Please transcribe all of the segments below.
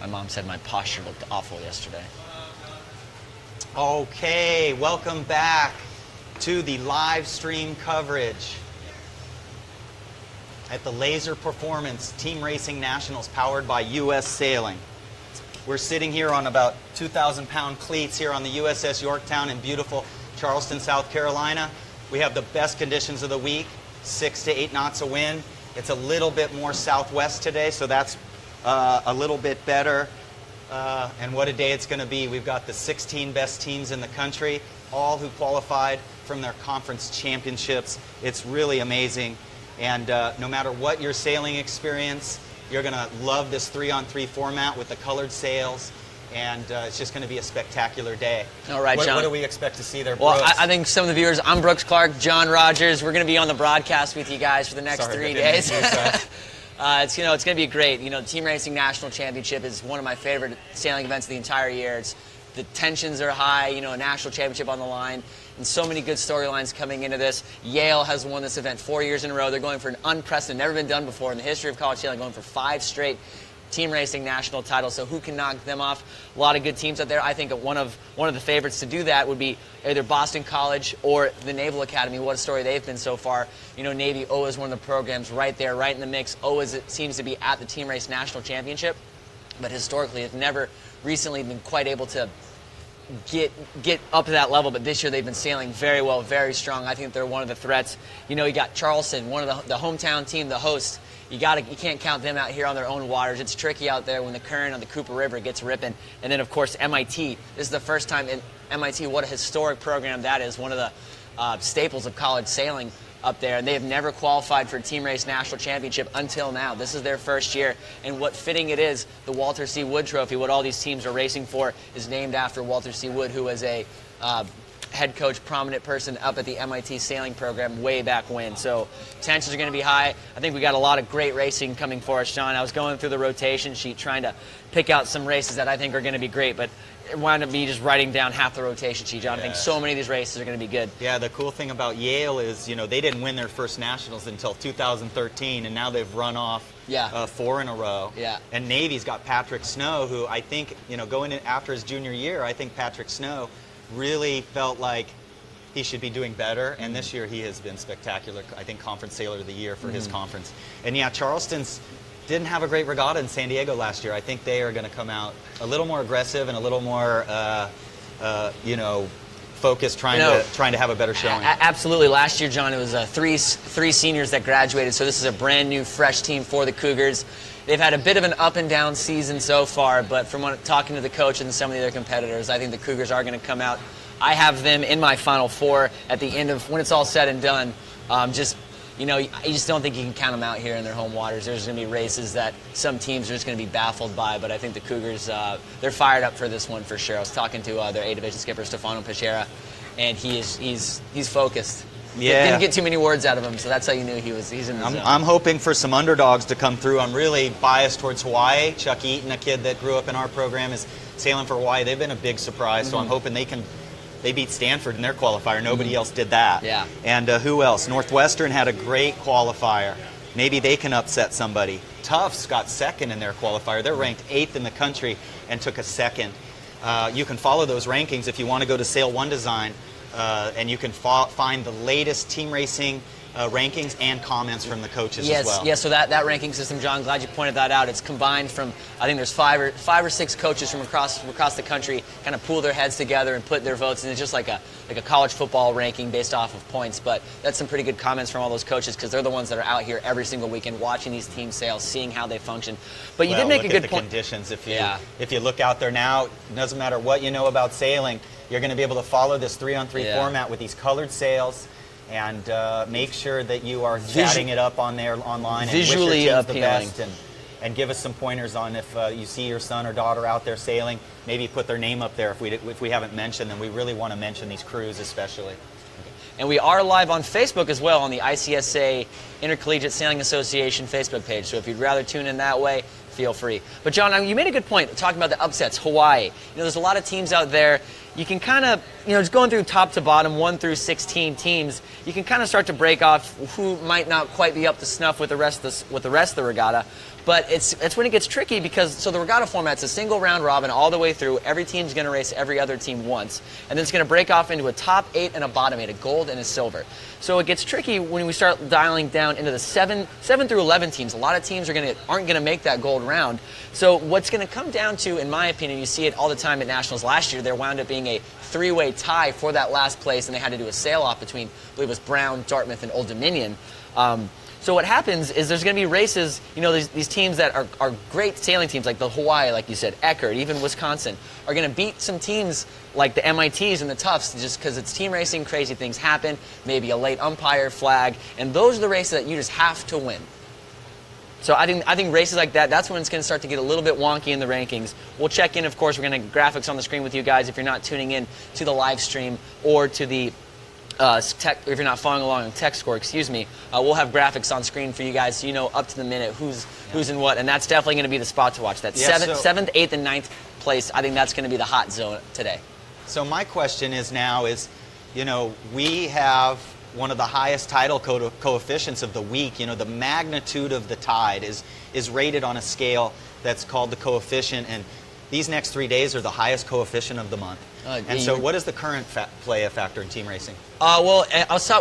My mom said my posture looked awful yesterday. Okay, welcome back to the live stream coverage at the LaserPerformance Team Racing Nationals powered by U.S. Sailing. We're sitting here on about 2,000-pound cleats here on the USS Yorktown in beautiful Charleston, South Carolina. We have the best conditions of the week, 6 to 8 knots of wind. It's a little bit more southwest today, so that's a little bit better. And what a day it's going to be. We've got the 16 best teams in the country, all who qualified from their conference championships. It's really amazing. And no matter what your sailing experience, you're going to love this 3-on-3 format with the colored sails. And it's just going to be a spectacular day. All right, John. What do we expect to see there, Brooks? Well, I think some of the viewers, I'm Brooks Clark, John Rogers. We're going to be on the broadcast with you guys for the next 3 days. It's going to be great. The Team Racing National Championship is one of my favorite sailing events of the entire year. The tensions are high, a national championship on the line, and so many good storylines coming into this. Yale has won this event 4 years in a row. They're going for an unprecedented, never been done before in the history of college sailing, going for 5 straight Team Racing national titles. So who can knock them off? A lot of good teams out there. I think one of the favorites to do that would be either Boston College or the Naval Academy. What a story they've been so far. Navy OWA is one of the programs right there, right in the mix. OWA seems to be at the Team Race National Championship, but historically it's never recently been quite able to get up to that level, but this year they've been sailing very well, very strong. I think they're one of the threats. You got Charleston, one of the hometown team, the host. You can't count them out here on their own waters. It's tricky out there when the current on the Cooper River gets ripping. And then, of course, MIT. This is the first time in MIT. What a historic program that is. One of the staples of college sailing up there. And they have never qualified for a Team Race National Championship until now. This is their first year. And what fitting it is, the Walter C. Wood Trophy, what all these teams are racing for, is named after Walter C. Wood, who was a head coach, prominent person up at the MIT sailing program way back when. So tensions are going to be high. I think we got a lot of great racing coming for us, John. I was going through the rotation sheet trying to pick out some races that I think are going to be great, but it wound up me just writing down half the rotation sheet, John. I think so many of these races are going to be good. Yeah, the cool thing about Yale is, they didn't win their first nationals until 2013, and now they've run off 4 in a row. Yeah. And Navy's got Patrick Snow, who I think, going in after his junior year, I think Patrick Snow really felt like he should be doing better, and this year he has been spectacular. I think Conference Sailor of the Year for his conference. And yeah, Charleston's didn't have a great regatta in San Diego last year. I think they are going to come out a little more aggressive and a little more, focused, trying to have a better showing. Absolutely. Last year, John, it was three seniors that graduated, so this is a brand new, fresh team for the Cougars. They've had a bit of an up and down season so far, but from talking to the coach and some of the other competitors, I think the Cougars are going to come out. I have them in my Final Four at the end of when it's all said and done. I just don't think you can count them out here in their home waters. There's going to be races that some teams are just going to be baffled by, but I think the Cougars, they're fired up for this one for sure. I was talking to their A-Division skipper, Stefano Pechera, and he's focused. Yeah. Didn't get too many words out of him, so that's how you knew he's in the zone. I'm hoping for some underdogs to come through. I'm really biased towards Hawaii. Chuck Eaton, a kid that grew up in our program, is sailing for Hawaii. They've been a big surprise, so I'm hoping they beat Stanford in their qualifier. Nobody else did that. Yeah. And who else? Northwestern had a great qualifier. Maybe they can upset somebody. Tufts got second in their qualifier. They're ranked 8th in the country and took a second. You can follow those rankings if you want to go to Sail One Design. And you can find the latest team racing rankings and comments from the coaches as well. Yes, so that ranking system, John, glad you pointed that out. It's combined from, I think there's five or six coaches from across the country kind of pool their heads together and put their votes, and it's just like a college football ranking based off of points. But that's some pretty good comments from all those coaches, because they're the ones that are out here every single weekend watching these team sails, seeing how they function. But you did make a good point. Conditions. If you look out there now, it doesn't matter what you know about sailing, you're going to be able to follow this 3-on-3 format with these colored sails, and make sure that you are chatting it up on there online, and visually appealing. The best, and give us some pointers on if you see your son or daughter out there sailing. Maybe put their name up there if we haven't mentioned them. We really want to mention these crews especially. And we are live on Facebook as well, on the ICSA Intercollegiate Sailing Association Facebook page. So if you'd rather tune in that way, feel free. But John, you made a good point talking about the upsets. Hawaii. There's a lot of teams out there. You can kind of, just going through top to bottom, 1 through 16 teams, you can kind of start to break off who might not quite be up to snuff with the rest of the regatta. But it's when it gets tricky because, so the regatta format's a single round robin all the way through. Every team's going to race every other team once. And then it's going to break off into a top 8 and a bottom 8, a gold and a silver. So it gets tricky when we start dialing down into the 7 through 11 teams. A lot of teams aren't going to make that gold round. So what's going to come down to, in my opinion, you see it all the time at Nationals last year, there wound up being a 3-way tie for that last place, and they had to do a sail-off between, I believe it was Brown, Dartmouth, and Old Dominion. So what happens is there's going to be races, you know, these teams that are great sailing teams, like the Hawaii, like you said, Eckerd, even Wisconsin, are going to beat some teams like the MITs and the Tufts just because it's team racing, crazy things happen, maybe a late umpire flag, and those are the races that you just have to win. So I think races like that, that's when it's going to start to get a little bit wonky in the rankings. We'll check in, of course, we're going to graphics on the screen with you guys if you're not tuning in to the live stream or to the if you're not following along on tech score, excuse me, we'll have graphics on screen for you guys so you know up to the minute who's in what, and that's definitely going to be the spot to watch. That 7th, 8th, and 9th place, I think that's going to be the hot zone today. So my question is now is, you know, we have one of the highest tidal coefficients of the week. You know, the magnitude of the tide is rated on a scale that's called the coefficient, and these next 3 days are the highest coefficient of the month. And so what is the current play a factor in team racing? Well,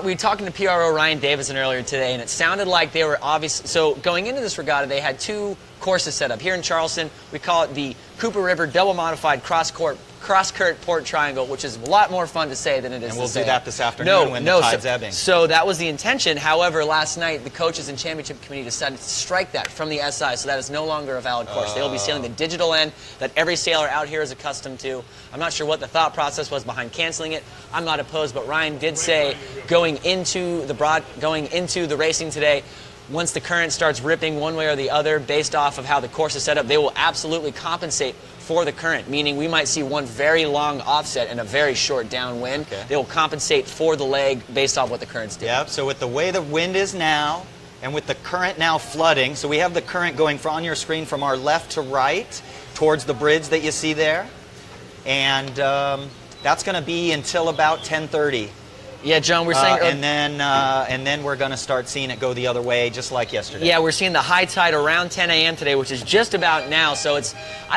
we were talking to PRO Ryan Davison earlier today, and it sounded like they were obvious. So going into this regatta, they had 2 courses set up. Here in Charleston, we call it the Cooper River Double Modified Cross-Current Port Triangle, which is a lot more fun to say than it is to say. And we'll do that this afternoon when the tide's ebbing. So that was the intention. However, last night, the coaches and championship committee decided to strike that from the SI, so that is no longer a valid course. They will be sailing the digital end that every sailor out here is accustomed to. I'm not sure what the thought process was behind canceling it. I'm not opposed, but Ryan did say going into the racing today, once the current starts ripping one way or the other based off of how the course is set up, they will absolutely compensate for the current, meaning we might see one very long offset and a very short downwind. Okay. They will compensate for the leg based off what the current's doing. Yep, so with the way the wind is now, and with the current now flooding, so we have the current going on your screen from our left to right towards the bridge that you see there, and that's going to be until about 10:30. Yeah, John, we're saying... and then we're going to start seeing it go the other way, just like yesterday. Yeah, we're seeing the high tide around 10 a.m. today, which is just about now. So I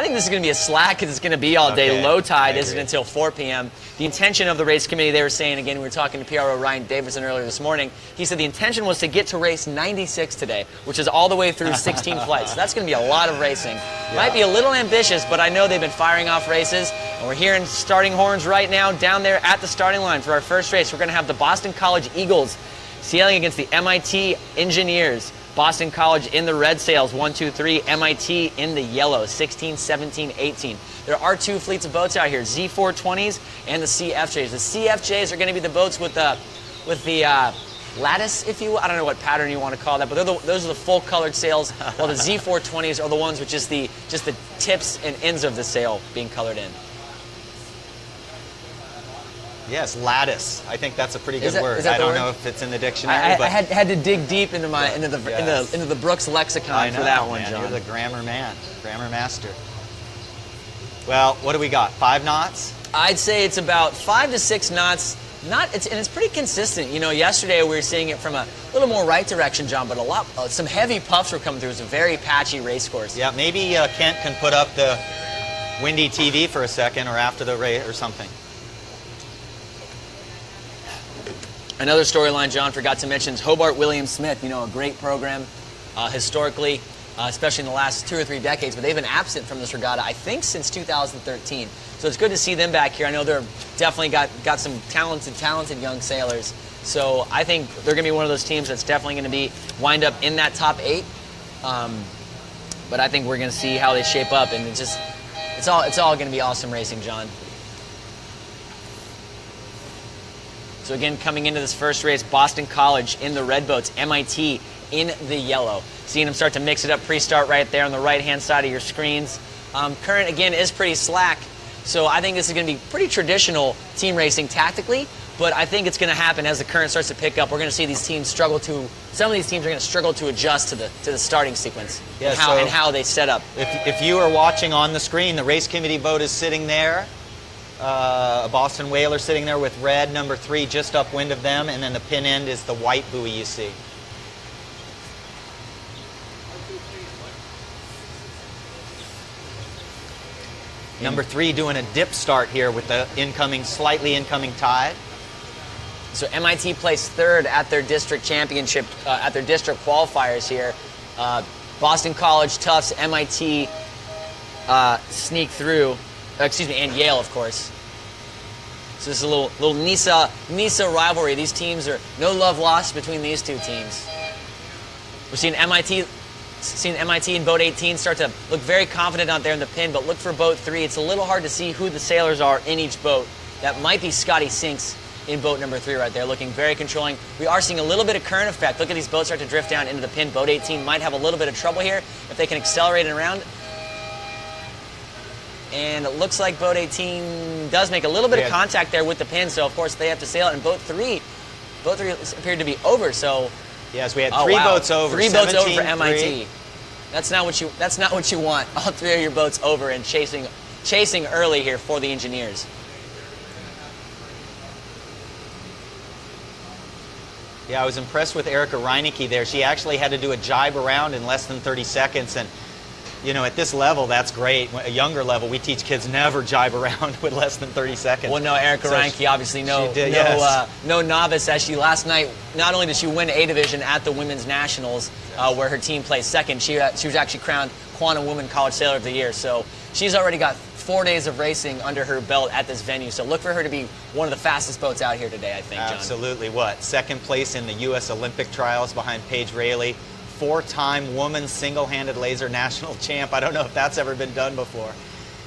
think this is going to be a slack because it's going to be all day. Low tide isn't until 4 p.m. The intention of the race committee, they were saying, again, we were talking to PRO Ryan Davison earlier this morning, he said the intention was to get to race 96 today, which is all the way through 16 flights. So that's going to be a lot of racing. Yeah. Might be a little ambitious, but I know they've been firing off races. And we're hearing starting horns right now down there at the starting line for our first race. We're going to have the Boston College Eagles sailing against the MIT Engineers. Boston College in the red sails, 1, 2, 3. MIT in the yellow, 16, 17, 18. There are 2 fleets of boats out here, Z420s and the CFJs. The CFJs are going to be the boats with the lattice, if you will. I don't know what pattern you want to call that, but those are the full colored sails, while the Z420s are the ones with just the tips and ends of the sail being colored in. Yes, lattice. I think that's a pretty good word. I don't know if it's in the dictionary, but I had to dig deep into the Brooks lexicon for that one, John. You're the grammar man, grammar master. Well, what do we got? 5 knots? I'd say it's about 5 to 6 knots. And it's pretty consistent. You know, yesterday we were seeing it from a little more right direction, John, but some heavy puffs were coming through. It was a very patchy race course. Yeah, maybe Kent can put up the windy TV for a second, or after the race or something. Another storyline John forgot to mention is Hobart Williams Smith. You know, a great program historically, especially in the last 2 or 3 decades, but they've been absent from this regatta, I think, since 2013. So it's good to see them back here. I know they're definitely got some talented young sailors. So I think they're going to be one of those teams that's definitely going to wind up in that top 8. But I think we're going to see how they shape up, and it's all going to be awesome racing, John. So again, coming into this first race, Boston College in the red boats, MIT in the yellow. Seeing them start to mix it up pre-start right there on the right-hand side of your screens. Current, again, is pretty slack, so I think this is going to be pretty traditional team racing tactically, but I think it's going to happen as the current starts to pick up. We're going to see these teams some of these teams are going to struggle to adjust to the starting sequence and how they set up. If you are watching on the screen, the race committee boat is sitting there. A Boston Whaler sitting there with red, number 3, just upwind of them, and then the pin end is the white buoy you see. Number 3 doing a dip start here with the slightly incoming tide. So MIT placed 3rd at their district championship, at their district qualifiers here. Boston College, Tufts, MIT sneak through, and Yale, of course. So this is a little NISA rivalry. These teams are no love lost between these two teams. We're seeing MIT in boat 18 start to look very confident out there in the pin, but look for boat 3. It's a little hard to see who the sailors are in each boat. That might be Scotty Sinks in boat number 3 right there, looking very controlling. We are seeing a little bit of current effect. Look at these boats start to drift down into the pin. Boat 18 might have a little bit of trouble here if they can accelerate it around. And it looks like boat 18 does make a little bit of contact there with the pin, so of course they have to sail it. And boat 3 appeared to be over. So yes, we had 3 boats over. 3 boats over for MIT. That's not what you want. All 3 of your boats over and chasing early here for the engineers. Yeah, I was impressed with Erica Reinecke there. She actually had to do a jibe around in less than 30 seconds, and you know, at this level, that's great. A younger level, we teach kids never jibe around with less than 30 seconds. Well, no, Erica Reinecke, obviously no novice, as she last night, not only did she win A Division at the Women's Nationals, where her team placed 2nd, she was actually crowned Quantum Women College Sailor of the Year. So she's already got 4 days of racing under her belt at this venue. So look for her to be one of the fastest boats out here today, I think, John. Absolutely. 2nd place in the U.S. Olympic trials behind Paige Raley. 4-time woman single-handed laser national champ. I don't know if that's ever been done before.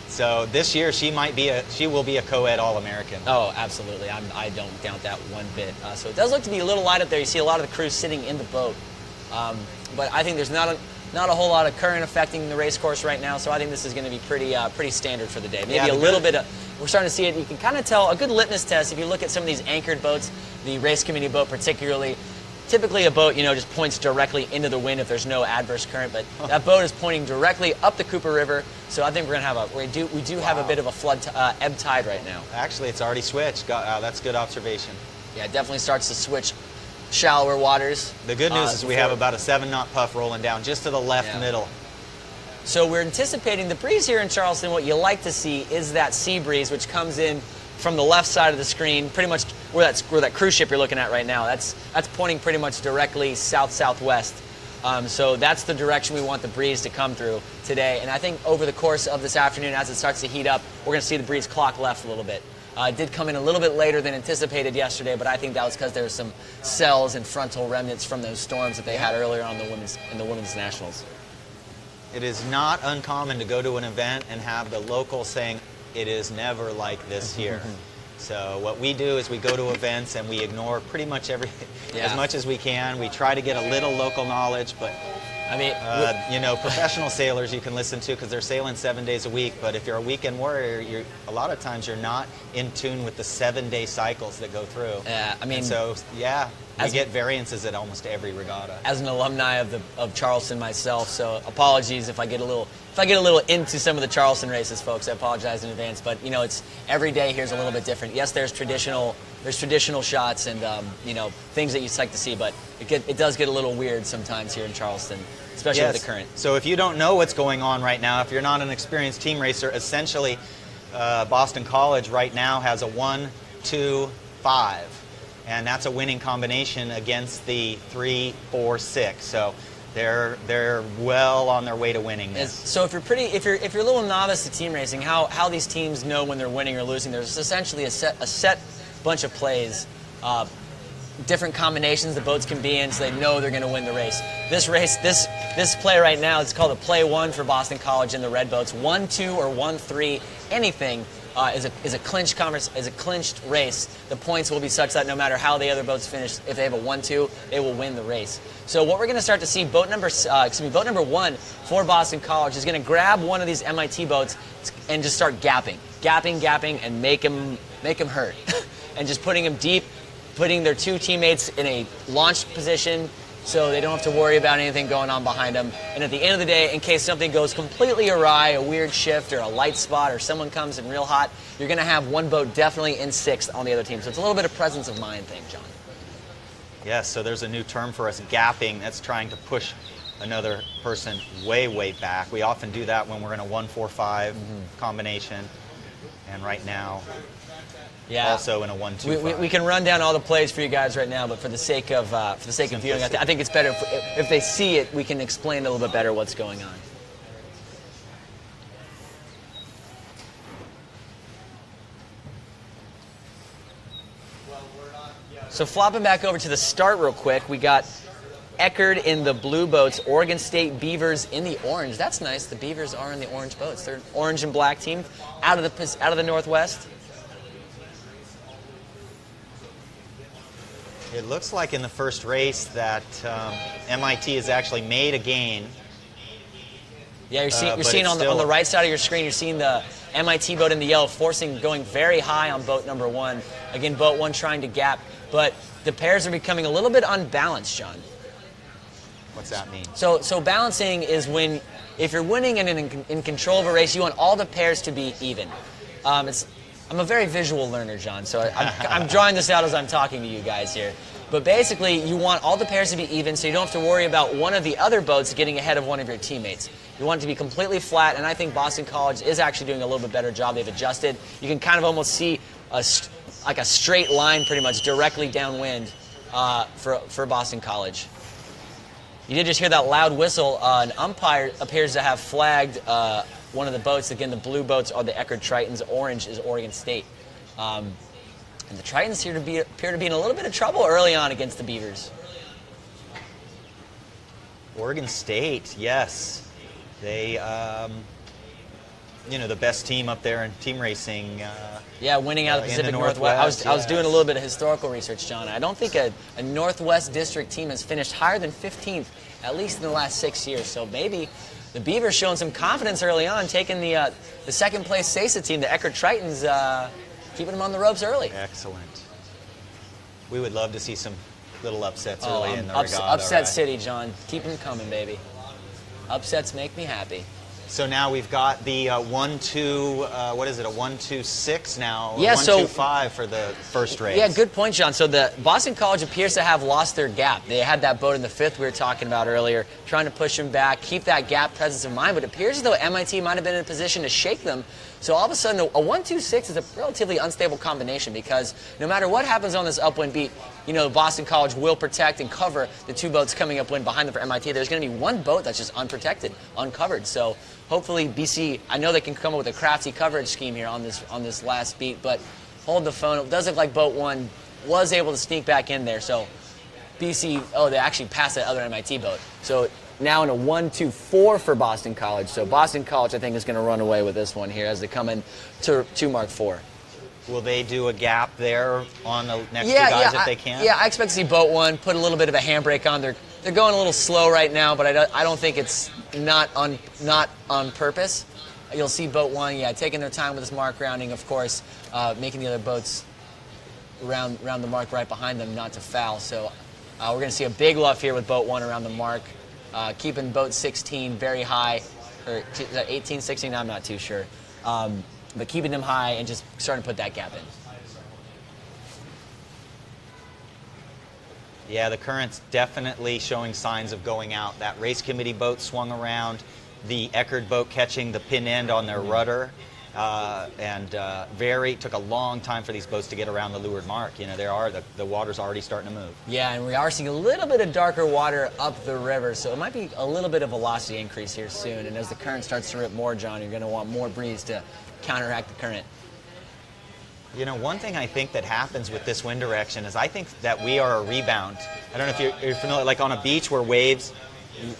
So this year she will be a co-ed All-American. Oh, absolutely. I don't doubt that one bit. So it does look to be a little light up there. You see a lot of the crew sitting in the boat. But I think there's not a whole lot of current affecting the race course right now, so I think this is going to be pretty standard for the day. Maybe a little bit of, we're starting to see it. You can kind of tell a good litmus test if you look at some of these anchored boats, the race committee boat particularly. Typically a boat, just points directly into the wind if there's no adverse current, but that boat is pointing directly up the Cooper River. So I think we're going to have we do have a bit of a ebb tide right now. Actually, it's already switched. That's a good observation. Yeah, it definitely starts to switch shallower waters. The good news is we have about a 7-knot puff rolling down just to the left middle. So we're anticipating the breeze here in Charleston. What you like to see is that sea breeze, which comes in from the left side of the screen, pretty much where that cruise ship you're looking at right now. That's pointing pretty much directly south-southwest. So that's the direction we want the breeze to come through today. And I think over the course of this afternoon, as it starts to heat up, we're going to see the breeze clock left a little bit. It did come in a little bit later than anticipated yesterday, but I think that was because there were some cells and frontal remnants from those storms that they had earlier on in the Women's Nationals. It is not uncommon to go to an event and have the locals saying, "It is never like this here." So what we do is we go to events and we ignore pretty much everything as much as we can. We try to get a little local knowledge, but I mean, professional sailors you can listen to because they're sailing 7 days a week. But if you're a weekend warrior, a lot of times you're not in tune with the 7-day cycles that go through. I mean, and so we get variances at almost every regatta. As an alumni of Charleston myself, so apologies if I get a little into some of the Charleston races, folks. I apologize in advance, but it's every day here's a little bit different. Yes, there's traditional shots and things that you'd like to see, but it does get a little weird sometimes here in Charleston, especially with the current. So if you don't know what's going on right now, if you're not an experienced team racer, essentially Boston College right now has a 1, 2, 5. And that's a winning combination against the 3, 4, 6. So they're well on their way to winning this. So if you're a little novice to team racing, how these teams know when they're winning or losing, there's essentially a set bunch of plays, different combinations the boats can be in, so they know they're going to win the race. This play right now, it's called a play 1 for Boston College in the red boats. 1, 2, or 1, 3, anything. Is a clinched race. The points will be such that no matter how the other boats finish, if they have a 1-2, they will win the race. So what we're going to start to see, boat number 1 for Boston College is going to grab one of these MIT boats and just start gapping, and make them hurt, and just putting them deep, putting their 2 teammates in a launched position, so they don't have to worry about anything going on behind them. And at the end of the day, in case something goes completely awry, a weird shift or a light spot or someone comes in real hot, you're going to have one boat definitely in 6th on the other team. So it's a little bit of presence of mind thing, John. Yes, so there's a new term for us, gapping. That's trying to push another person way back. We often do that when we're in a 1-4-5 combination, and right now, also in a 1-2-5. We can run down all the plays for you guys right now, but for the sake of viewing, I think it's better if they see it. We can explain a little bit better what's going on. So flopping back over to the start real quick, we got Eckerd in the blue boats, Oregon State Beavers in the orange. That's nice. The Beavers are in the orange boats. They're an orange and black team out of the Northwest. It looks like in the first race that MIT has actually made a gain. Yeah, you're seeing on the right side of your screen, you're seeing the MIT boat in the yellow going very high on boat number 1. Again, boat 1 trying to gap, but the pairs are becoming a little bit unbalanced, John. What's that mean? So balancing is when, if you're winning and in control of a race, you want all the pairs to be even. I'm a very visual learner, John, so I'm drawing this out as I'm talking to you guys here. But basically, you want all the pairs to be even, so you don't have to worry about one of the other boats getting ahead of one of your teammates. You want it to be completely flat, and I think Boston College is actually doing a little bit better job. They've adjusted. You can kind of almost see like a straight line pretty much directly downwind for Boston College. You did just hear that loud whistle. An umpire appears to have flagged one of the boats. Again, the blue boats are the Eckerd Tritons. Orange is Oregon State. And the Tritons appear to be in a little bit of trouble early on against the Beavers. Oregon State, yes. They, the best team up there in team racing. Winning out of the Pacific Northwest. I was doing a little bit of historical research, John. I don't think a Northwest District team has finished higher than 15th, at least in the last 6 years. So maybe the Beavers showing some confidence early on, taking the second place CISA team, the Eckerd Tritons, keeping them on the ropes early. Excellent. We would love to see some little upsets early in the regatta. Upset City, John. Keep them coming, baby. Upsets make me happy. So now we've got the 1-2, what is it, a 1-2-6 now? Yeah, 1-2-5 for the first race. Yeah, good point, John. So the Boston College appears to have lost their gap. They had that boat in the 5th we were talking about earlier, trying to push them back, keep that gap presence in mind, but it appears as though MIT might have been in a position to shake them. So all of a sudden, a 1-2-6 is a relatively unstable combination because no matter what happens on this upwind beat, Boston College will protect and cover the 2 boats coming upwind behind them for MIT. There's going to be 1 boat that's just unprotected, uncovered. So hopefully BC, I know they can come up with a crafty coverage scheme here on this last beat, but hold the phone. It does look like boat 1 was able to sneak back in there. So BC, they actually passed that other MIT boat. So now in a 1-2-4 for Boston College. So Boston College, I think, is going to run away with this one here as they come in to Mark 4. Will they do a gap there on the next 2 guys if they can? Yeah, I expect to see boat 1 put a little bit of a handbrake on. They're going a little slow right now, but I don't think it's not on purpose. You'll see boat 1, taking their time with this mark rounding, of course, making the other boats around the mark right behind them not to foul. So we're going to see a big luff here with boat 1 around the mark. Keeping boat 16 very high, or 18, 16, I'm not too sure. But keeping them high and just starting to put that gap in. Yeah, the current's definitely showing signs of going out. That race committee boat swung around, the Eckerd boat catching the pin end on their rudder. Took a long time for these boats to get around the leeward mark. The water's already starting to move. Yeah, and we are seeing a little bit of darker water up the river, so it might be a little bit of velocity increase here soon. And as the current starts to rip more, John, you're going to want more breeze to counteract the current. One thing I think that happens with this wind direction is I think that we are a rebound. I don't know if you're familiar, like on a beach where waves.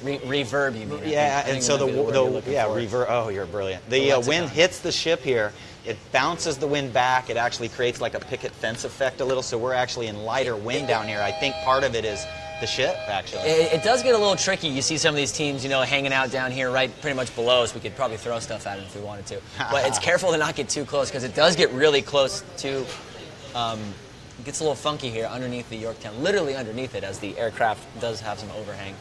Reverb, you mean? Yeah, and so reverb. Oh, you're brilliant. The wind hits the ship here. It bounces the wind back. It actually creates like a picket fence effect a little. So we're actually in lighter wind down here. I think part of it is the ship, actually. It does get a little tricky. You see some of these teams, hanging out down here right pretty much below us. We could probably throw stuff at them if we wanted to. But it's careful to not get too close because it does get really close to. It gets a little funky here underneath the Yorktown, literally underneath it, as the aircraft does have some overhang.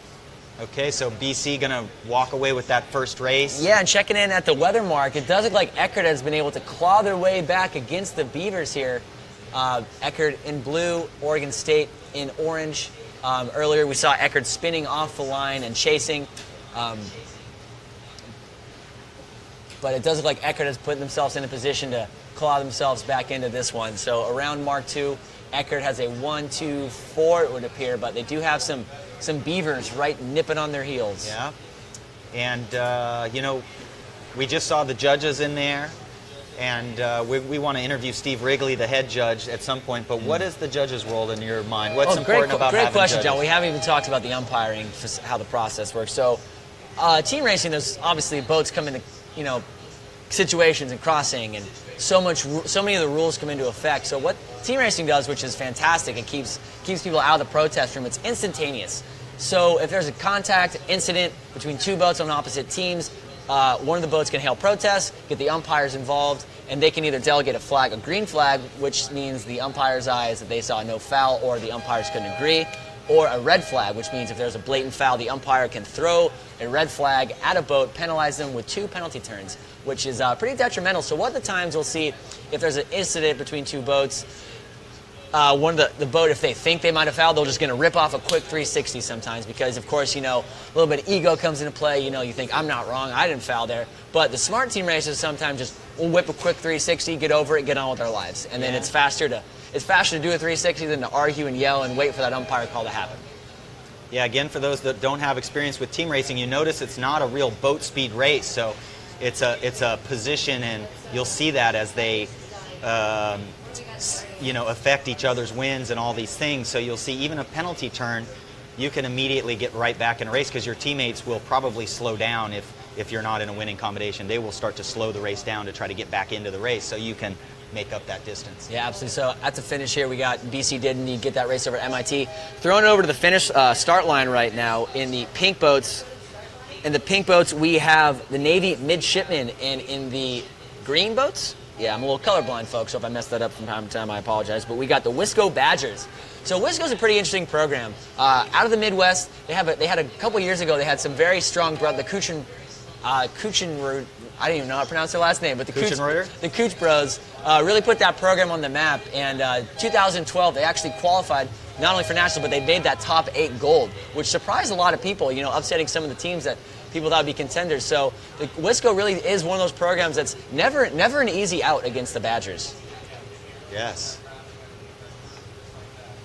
Okay, so BC going to walk away with that first race. Yeah, and checking in at the weather mark, it does look like Eckerd has been able to claw their way back against the Beavers here. Eckerd in blue, Oregon State in orange. Earlier we saw Eckert spinning off the line and chasing. But it does look like Eckert has put themselves in a position to claw themselves back into this one. So around Mark II, Eckert has a 1-2-4, it would appear, but they do have some beavers right nipping on their heels. Yeah. And, you know, we just saw the judges in there, and we want to interview Steve Wrigley, the head judge, at some point. But what is the judge's role in your mind? What's important about having Great question, judges? John. We haven't even talked about the umpiring, how the process works. So team racing, there's obviously boats come into, you know, situations and crossing, and so many of the rules come into effect. So what team racing does, which is fantastic, it keeps people out of the protest room. It's instantaneous. So if there's a contact incident between two boats on opposite teams, one of the boats can hail protests, get the umpires involved, and they can either delegate a flag, a green flag, which means the umpire's eye is that they saw no foul or the umpires couldn't agree, or a red flag, which means if there's a blatant foul, the umpire can throw a red flag at a boat, penalize them with 2 penalty turns, which is pretty detrimental. So what the times we'll see, if there's an incident between two boats, one of the boat, if they think they might have fouled, they're just going to rip off a quick 360 sometimes because, of course, you know, a little bit of ego comes into play. You know, you think, I'm not wrong, I didn't foul there. But the smart team racers sometimes just will whip a quick 360, get over it, get on with their lives. And then it's faster to do a 360 than to argue and yell and wait for that umpire call to happen. Yeah, again, for those that don't have experience with team racing, you notice it's not a real boat speed race. So it's a position, and you'll see that as they you know, affect each other's wins and all these things. So you'll see even a penalty turn, you can immediately get right back in a race because your teammates will probably slow down if you're not in a winning combination. They will start to slow the race down to try to get back into the race so you can make up that distance. Yeah, absolutely. So at the finish here, we got BC didn't get that race over at MIT. Throwing it over to the finish start line right now in the pink boats. In the pink boats, we have the Navy midshipmen, and in the green boats, yeah, I'm a little colorblind, folks, so if I messed that up from time to time, I apologize. But we got the Wisco Badgers. So Wisco's a pretty interesting program. Out of the Midwest, they had a couple years ago, they had some very strong brothers, the Kuchen, I don't even know how to pronounce their last name, but the Kuch Bros really put that program on the map. And 2012, they actually qualified not only for national, but they made that top 8 gold, which surprised a lot of people, you know, upsetting some of the teams that people thought would be contenders. So the Wisco really is one of those programs that's never an easy out against the Badgers. Yes.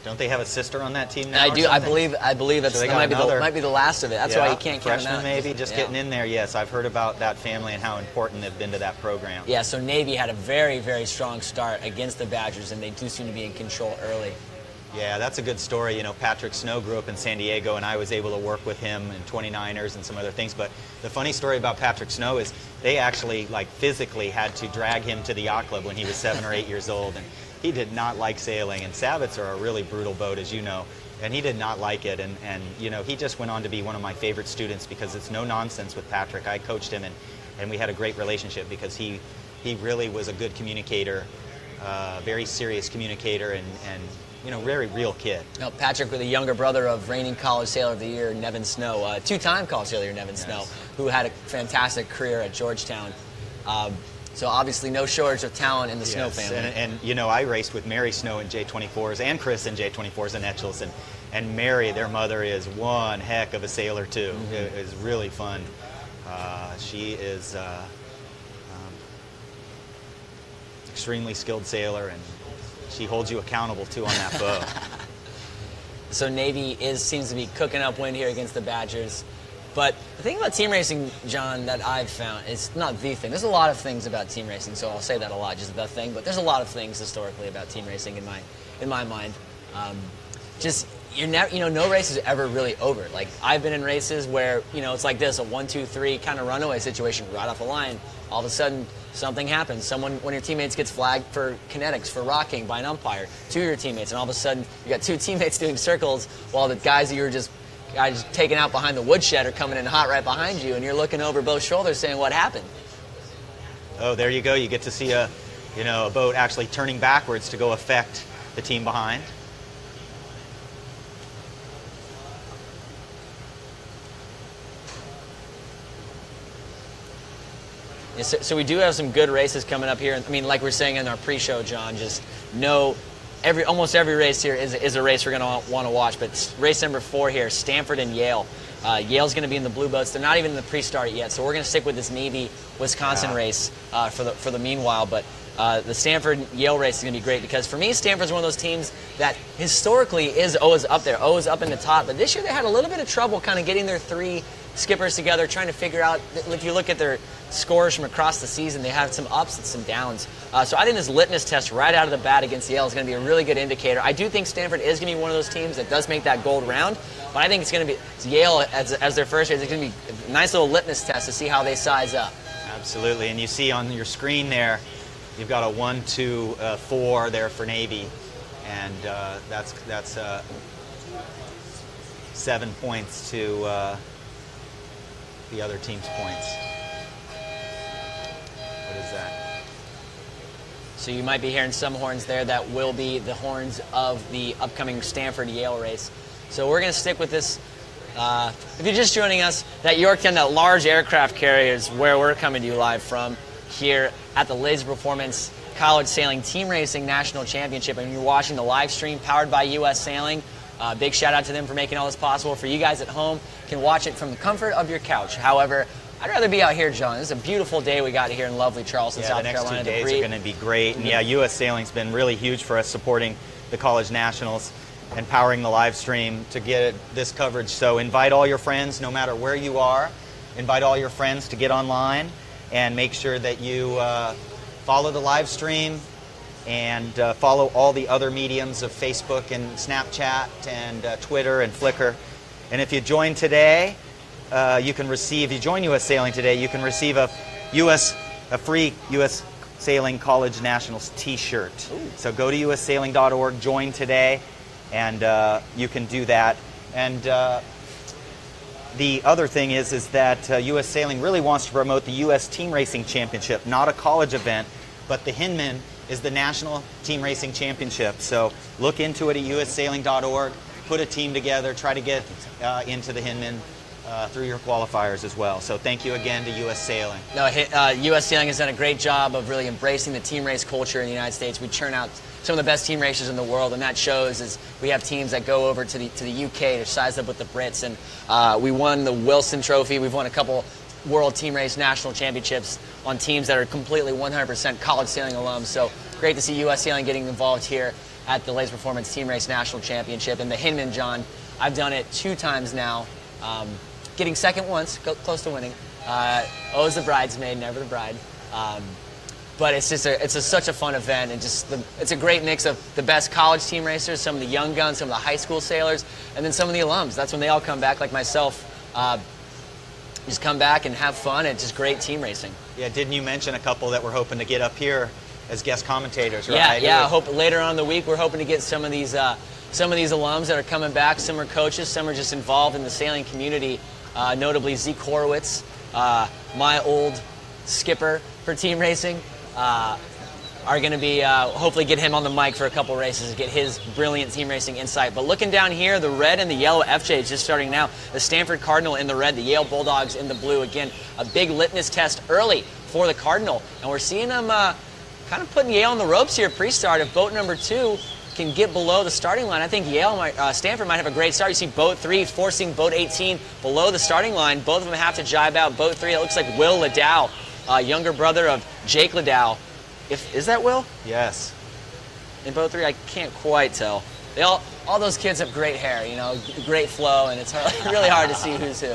Don't they have a sister on that team now? I do. I believe that's So that might be the last of it. That's why you can't count freshman them out. maybe just getting in there. Yes, I've heard about that family and how important they've been to that program. Yeah. So Navy had a very, very strong start against the Badgers, and they do seem to be in control early. Yeah, that's a good story. You know, Patrick Snow grew up in San Diego, and I was able to work with him in 29ers and some other things. But the funny story about Patrick Snow is they actually, like, physically had to drag him to the yacht club when he was 7 or 8 years old. And he did not like sailing. And Sabbats are a really brutal boat, as you know. And he did not like it. And you know, he just went on to be one of my favorite students because it's no nonsense with Patrick. I coached him, and we had a great relationship because he really was a good communicator, very serious communicator, and you know, very real kid. Now, Patrick was the younger brother of reigning College Sailor of the Year, Nevin Snow, two-time College Sailor of the Year, Nevin Snow, who had a fantastic career at Georgetown. So obviously no shortage of talent in the Snow family. And you know, I raced with Mary Snow in J24s and Chris in J24s and Etchells, and Mary, their mother, is one heck of a sailor too. Mm-hmm. It is really fun. She is extremely skilled sailor, and she holds you accountable too on that boat. So Navy seems to be cooking up wind here against the Badgers. But the thing about team racing, John, that I've found, it's not the thing. There's a lot of things about team racing, so I'll say that a lot, just the thing. But there's a lot of things historically about team racing in my mind. No race is ever really over. Like, I've been in races where, you know, it's like this, a 1-2-3 kind of runaway situation right off the line. All of a sudden, something happens. One of your teammates gets flagged for kinetics, for rocking by an umpire, 2 of your teammates, and all of a sudden, you got 2 teammates doing circles while the guys that you were just taken out behind the woodshed are coming in hot right behind you, and you're looking over both shoulders saying, what happened? Oh, there you go. You get to see a boat actually turning backwards to go affect the team behind. So we do have some good races coming up here. I mean, like we're saying in our pre-show, John, just no almost every race here is a race we're going to want to watch. But race number 4 here, Stanford and Yale. Yale's going to be in the blue boats. They're not even in the pre-start yet, so we're going to stick with this Navy-Wisconsin race for the meanwhile. But the Stanford-Yale race is going to be great because for me, Stanford's one of those teams that historically is always up there, always up in the top. But this year they had a little bit of trouble kind of getting their 3 skippers together, trying to figure out, if you look at their scores from across the season, they have some ups and some downs. So I think this litmus test right out of the bat against Yale is going to be a really good indicator. I do think Stanford is going to be one of those teams that does make that gold round, but I think it's going to be Yale as their first race. It's going to be a nice little litmus test to see how they size up. Absolutely, and you see on your screen there, you've got a 1, 2, 4 there for Navy, and that's 7 points to the other team's points. What is that? So you might be hearing some horns there. That will be the horns of the upcoming Stanford-Yale race. So we're going to stick with this. If you're just joining us, that Yorktown, that large aircraft carrier is where we're coming to you live from here at the LaserPerformance College Sailing Team Racing National Championship. And you're watching the live stream powered by U.S. Sailing. Big shout out to them for making all this possible. For you guys at home, you can watch it from the comfort of your couch. However, I'd rather be out here, John. This is a beautiful day we got here in lovely Charleston, South Carolina. The next 2 days are going to be great. And yeah, U.S. Sailing's been really huge for us, supporting the college nationals and powering the live stream to get this coverage. So invite all your friends, no matter where you are. Invite all your friends to get online and make sure that you follow the live stream and follow all the other mediums of Facebook and Snapchat and Twitter and Flickr. And if you join today, you can receive, if you join U.S. Sailing today, you can receive a free U.S. Sailing College Nationals t-shirt. So go to ussailing.org, join today, and you can do that. And the other thing is that U.S. Sailing really wants to promote the U.S. Team Racing Championship, not a college event, but the Hinman is the National Team Racing Championship. So look into it at ussailing.org, put a team together, try to get into the Hinman through your qualifiers as well. So thank you again to U.S. Sailing. No, U.S. Sailing has done a great job of really embracing the team race culture in the United States. We churn out some of the best team racers in the world, and that shows as we have teams that go over to the UK to size up with the Brits. And we won the Wilson Trophy. We've won a couple World Team Race National Championships on teams that are completely 100% college sailing alums. So great to see U.S. Sailing getting involved here at the LaserPerformance Team Race National Championship. And the Hinman, John, I've done it 2 times now. Getting second once, close to winning. Always the bridesmaid, never the bride. But it's just such a fun event, and it's a great mix of the best college team racers, some of the young guns, some of the high school sailors, and then some of the alums. That's when they all come back, like myself. Just come back and have fun, and it's just great team racing. Yeah, didn't you mention a couple that we're hoping to get up here as guest commentators, right? Yeah. I hope later on in the week we're hoping to get some of these alums that are coming back. Some are coaches, some are just involved in the sailing community. Notably Zeke Horowitz, my old skipper for team racing, are going to be hopefully get him on the mic for a couple races to get his brilliant team racing insight. But looking down here, the red and the yellow FJ is just starting now. The Stanford Cardinal in the red, the Yale Bulldogs in the blue. Again, a big litmus test early for the Cardinal, and we're seeing them kind of putting Yale on the ropes here pre-start. If boat number 2 can get below the starting line, I think Stanford might have a great start. You see boat 3 forcing boat 18 below the starting line. Both of them have to jibe out. Boat 3, it looks like Will Liddell, younger brother of Jake Liddell. Is that Will? Yes. In boat 3, I can't quite tell. All those kids have great hair, great flow, and it's really hard to see who's who.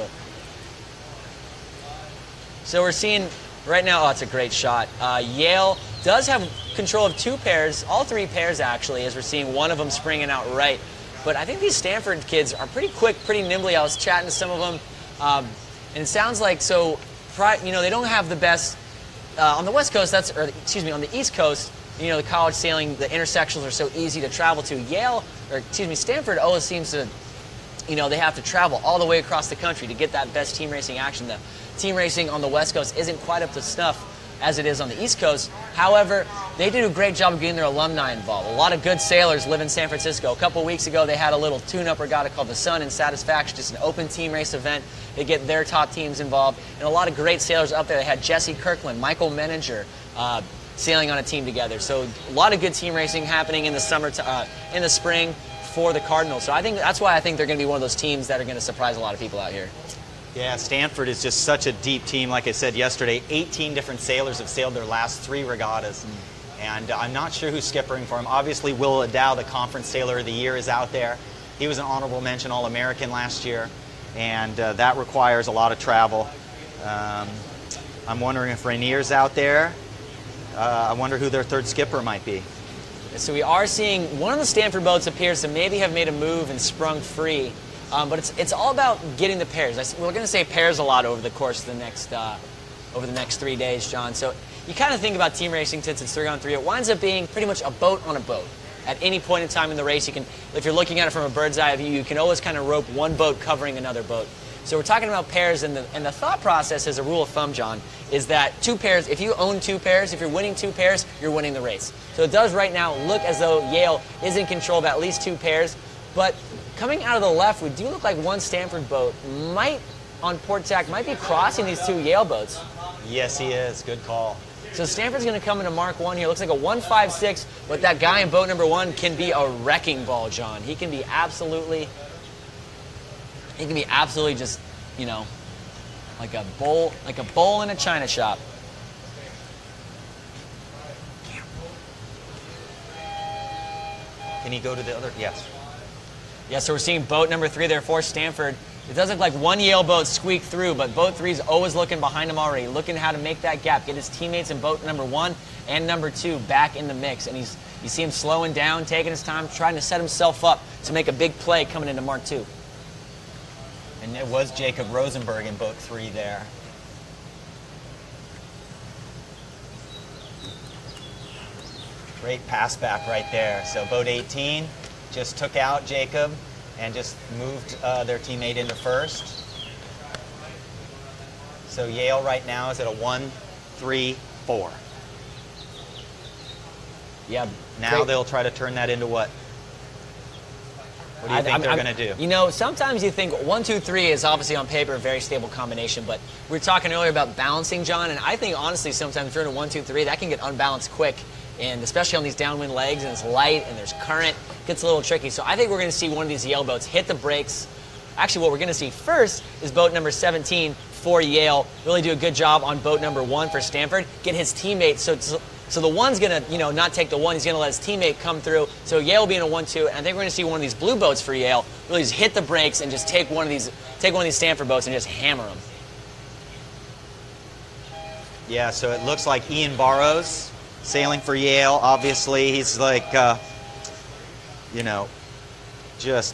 So we're seeing right now, it's a great shot. Yale does have control of 2 pairs, all 3 pairs actually, as we're seeing one of them springing out right. But I think these Stanford kids are pretty quick, pretty nimbly. I was chatting to some of them, and it sounds like they don't have the best on the West Coast. On the East Coast, the college sailing, the intersections are so easy to travel to. Stanford always seems to, they have to travel all the way across the country to get that best team racing action. The team racing on the West Coast isn't quite up to snuff as it is on the East Coast. However, they do a great job of getting their alumni involved. A lot of good sailors live in San Francisco. A couple weeks ago, they had a little tune-up regatta called the Sun and Satisfaction, just an open team race event. They get their top teams involved, and a lot of great sailors up there. They had Jesse Kirkland, Michael Menninger, sailing on a team together. So a lot of good team racing happening in the summer, in the spring for the Cardinals. So I think that's why I think they're going to be one of those teams that are going to surprise a lot of people out here. Yeah, Stanford is just such a deep team. Like I said yesterday, 18 different sailors have sailed their last 3 regattas. And I'm not sure who's skippering for him. Obviously, Will Adow, the Conference Sailor of the Year, is out there. He was an honorable mention All-American last year, and that requires a lot of travel. I'm wondering if Rainier's out there. I wonder who their third skipper might be. So we are seeing one of the Stanford boats appears to maybe have made a move and sprung free, but it's all about getting the pairs. We're going to say pairs a lot over the course of the next 3 days, John. So you kind of think about team racing since it's 3-on-3. It winds up being pretty much a boat on a boat. At any point in time in the race, you can, if you're looking at it from a bird's eye view, you can always kind of rope one boat covering another boat. So we're talking about pairs, and the thought process as a rule of thumb, John, is that 2 pairs, if you own 2 pairs, if you're winning 2 pairs, you're winning the race. So it does right now look as though Yale is in control of at least 2 pairs, but coming out of the left, we do look like one Stanford boat on port tack, might be crossing these 2 Yale boats. Yes, he is. Good call. So Stanford's going to come into Mark 1 here. Looks like a 156, but that guy in boat number 1 can be a wrecking ball, John. He can be absolutely just, you know, like a bowl in a china shop. Can he go to the other? Yes. Yeah, so we're seeing boat number 3 there for Stanford. It does look like one Yale boat squeaked through, but boat 3's always looking behind him already, looking how to make that gap, get his teammates in boat number 1 and number 2 back in the mix. And you see him slowing down, taking his time, trying to set himself up to make a big play coming into Mark 2. And it was Jacob Rosenberg in boat 3 there. Great pass back right there. So boat 18 just took out Jacob and just moved their teammate into first. So Yale right now is at a 1-3-4. Yeah. Now they'll try to turn that into what? What do you think they're going to do? You know, sometimes you think 1-2-3 is obviously on paper a very stable combination, but we were talking earlier about balancing, John, and I think honestly sometimes if you're in a 1-2-3, that can get unbalanced quick, and especially on these downwind legs, and it's light and there's current, it gets a little tricky. So I think we're going to see one of these Yale boats hit the brakes. Actually, what we're going to see first is boat number 17 for Yale really do a good job on boat number 1 for Stanford, get his teammates. So the 1's going to, you know, not take the 1. He's going to let his teammate come through. So Yale will be in a 1-2, and I think we're going to see one of these blue boats for Yale really just hit the brakes and just take one of these Stanford boats and just hammer them. Yeah, so it looks like Ian Barrows sailing for Yale. Obviously, he's like, you know, just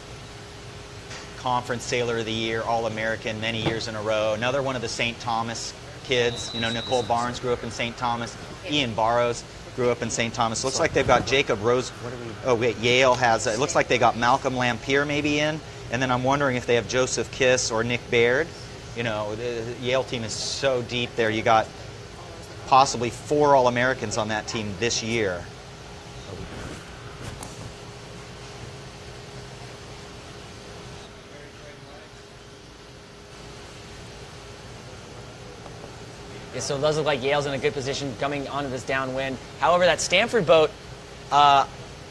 Conference Sailor of the Year, All-American many years in a row. Another one of the St. Thomas kids. You know, Nicole Barnes grew up in St. Thomas. Ian Barrows grew up in St. Thomas. Looks like they've got Jacob Rose. Oh, wait, Yale has, it looks like they got Malcolm Lampier maybe in. And then I'm wondering if they have Joseph Kiss or Nick Baird. You know, the Yale team is so deep there. You got possibly 4 All-Americans on that team this year. Yeah, so it does look like Yale's in a good position coming onto this downwind. However, that Stanford boat, on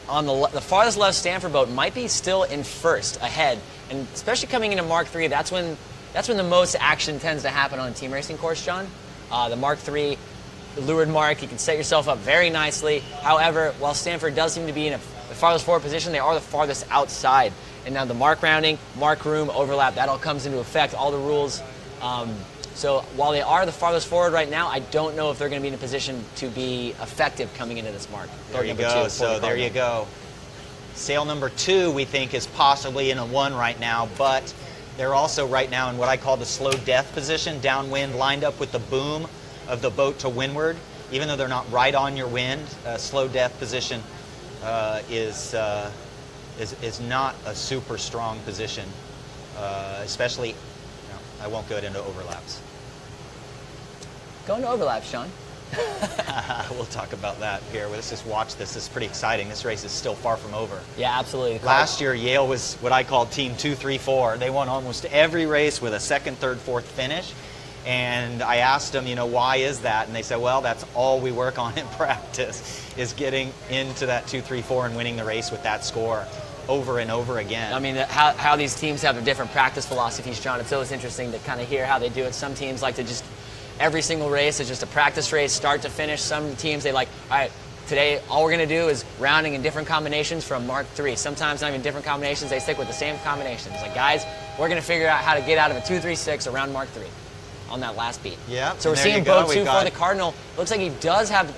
the farthest left Stanford boat might be still in first ahead. And especially coming into Mark 3, that's when the most action tends to happen on a team racing course, John. The Mark 3, the leeward mark, you can set yourself up very nicely. However, while Stanford does seem to be in the farthest forward position, they are the farthest outside. And now the mark rounding, mark room, overlap, that all comes into effect, all the rules. So while they are the farthest forward right now, I don't know if they're going to be in a position to be effective coming into this mark. There you go. So there you go. Sail number 2, we think, is possibly in a 1 right now, but they're also right now in what I call the slow death position, downwind, lined up with the boom of the boat to windward. Even though they're not right on your wind, slow death position is not a super strong position, especially. I won't go into overlaps. Go into overlaps, Sean. We'll talk about that here. Let's just watch this. This is pretty exciting. This race is still far from over. Yeah, absolutely. Last year, Yale was what I called Team 2-3-4. They won almost every race with a 2nd, 3rd, 4th finish. And I asked them, why is that? And they said, well, that's all we work on in practice, is getting into that 2-3-4 and winning the race with that score over and over again. I mean, how these teams have their different practice philosophies, John. It's always interesting to kind of hear how they do it. Some teams like to just, every single race is just a practice race, start to finish. Some teams, they like, all right, today all we're going to do is rounding in different combinations from Mark III. Sometimes not even different combinations, they stick with the same combinations. Like, guys, we're going to figure out how to get out of a 2-3-6 around Mark III on that last beat. Yeah. So we're seeing boat 2 for the Cardinal. Looks like he does have...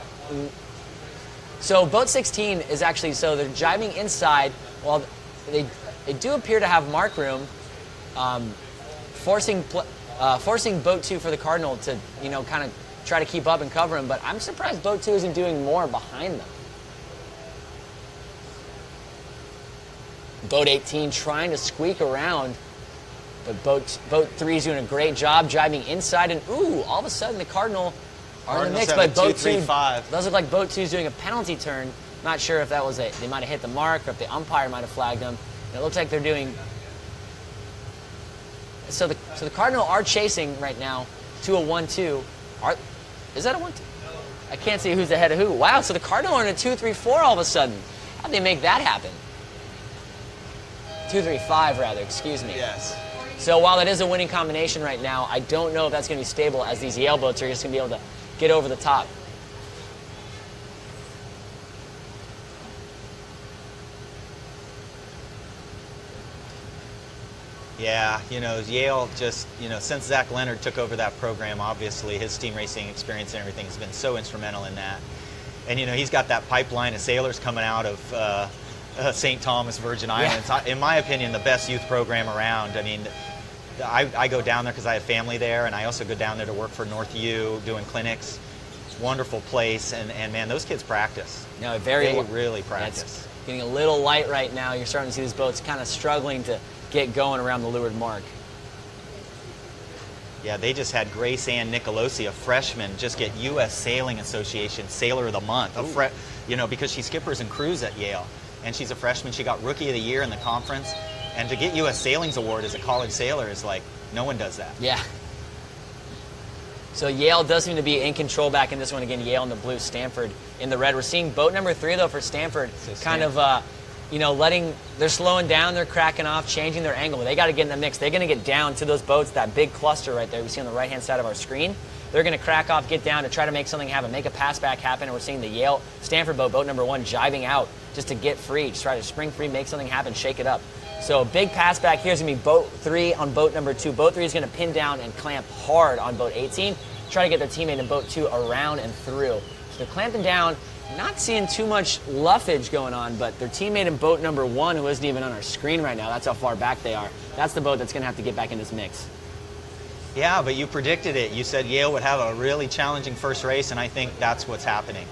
So boat 16 is actually, so they're jibing inside. Well, they do appear to have mark room, forcing boat 2 for the Cardinal to, kind of try to keep up and cover him. But I'm surprised boat 2 isn't doing more behind them. Boat 18 trying to squeak around, but boat 3 is doing a great job driving inside. And ooh, all of a sudden the Cardinal are in the mix. But boat 2 does look like boat 2 is doing a penalty turn. Not sure if that was they might have hit the mark or if the umpire might have flagged them. And it looks like they're doing. So the Cardinal are chasing right now to a 1-2. Is that a 1-2? I can't see who's ahead of who. Wow, so the Cardinal are in a 2-3-4 all of a sudden. How'd they make that happen? 2-3-5 rather, excuse me. Yes. So while it is a winning combination right now, I don't know if that's going to be stable, as these Yale boats are just going to be able to get over the top. Yeah, Yale just, since Zach Leonard took over that program, obviously his team racing experience and everything has been so instrumental in that. And, he's got that pipeline of sailors coming out of St. Thomas, Virgin Islands. Yeah. In my opinion, the best youth program around. I mean, I go down there because I have family there, and I also go down there to work for North U doing clinics. Wonderful place, and man, those kids practice. No, they really practice. It's getting a little light right now. You're starting to see these boats kind of struggling to get going around the leeward mark. Yeah, they just had Grace Ann Nicolosi, a freshman, just get U.S. Sailing Association Sailor of the Month. Because she skippers and crews at Yale, and she's a freshman. She got Rookie of the Year in the conference, and to get U.S. Sailing's award as a college sailor is like, no one does that. Yeah. So Yale does seem to be in control back in this one again. Yale in the blue, Stanford in the red. We're seeing boat number 3 though for Stanford, they're slowing down, they're cracking off, changing their angle. They got to get in the mix. They're going to get down to those boats, that big cluster right there we see on the right-hand side of our screen. They're going to crack off, get down to try to make something happen, make a pass back happen. And we're seeing the Yale Stanford boat number 1, jiving out just to get free, just try to spring free, make something happen, shake it up. So a big pass back here is going to be boat 3 on boat number 2. Boat 3 is going to pin down and clamp hard on boat 18, try to get their teammate in boat 2 around and through. So they're clamping down. Not seeing too much luffage going on, but their teammate in boat number 1, who isn't even on our screen right now, that's how far back they are. That's the boat that's going to have to get back in this mix. Yeah, but you predicted it. You said Yale would have a really challenging first race, and I think that's what's happening.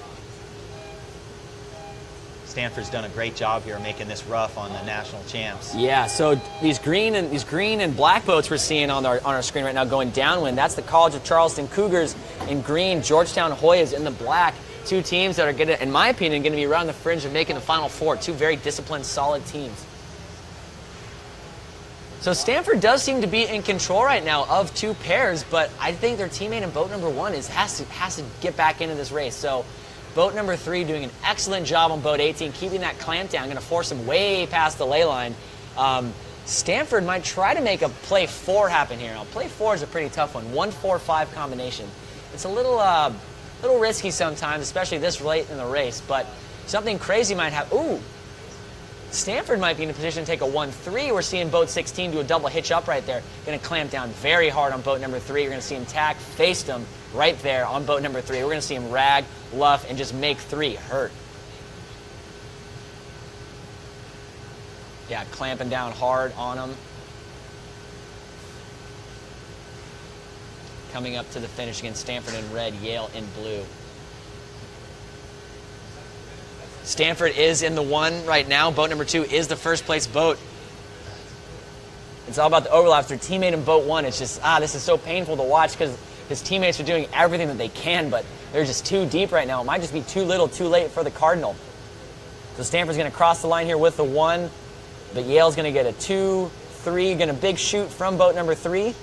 Stanford's done a great job here making this rough on the national champs. Yeah, so these green and black boats we're seeing on our screen right now going downwind. That's the College of Charleston Cougars in green, Georgetown Hoyas in the black. 2 teams that are going to, in my opinion, going to be around the fringe of making the Final Four. 2 very disciplined, solid teams. So Stanford does seem to be in control right now of 2 pairs, but I think their teammate in boat number 1 has to get back into this race. So boat number 3 doing an excellent job on boat 18, keeping that clamp down, going to force him way past the ley line. Stanford might try to make a play 4 happen here. Now, play 4 is a pretty tough one. 1-4-5 combination. It's a little risky sometimes, especially this late in the race, but something crazy might happen. Ooh, Stanford might be in a position to take a 1-3. We're seeing boat 16 do a double hitch up right there. Going to clamp down very hard on boat number 3. You're going to see him tack, faced him right there on boat number 3. We're going to see him rag, luff, and just make 3 hurt. Yeah, clamping down hard on him. Coming up to the finish against Stanford in red, Yale in blue. Stanford is in the 1 right now. Boat number 2 is the first place boat. It's all about the overlaps. Their teammate in boat 1, it's just, this is so painful to watch because his teammates are doing everything that they can, but they're just too deep right now. It might just be too little, too late for the Cardinal. So Stanford's going to cross the line here with the 1, but Yale's going to get a 2-3, going to big shoot from boat number 3.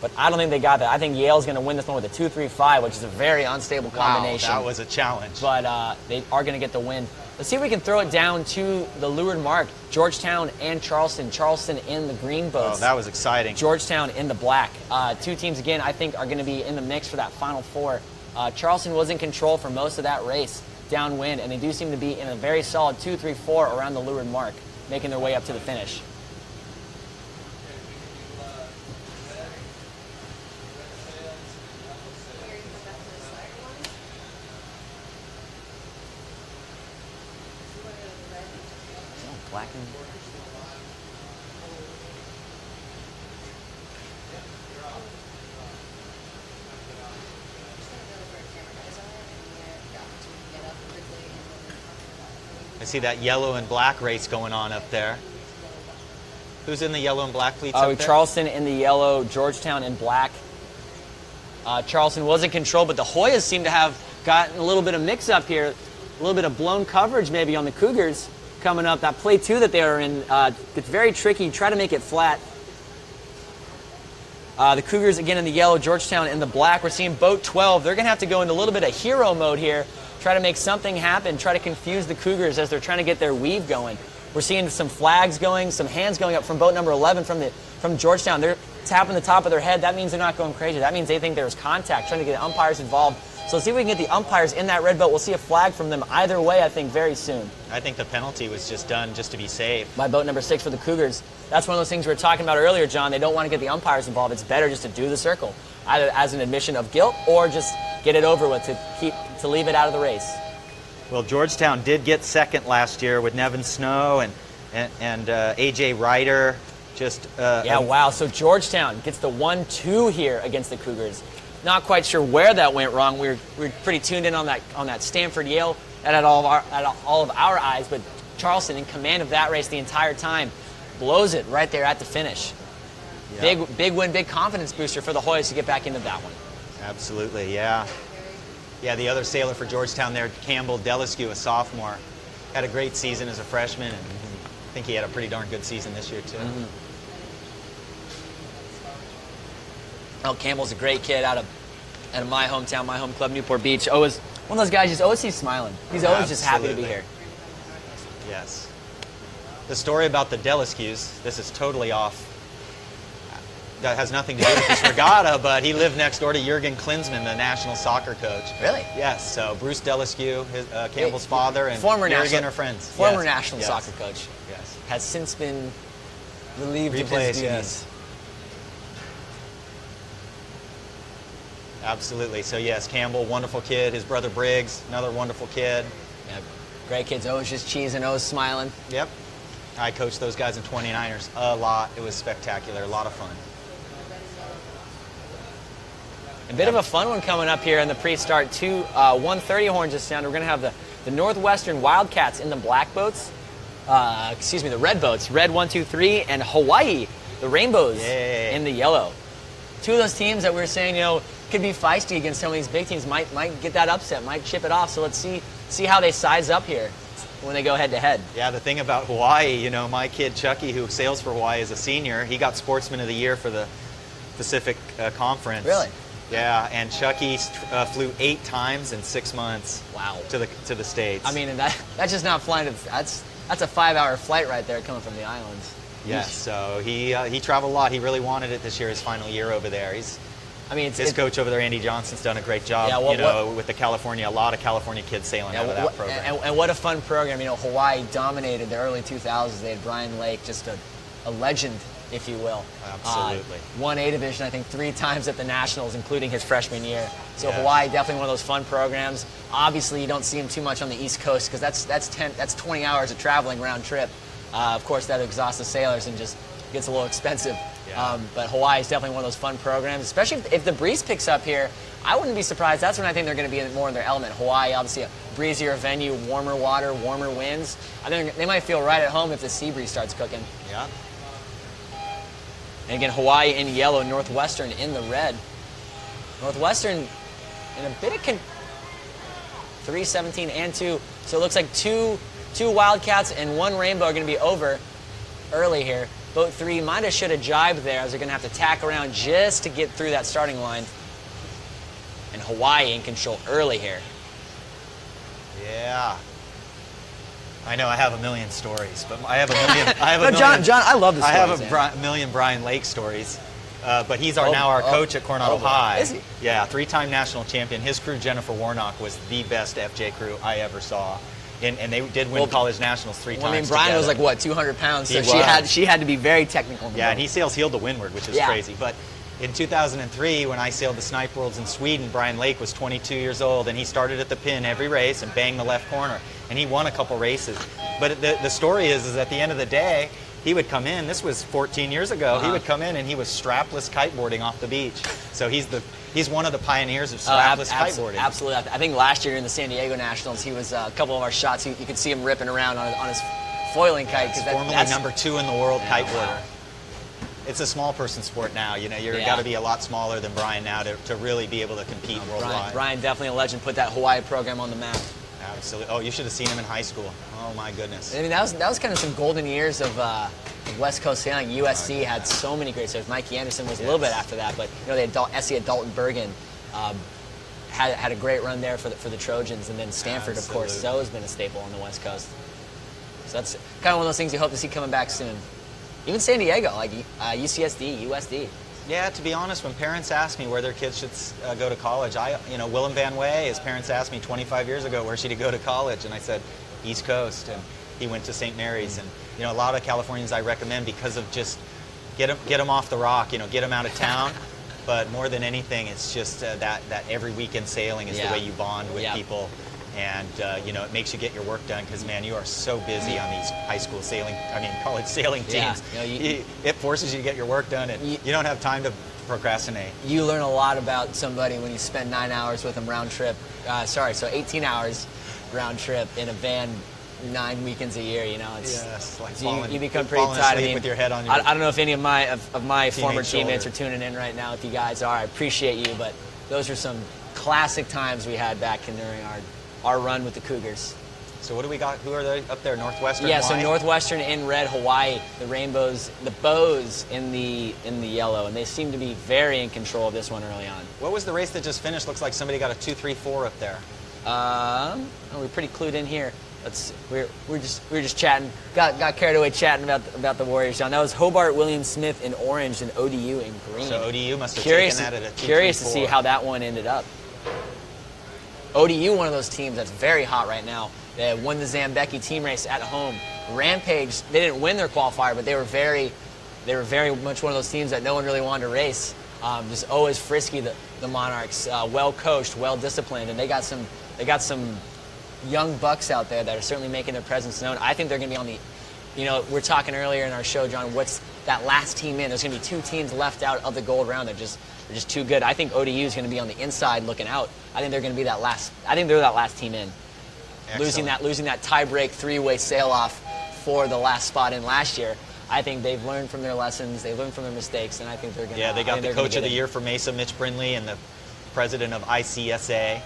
but I don't think they got that. I think Yale's going to win this one with a 2-3-5, which is a very unstable combination. Wow, that was a challenge. But they are going to get the win. Let's see if we can throw it down to the leeward mark. Georgetown and Charleston. Charleston in the green boats. Oh, that was exciting. Georgetown in the black. Two teams, again, I think are going to be in the mix for that Final Four. Charleston was in control for most of that race downwind, and they do seem to be in a very solid 2-3-4 around the leeward mark, making their way up to the finish. Black and I see that yellow and black race going on up there. Who's in the yellow and black fleets up there? Charleston in the yellow, Georgetown in black. Charleston was in control, but the Hoyas seem to have gotten a little bit of mix-up here, a little bit of blown coverage maybe on the Cougars coming up. That play two that they are in, it's very tricky. Try to make it flat. The Cougars again in the yellow, Georgetown in the black. We're seeing boat 12. They're going to have to go into a little bit of hero mode here, try to make something happen, try to confuse the Cougars as they're trying to get their weave going. We're seeing some flags going, some hands going up from boat number 11 from Georgetown. They're tapping the top of their head. That means they're not going crazy. That means they think there's contact, trying to get umpires involved. So let's see if we can get the umpires in that red boat. We'll see a flag from them either way, I think, very soon. I think the penalty was just done just to be safe. By boat number 6 for the Cougars. That's one of those things we were talking about earlier, John. They don't want to get the umpires involved. It's better just to do the circle, either as an admission of guilt or just get it over with to leave it out of the race. Well, Georgetown did get second last year with Nevin Snow and A.J. Ryder. Wow. So Georgetown gets the 1-2 here against the Cougars. Not quite sure where that went wrong. We're pretty tuned in on that Stanford Yale at all of our eyes, but Charleston in command of that race the entire time, blows it right there at the finish. Yeah. Big win, big confidence booster for the Hoyas to get back into that one. Absolutely, yeah. Yeah, the other sailor for Georgetown there, Campbell Delescu, a sophomore, had a great season as a freshman, and I think he had a pretty darn good season this year too. Mm-hmm. Oh, Campbell's a great kid out of my hometown, my home club, Newport Beach. Always one of those guys, just always sees smiling. He's always just happy to be here. Yes. The story about the Delescus, this is totally off. That has nothing to do with this regatta, but he lived next door to Jurgen Klinsmann, the national soccer coach. Really? Yes. So Bruce Delescu, Campbell's father, and Jurgen are friends. Former national soccer coach. Yes. Has since been relieved of his duties. Yes. Absolutely. So yes, Campbell, wonderful kid. His brother Briggs, another wonderful kid. Yeah, great kids. Always just cheesing, always smiling. Yep. I coached those guys in 29ers a lot. It was spectacular. A lot of fun. A bit of a fun one coming up here in the pre-start. 1:30 horn just sounded. We're going to have the Northwestern Wildcats in the black boats. The red boats. Red 1, 2, 3, and Hawaii, the Rainbows, in the yellow. Two of those teams that we were saying, could be feisty against some of these big teams. Might get that upset. Might chip it off. So let's see how they size up here when they go head-to-head. Yeah, the thing about Hawaii, my kid Chucky, who sails for Hawaii as a senior, he got Sportsman of the Year for the Pacific Conference. Really? Yeah, and Chucky flew 8 times in 6 months. Wow. To the States. I mean, and that's just not flying. That's a 5-hour flight right there coming from the islands. Yes, so he traveled a lot. He really wanted it this year, his final year over there. His coach over there, Andy Johnson's done a great job. Yeah, with a lot of California kids sailing out of that program. And what a fun program. Hawaii dominated the early 2000s. They had Brian Lake, just a legend, if you will. Absolutely. Won A division, I think, 3 times at the Nationals, including his freshman year. So Hawaii, definitely one of those fun programs. Obviously, you don't see him too much on the East Coast because that's 20 hours of traveling round trip. Of course, that exhausts the sailors and just gets a little expensive. Yeah. But Hawaii is definitely one of those fun programs, especially if the breeze picks up here. I wouldn't be surprised. That's when I think they're going to be more in their element. Hawaii, obviously a breezier venue, warmer water, warmer winds. I think they might feel right at home if the sea breeze starts cooking. Yeah. And again, Hawaii in yellow, Northwestern in the red. Northwestern in a bit of 3, 17, and 2. So it looks like two Wildcats and 1 Rainbow are going to be over early here. Boat 3 might have should have jibed there, as they're going to have to tack around just to get through that starting line. And Hawaii in control early here. Yeah. I know I have a million stories, but I have a million. I have a no, million, John, I love the stories. I have a million Brian Lake stories, but he's now our coach at Coronado High. Is he? Yeah, 3-time national champion. His crew, Jennifer Warnock, was the best FJ crew I ever saw, and they did win college nationals 3 times. I mean, Brian together. was like what, 200 pounds, so He she had to be very technical. Yeah, and he sails heel to windward, which is crazy. But in 2003, when I sailed the Snipe Worlds in Sweden, Brian Lake was 22 years old, and he started at the pin every race and banged the left corner. And he won a couple races. But the story is at the end of the day, he would come in, this was 14 years ago, he would come in and he was strapless kiteboarding off the beach. So he's one of the pioneers of strapless kiteboarding. Absolutely. I think last year in the San Diego Nationals, he was a couple of our shots, you could see him ripping around on his foiling kite. He's formerly number 2 in the world kiteboarder. It's a small person sport now. You know, you've got to be a lot smaller than Brian now to really be able to compete worldwide. Brian, definitely a legend, put that Hawaii program on the map. Absolutely. Oh, you should have seen him in high school. Oh my goodness. I mean, that was kind of some golden years of West Coast sailing. USC had so many great sailors. Mikey Anderson was a little bit after that, but you know, they had Essie at Dalton Bergen. Had a great run there for the Trojans, and then Stanford, of course, has always been a staple on the West Coast. So that's kind of one of those things you hope to see coming back soon. Even San Diego, like UCSD, USD. Yeah, to be honest, when parents ask me where their kids should go to college, Willem Van Way, his parents asked me 25 years ago where should he go to college, and I said East Coast, and he went to St. Mary's. And you know, a lot of Californians I recommend because of just get them off the rock, you know, get them out of town. But more than anything, it's just that every weekend sailing is the way you bond with people. And, you know, it makes you get your work done because, man, you are so busy on these college sailing teams. You know, it forces you to get your work done, and you don't have time to procrastinate. You learn a lot about somebody when you spend 9 hours with them round trip. 18 hours round trip in a van 9 weekends a year, you know. It's like you become pretty tired. With your head on your I don't know if any of my former teammates are tuning in right now. If you guys are, I appreciate you, but those are some classic times we had back during our run with the Cougars. So what do we got? Who are they up there? Northwestern? Yeah, Hawaii? So Northwestern in red, Hawaii, the rainbows, the bows in the yellow, and they seem to be very in control of this one early on. What was the race that just finished? Looks like somebody got a 2-3-4 up there. We're pretty clued in here. We're just chatting. Got carried away chatting about the Warriors, John. That was Hobart William Smith in orange and ODU in green. So ODU must have taken that at a 2-3-4. Curious to see how that one ended up. ODU, one of those teams that's very hot right now. They won the Zambecki team race at home. Rampage, they didn't win their qualifier, but they were very much one of those teams that no one really wanted to race. Just always frisky, the Monarchs, well coached, well disciplined, and they got some young bucks out there that are certainly making their presence known. I think they're going to be on the, you know, we're talking earlier in our show, John, what's that last team in? There's going to be 2 teams left out of the gold round. They're just too good. I think ODU is going to be on the inside looking out. I think they're going to be that last. I think they're that last team in. Excellent. Losing that tie-break 3-way sail-off for the last spot in last year. I think they've learned from their lessons. They learned from their mistakes, and I think they're going to. Yeah, they got the coach of the year for Mesa, Mitch Brindley, and the president of ICSA.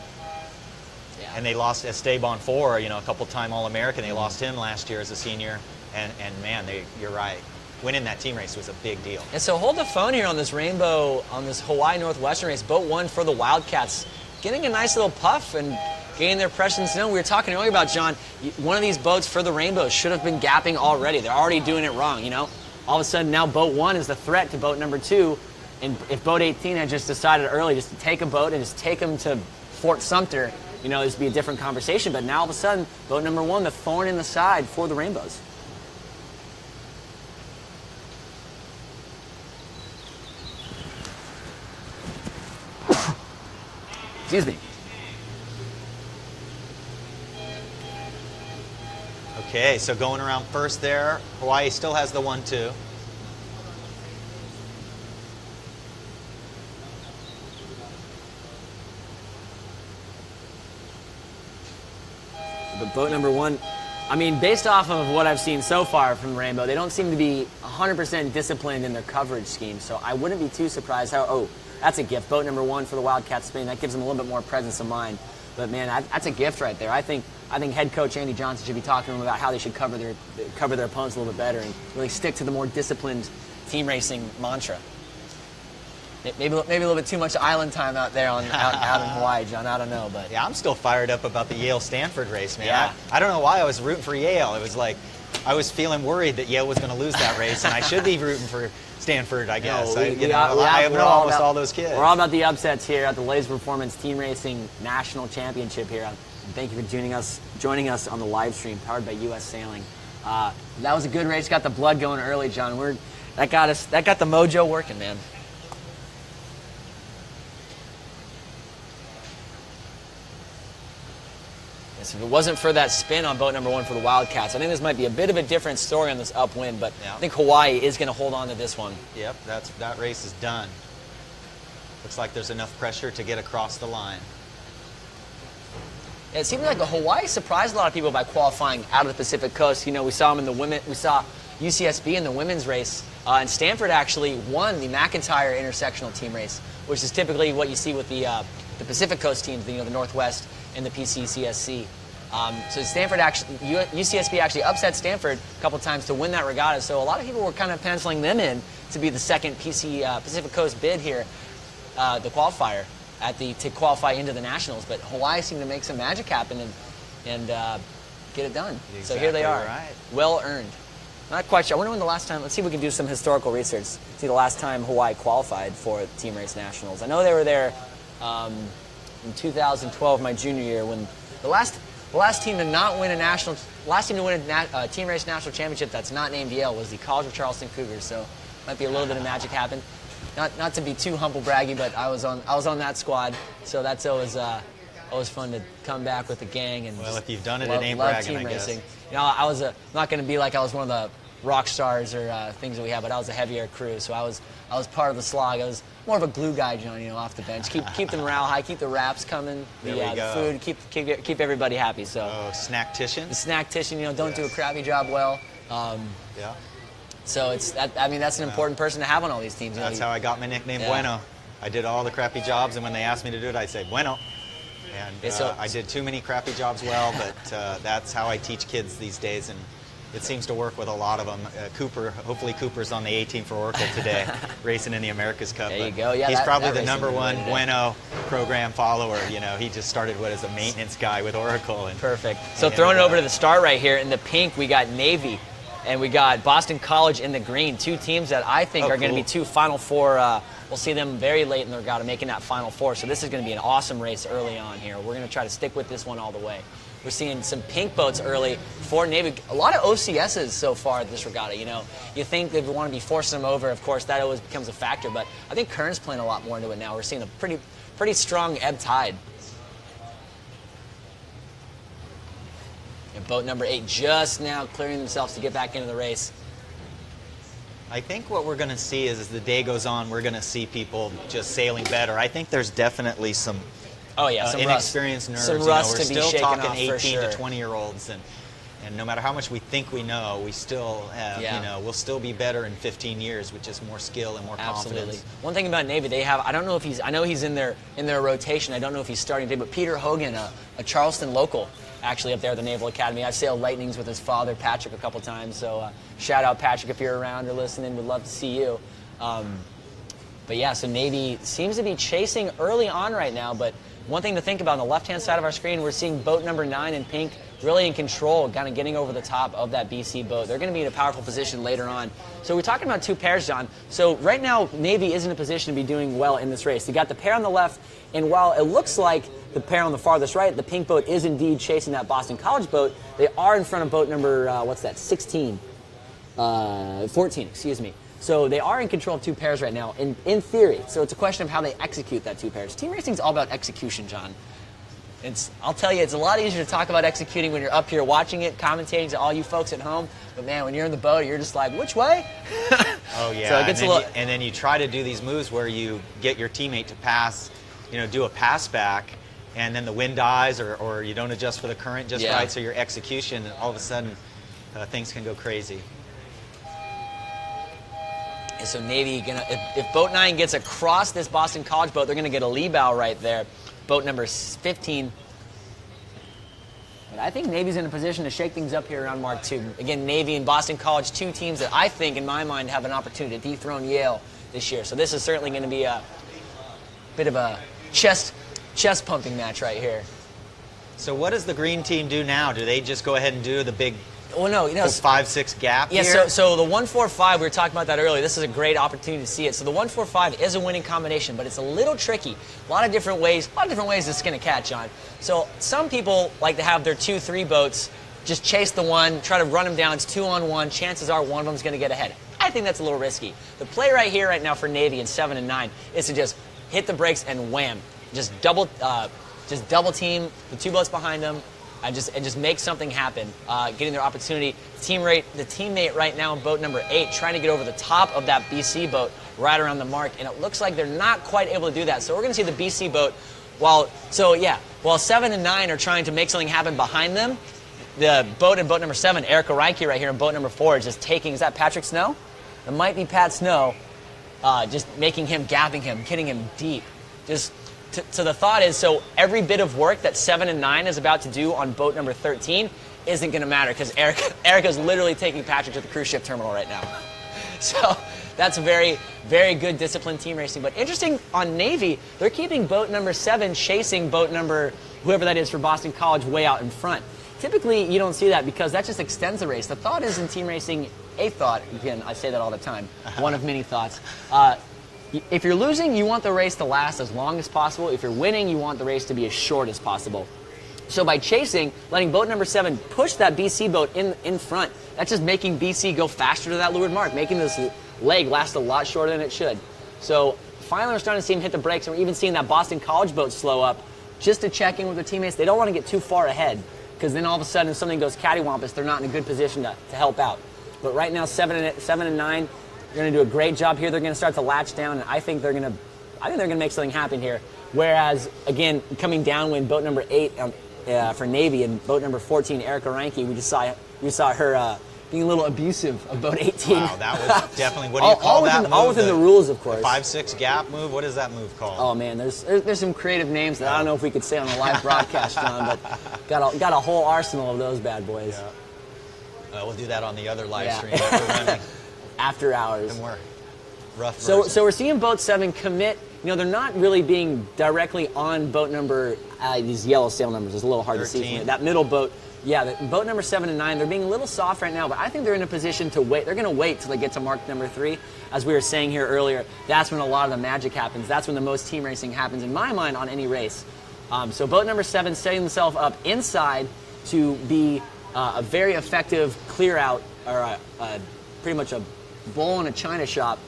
Yeah. And they lost Esteban Four, you know, a couple-time All-American. They lost him last year as a senior, and man, you're right. Winning that team race was a big deal. And so hold the phone here on this rainbow, on this Hawaii Northwestern race. Boat 1 for the Wildcats, getting a nice little puff and getting their presence known. We were talking earlier about, John, one of these boats for the rainbows should have been gapping already. They're already doing it wrong, you know? All of a sudden now boat 1 is the threat to boat number 2. And if boat 18 had just decided early just to take a boat and just take them to Fort Sumter, you know, this would be a different conversation. But now all of a sudden, boat number 1, the thorn in the side for the rainbows. Excuse me. Okay, so going around first there, Hawaii still has the 1-2. But boat number 1, I mean, based off of what I've seen so far from Rainbow, they don't seem to be 100% disciplined in their coverage scheme, so I wouldn't be too surprised how, that's a gift. Boat number 1 for the Wildcats Spain. That gives them a little bit more presence of mind. But man, that's a gift right there. I think head coach Andy Johnson should be talking to them about how they should cover their opponents a little bit better and really stick to the more disciplined team racing mantra. Maybe a little bit too much island time out there out in Hawaii, John. I don't know, but yeah, I'm still fired up about the Yale-Stanford race, man. Yeah. I don't know why I was rooting for Yale. It was like I was feeling worried that Yale was going to lose that race, and I should be rooting for Stanford, I guess. No, I know almost all those kids. We're all about the upsets here at the LaserPerformance Team Racing National Championship here. And thank you for joining us on the live stream powered by U.S. Sailing. That was a good race. Got the blood going early, John. That got the mojo working, man. Yes, if it wasn't for that spin on boat number 1 for the Wildcats, I think this might be a bit of a different story on this upwind, but yeah. I think Hawaii is going to hold on to this one. Yep, that race is done. Looks like there's enough pressure to get across the line. It seemed like Hawaii surprised a lot of people by qualifying out of the Pacific Coast. You know, we saw them in the women. We saw UCSB in the women's race, and Stanford actually won the McIntyre intersectional team race, which is typically what you see with the Pacific Coast teams, the Northwest and the PCCSC. So UCSB actually upset Stanford a couple times to win that regatta. So a lot of people were kind of penciling them in to be the second Pacific Coast bid here, the qualifier to qualify into the nationals. But Hawaii seemed to make some magic happen and get it done. Exactly, so here they are, right. Well earned. Not quite sure. I wonder when the last time. Let's see if we can do some historical research. See the last time Hawaii qualified for Team Race Nationals. I know they were there in 2012, my junior year, when the last team to not win a Team Race National Championship that's not named Yale was the College of Charleston Cougars. So might be a little bit of magic happen. Not to be too humble braggy, but I was on that squad, so that's always fun to come back with the gang and. Well, if you've done it, it ain't bragging, team I guess. racing. You know, I was not going to be like I was one of the rock stars or things that we have, but I was a heavier crew, so I was part of the slog. I was more of a glue guy, John, off the bench. Keep the morale high, keep the raps coming, the food, keep everybody happy. So. Oh, snack-tician? The snack-tician, don't do a crappy job well. Yeah. So that's an important person to have on all these teams. That's how I got my nickname, Bueno. I did all the crappy jobs, and when they asked me to do it, I'd say Bueno. And I did too many crappy jobs well, but that's how I teach kids these days, and it seems to work with a lot of them. Hopefully Cooper's on the 18 for Oracle today, racing in the America's Cup. There you go. Yeah, he's probably the number one Bueno program follower. He just started as a maintenance guy with Oracle. Perfect. So throwing it over to the start right here, in the pink we got Navy, and we got Boston College in the green. Two teams that I think are going to be two Final Four. We'll see them very late in the regatta making that Final Four. So this is going to be an awesome race early on here. We're going to try to stick with this one all the way. We're seeing some pink boats early for Navy. A lot of OCSs so far at this regatta. You think they want to be forcing them over. Of course, that always becomes a factor. But I think Kern's playing a lot more into it now. We're seeing a pretty strong ebb tide. And boat number 8 just now clearing themselves to get back into the race. I think what we're going to see is as the day goes on, we're going to see people just sailing better. I think there's definitely some inexperienced nerves. Some rust we're to be still shaken talking off 18 for sure. to 20-year-olds, and no matter how much we think we know, we still have, we'll still be better in 15 years with just more skill and more confidence. Absolutely. One thing about Navy, they have, I know he's in their rotation. I don't know if he's starting today, but Peter Hogan, a Charleston local, actually up there at the Naval Academy. I've sailed Lightnings with his father, Patrick, a couple times. So shout out, Patrick, if you're around or listening. Would love to see you. But yeah, so Navy seems to be chasing early on right now. But one thing to think about on the left-hand side of our screen, we're seeing boat number 9 in pink really in control, kind of getting over the top of that BC boat. They're going to be in a powerful position later on. So we're talking about two pairs, John. So right now, Navy is in a position to be doing well in this race. You got the pair on the left, and while it looks like the pair on the farthest right, the pink boat is indeed chasing that Boston College boat, they are in front of boat number, 14, excuse me. So they are in control of two pairs right now, in theory. So it's a question of how they execute that two pairs. Team racing is all about execution, John. I'll tell you, it's a lot easier to talk about executing when you're up here watching it, commentating to all you folks at home. But man, when you're in the boat, you're just like, which way? Oh yeah, so it gets and then you try to do these moves where you get your teammate to pass, do a pass back, and then the wind dies, or you don't adjust for the current just right, so your execution, all of a sudden, things can go crazy. And so Navy, if boat 9 gets across this Boston College boat, they're going to get a lee bow right there. Boat number 15 But I think Navy's in a position to shake things up here around Mark 2. Again, Navy and Boston College, two teams that I think, in my mind, have an opportunity to dethrone Yale this year. So this is certainly going to be a bit of a chest pumping match right here. So what does the green team do now? Do they just go ahead and do the big 5-6 gap here? Yeah, so the 1-4-5, we were talking about that earlier. This is a great opportunity to see it. So the 1-4-5 is a winning combination, but it's a little tricky. A lot of different ways to skin a cat, John. So some people like to have their 2-3 boats, just chase the one, try to run them down. It's 2-on-1. Chances are one of them is going to get ahead. I think that's a little risky. The play right here, right now for Navy in 7 and 9 is to just hit the brakes and wham. Just double team the two boats behind them, and just make something happen, getting their opportunity. The teammate right now in boat number 8 trying to get over the top of that BC boat right around the mark, and it looks like they're not quite able to do that. So we're going to see the BC boat, while 7 and 9 are trying to make something happen behind them, the boat in boat number 7, Erica Reinke right here in boat number 4 is just taking, is that Patrick Snow? It might be Pat Snow, just making him, gapping him, hitting him deep. So the thought is, so every bit of work that 7 and 9 is about to do on boat number 13 isn't going to matter because Erica's literally taking Patrick to the cruise ship terminal right now. So that's very, very good disciplined team racing. But interesting on Navy, they're keeping boat number 7 chasing boat number, whoever that is for Boston College, way out in front. Typically, you don't see that because that just extends the race. The thought is in team racing, a thought, again, I say that all the time, one of many thoughts. If you're losing, you want the race to last as long as possible. If you're winning, you want the race to be as short as possible. So by chasing, letting boat number 7 push that BC boat in front, that's just making BC go faster to that leeward mark, making this leg last a lot shorter than it should. So finally we're starting to see him hit the brakes, and we're even seeing that Boston College boat slow up just to check in with their teammates. They don't want to get too far ahead because then all of a sudden if something goes cattywampus, they're not in a good position to help out. But right now, 7 and 9, they're going to do a great job here. They're going to start to latch down, and I think they're going to make something happen here. Whereas, again, coming downwind, boat number 8 for Navy and boat number 14, Erica Reinke, we saw her being a little abusive of boat 18. Wow, that was definitely, what do you call that move? All within the rules, of course. 5-6 gap move? What is that move called? Oh, man, there's some creative names that I don't know if we could say on a live broadcast, John, but got a whole arsenal of those bad boys. Yeah. We'll do that on the other live stream after running. After hours. And we're rough. So we're seeing boat 7 commit. You know, they're not really being directly on boat number, these yellow sail numbers. It's a little hard 13. To see from here. That middle boat, boat number 7 and 9, they're being a little soft right now, but I think they're in a position to wait. They're going to wait till they get to mark number 3. As we were saying here earlier, that's when a lot of the magic happens. That's when the most team racing happens, in my mind, on any race. So boat number 7 setting themselves up inside to be a very effective clear out, or pretty much a bull in a china shop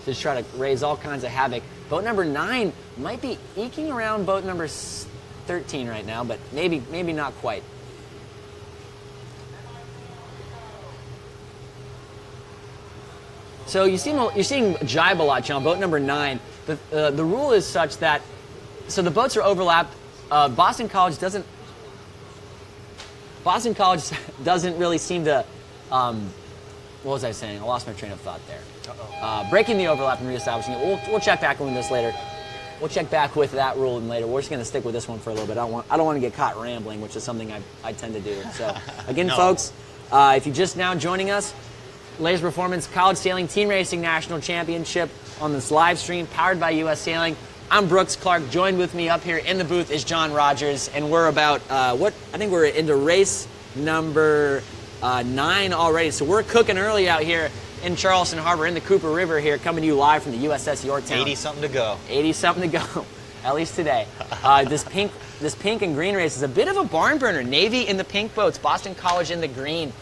to just try to raise all kinds of havoc. Boat number 9 might be eking around boat number 13 right now, but maybe not quite. So you're seeing jibe a lot, John. Boat number 9. The rule is such that the boats are overlapped. Boston College doesn't really seem to. What was I saying? I lost my train of thought there. Breaking the overlap and reestablishing it. We'll check back with this later. We'll check back with that rule later. We're just going to stick with this one for a little bit. I don't want to get caught rambling, which is something I tend to do. So again, folks, if you're just now joining us, LaserPerformance College Sailing Team Racing National Championship on this live stream powered by U.S. Sailing. I'm Brooks Clark. Joined with me up here in the booth is John Rogers, and we're about I think we're into race number 9 already. So we're cooking early out here in Charleston Harbor, in the Cooper River here, coming to you live from the USS Yorktown. 80-something to go. 80-something to go, at least today. This pink and green race is a bit of a barn burner. Navy in the pink boats, Boston College in the green.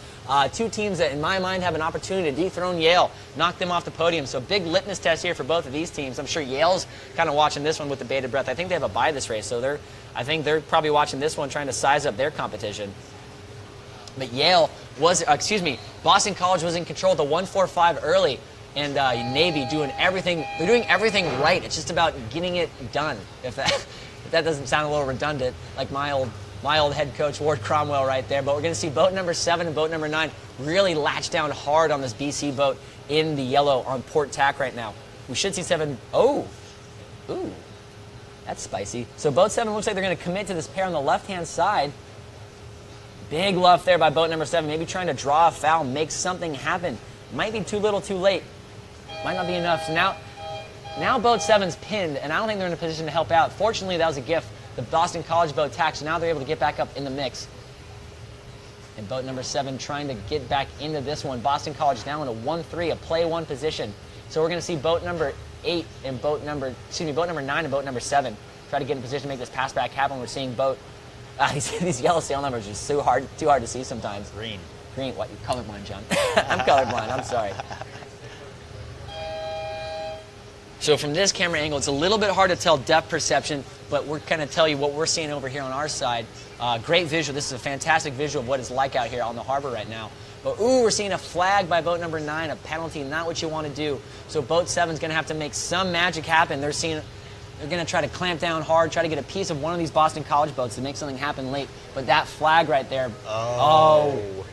Two teams that, in my mind, have an opportunity to dethrone Yale, knock them off the podium. So big litmus test here for both of these teams. I'm sure Yale's kind of watching this one with the bated breath. I think they have a bye this race, so I think they're probably watching this one, trying to size up their competition. But Boston College was in control of the 1-4-5 early, and Navy doing everything. They're doing everything right. It's just about getting it done. If that doesn't sound a little redundant, like my old head coach Ward Cromwell right there. But we're going to see boat number 7 and boat number 9 really latch down hard on this BC boat in the yellow on port tack right now. We should see 7. Oh, ooh, that's spicy. So boat 7 looks like they're going to commit to this pair on the left-hand side. Big luff there by boat number 7. Maybe trying to draw a foul, make something happen. Might be too little, too late. Might not be enough. So now boat 7's pinned, and I don't think they're in a position to help out. Fortunately, that was a gift. The Boston College boat tacked, so now they're able to get back up in the mix. And boat number 7 trying to get back into this one. Boston College now in a 1-3, a play 1 position. So we're going to see boat number 8 and boat number 9 and boat number 7 try to get in position to make this pass back happen. We're seeing boat. These yellow sail numbers are just too hard to see sometimes. Green. What? You're colorblind, John. I'm colorblind. I'm sorry. So from this camera angle, it's a little bit hard to tell depth perception, but we're going to tell you what we're seeing over here on our side. Great visual. This is a fantastic visual of what it's like out here on the harbor right now. But ooh, we're seeing a flag by boat number 9, a penalty, not what you want to do. So boat 7's going to have to make some magic happen. They're going to try to clamp down hard, try to get a piece of one of these Boston College boats to make something happen late. But that flag right there,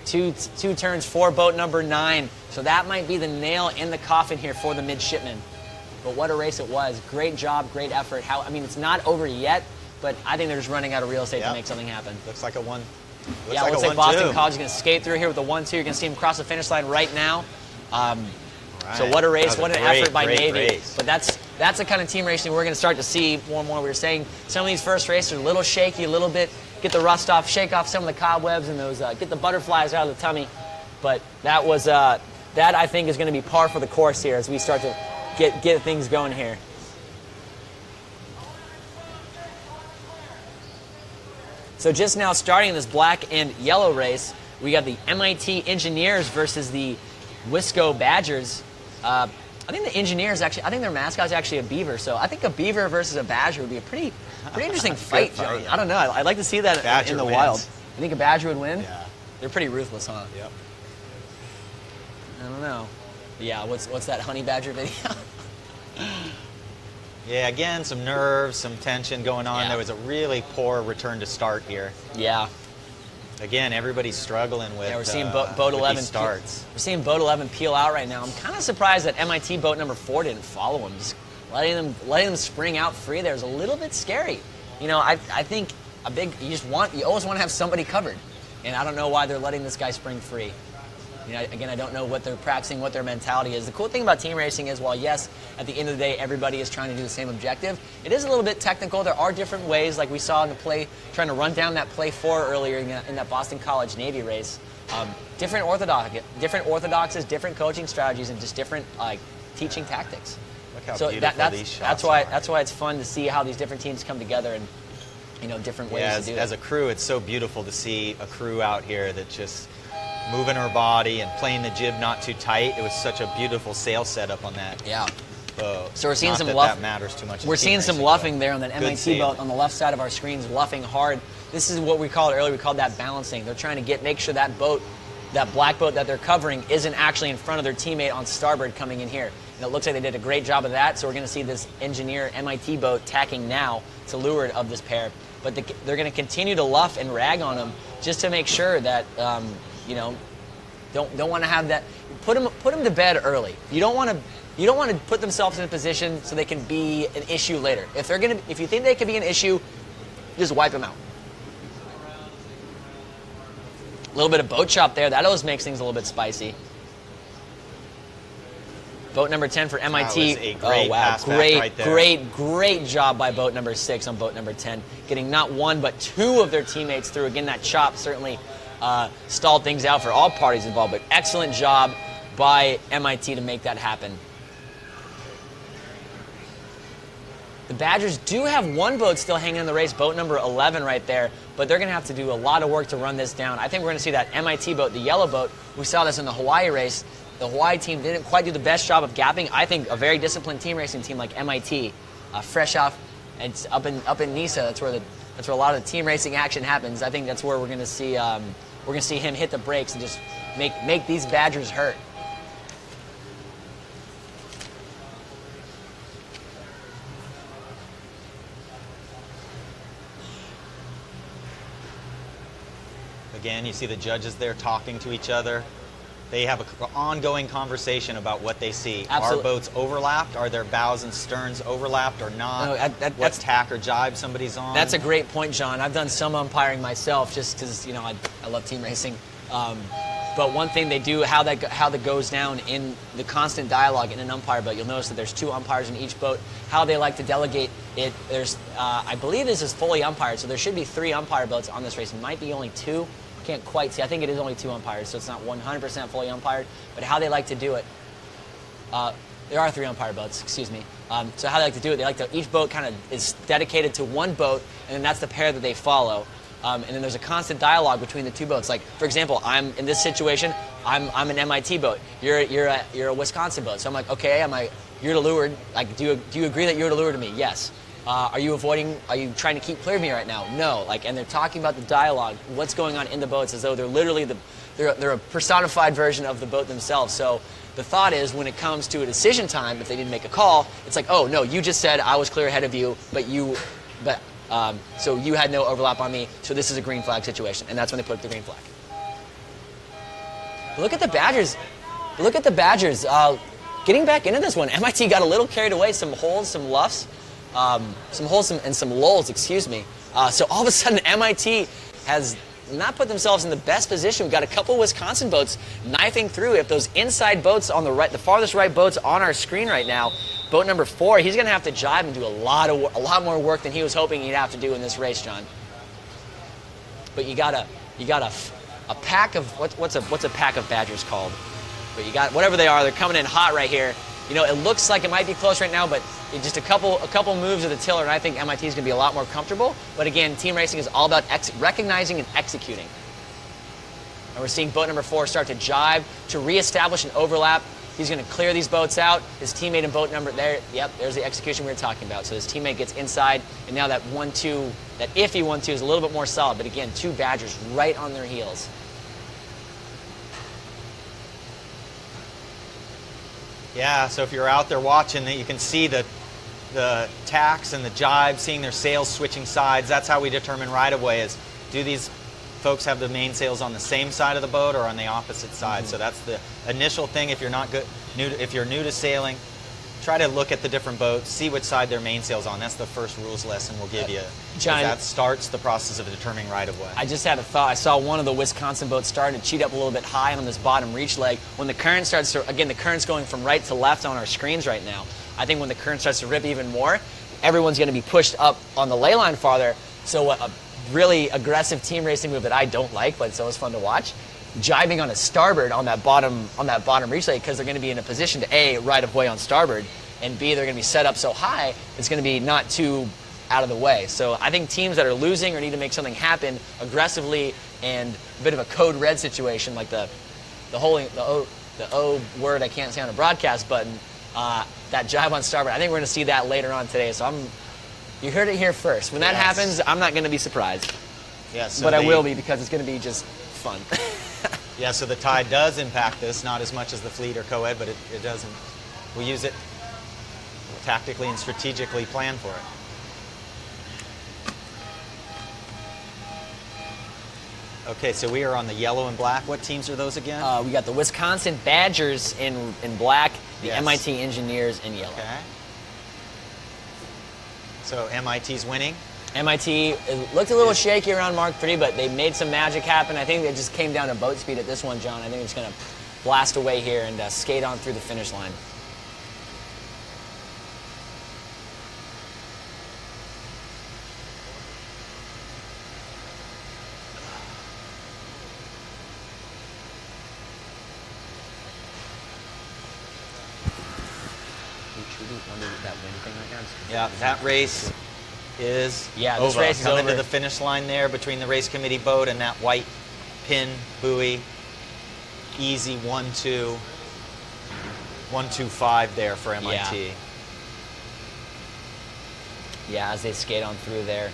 two turns for boat number 9. So that might be the nail in the coffin here for the midshipmen. But what a race it was. Great job, great effort. It's not over yet, but I think they're just running out of real estate to make something happen. Looks like a one. Looks like Boston College is going to skate through here with a 1-2. You're going to see them cross the finish line right now. So what a race, what an effort by Navy. Race. But that's the kind of team racing we're going to start to see more and more. We were saying some of these first races are a little shaky, a little bit, get the rust off, shake off some of the cobwebs and those, get the butterflies out of the tummy. But that was, that I think is going to be par for the course here as we start to get things going here. So just now starting this black and yellow race, we got the MIT Engineers versus the Wisco Badgers. I think the Engineers actually, I think their mascot's actually a beaver. So I think a beaver versus a badger would be a pretty interesting fight, John. Yeah. I don't know. I'd like to see that Badger in the wins. wild. You think a badger would win? Yeah. They're pretty ruthless, huh? Yep. I don't know. Yeah, what's that honey badger video? Yeah, again, some nerves, some tension going on. Yeah. There was a really poor return to start here. Yeah. Again, everybody's struggling with we're seeing boat 11 starts. We're seeing boat 11 peel out right now. I'm kind of surprised that MIT boat number 4 didn't follow him. Just letting them spring out free there is a little bit scary. I think you always want to have somebody covered, and I don't know why they're letting this guy spring free. Again, I don't know what they're practicing, what their mentality is. The cool thing about team racing is, while yes, at the end of the day, everybody is trying to do the same objective, it is a little bit technical. There are different ways, like we saw in the play, trying to run down that play 4 earlier in that Boston College Navy race. Different orthodoxes, different coaching strategies, and just different teaching tactics. Look how So beautiful these shots are. that's why it's fun to see how these different teams come together and different ways to do it. As a crew, it's so beautiful to see a crew out here that just moving her body and playing the jib not too tight. It was such a beautiful sail setup on that. Yeah. boat. So we're seeing Not some that matters too much. We're seeing some luffing there on that MIT boat on the left side of our screens, luffing hard. This is what we called earlier. We called that balancing. They're trying to make sure that boat, that black boat that they're covering, isn't actually in front of their teammate on starboard coming in here. And it looks like they did a great job of that. So we're going to see this engineer MIT boat tacking now to leeward of this pair. But they're going to continue to luff and rag on them just to make sure that don't want to have that. Put them to bed early. You don't want to put themselves in a position so they can be an issue later. If you think they could be an issue, just wipe them out. A little bit of boat chop there. That always makes things a little bit spicy. Boat number 10 for MIT. That was a great pass back right there. Great job by boat number 6 on boat number 10. Getting not one, but two of their teammates through. Again, that chop certainly stalled things out for all parties involved, but excellent job by MIT to make that happen. The Badgers do have one boat still hanging in the race, boat number 11 right there, but they're going to have to do a lot of work to run this down. I think we're going to see that MIT boat, the yellow boat. We saw this in the Hawaii race. The Hawaii team didn't quite do the best job of gapping. I think a very disciplined team racing team like MIT, fresh off, it's up in NISA. That's where a lot of the team racing action happens. I think that's where we're going to see him hit the brakes and just make these Badgers hurt. Again, you see the judges there talking to each other. They have an ongoing conversation about what they see. Absolutely. Are boats overlapped? Are their bows and sterns overlapped or not? No, what tack or jibe somebody's on? That's a great point, John. I've done some umpiring myself just because, you know, I love team racing. But one thing they do, how that goes down in the constant dialogue in an umpire boat, you'll notice that there's 2 umpires in each boat. How they like to delegate it, there's, I believe this is fully umpired, so there should be 3 umpire boats on this race. It might be only 2. Can't quite see. I think it is only 2 umpires, so it's not 100% fully umpired. But how they like to do it, there are 3 umpire boats, excuse me. So how they like to do it, they like to, each boat kind of is dedicated to one boat, and then that's the pair that they follow. And then there's a constant dialogue between the 2 boats. Like, for example, I'm in this situation, I'm an MIT boat. You're a Wisconsin boat. So I'm like, okay, you're to leeward. Like, do you agree that you're to leeward to me? Yes. Are you trying to keep clear of me right now? No. Like, and they're talking about the dialogue, what's going on in the boats, as though they're literally they're a personified version of the boat themselves. So the thought is, when it comes to a decision time, if they didn't make a call, it's like, oh no, you just said I was clear ahead of you, so you had no overlap on me, so this is a green flag situation, and that's when they put up the green flag. Look at the Badgers. Look at the Badgers. Getting back into this one, MIT got a little carried away. Some holes, some luffs. Some holes and some lulls, excuse me. So all of a sudden, MIT has not put themselves in the best position. We've got a couple Wisconsin boats knifing through. If those inside boats on the right, the farthest right boats on our screen right now, boat number 4, he's going to have to jibe and do a lot more work than he was hoping he'd have to do in this race, John. But you got a pack of what's a pack of Badgers called? But you got whatever they are. They're coming in hot right here. You know, it looks like it might be close right now, but just a couple moves of the tiller, and I think MIT is going to be a lot more comfortable. But again, team racing is all about recognizing and executing. And we're seeing boat number 4 start to jibe to reestablish an overlap. He's going to clear these boats out. His teammate in boat number there, yep, there's the execution we were talking about. So his teammate gets inside, and now that 1-2, that iffy 1-2 is a little bit more solid. But again, 2 Badgers right on their heels. Yeah, so if you're out there watching, you can see the tacks and the jibe, seeing their sails switching sides. That's how we determine right away is, do these folks have the mainsails on the same side of the boat or on the opposite side? So that's the initial thing. If you're if you're new to sailing, try to look at the different boats, see which side their mainsail's on. That's the first rules lesson we'll give you. John, that starts the process of determining right of way. I just had a thought. I saw one of the Wisconsin boats starting to cheat up a little bit high on this bottom reach leg. When the current starts to, again, the current's going from right to left on our screens right now. I think when the current starts to rip even more, everyone's going to be pushed up on the ley line farther. So a really aggressive team racing move that I don't like, but it's always fun to watch, jibing on a starboard on that bottom reach leg, because they're going to be in a position to A, right of way on starboard, and B, they're going to be set up so high it's going to be not too out of the way. So I think teams that are losing or need to make something happen aggressively, and a bit of a code red situation like the O word I can't say on a broadcast button, that jibe on starboard, I think we're going to see that later on today. So you heard it here first. When that happens, I'm not going to be surprised. Yeah, so but I will be, because it's going to be just fun. Yeah, so the tide does impact this, not as much as the fleet or co-ed, but it doesn't. We use it tactically and strategically plan for it. Okay, so we are on the yellow and black. What teams are those again? We got the Wisconsin Badgers in black, the Yes. MIT Engineers in yellow. Okay. So MIT's winning. MIT it looked a little shaky around Mark 3, but they made some magic happen. I think it just came down to boat speed at this one, John. I think it's going to blast away here and skate on through the finish line. Yeah, that race is Yeah, over. this race is Coming over. to the finish line there between the race committee boat and that white pin buoy. Easy 1-2, 1-2-5 there for MIT. Yeah, as they skate on through there.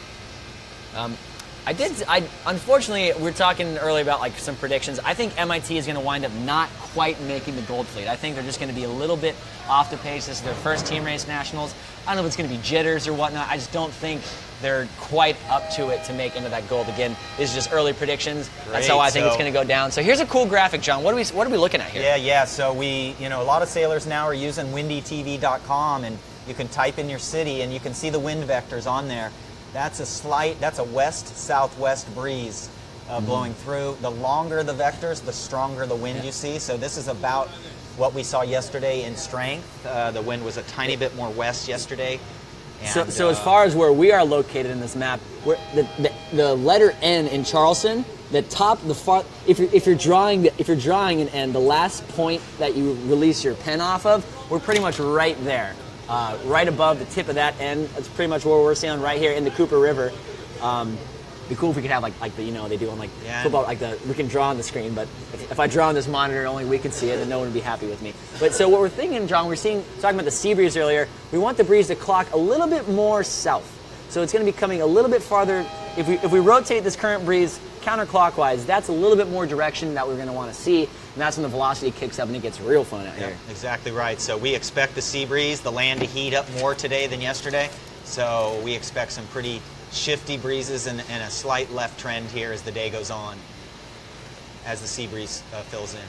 Unfortunately, we were talking earlier about like some predictions. I think MIT is going to wind up not quite making the gold fleet. I think they're just going to be a little bit off the pace. This is their first team race nationals. I don't know if it's going to be jitters or whatnot. I just don't think they're quite up to it to make into that gold again. This is just early predictions. Great. That's how I think it's going to go down. So here's a cool graphic, John. What are we looking at here? Yeah. So a lot of sailors now are using windytv.com, and you can type in your city and you can see the wind vectors on there. That's a west-southwest breeze blowing through. The longer the vectors, the stronger the wind you see. So this is about what we saw yesterday in strength. The wind was a tiny bit more west yesterday. And, so as far as where we are located in this map, the letter N in Charleston, if you're drawing an N, the last point that you release your pen off of, we're pretty much right there. Right above the tip of that end. That's pretty much where we're sailing right here in the Cooper River. Be cool if we could have like they do on football, we can draw on the screen, but if I draw on this monitor, only we can see it, and no one would be happy with me. But so what we're thinking, John, talking about the sea breeze earlier, we want the breeze to clock a little bit more south. So it's going to be coming a little bit farther. If we rotate this current breeze counterclockwise, that's a little bit more direction that we're going to want to see, and that's when the velocity kicks up and it gets real fun out here. Exactly right. So we expect the sea breeze, the land to heat up more today than yesterday. So we expect some pretty shifty breezes and a slight left trend here as the day goes on, as the sea breeze fills in.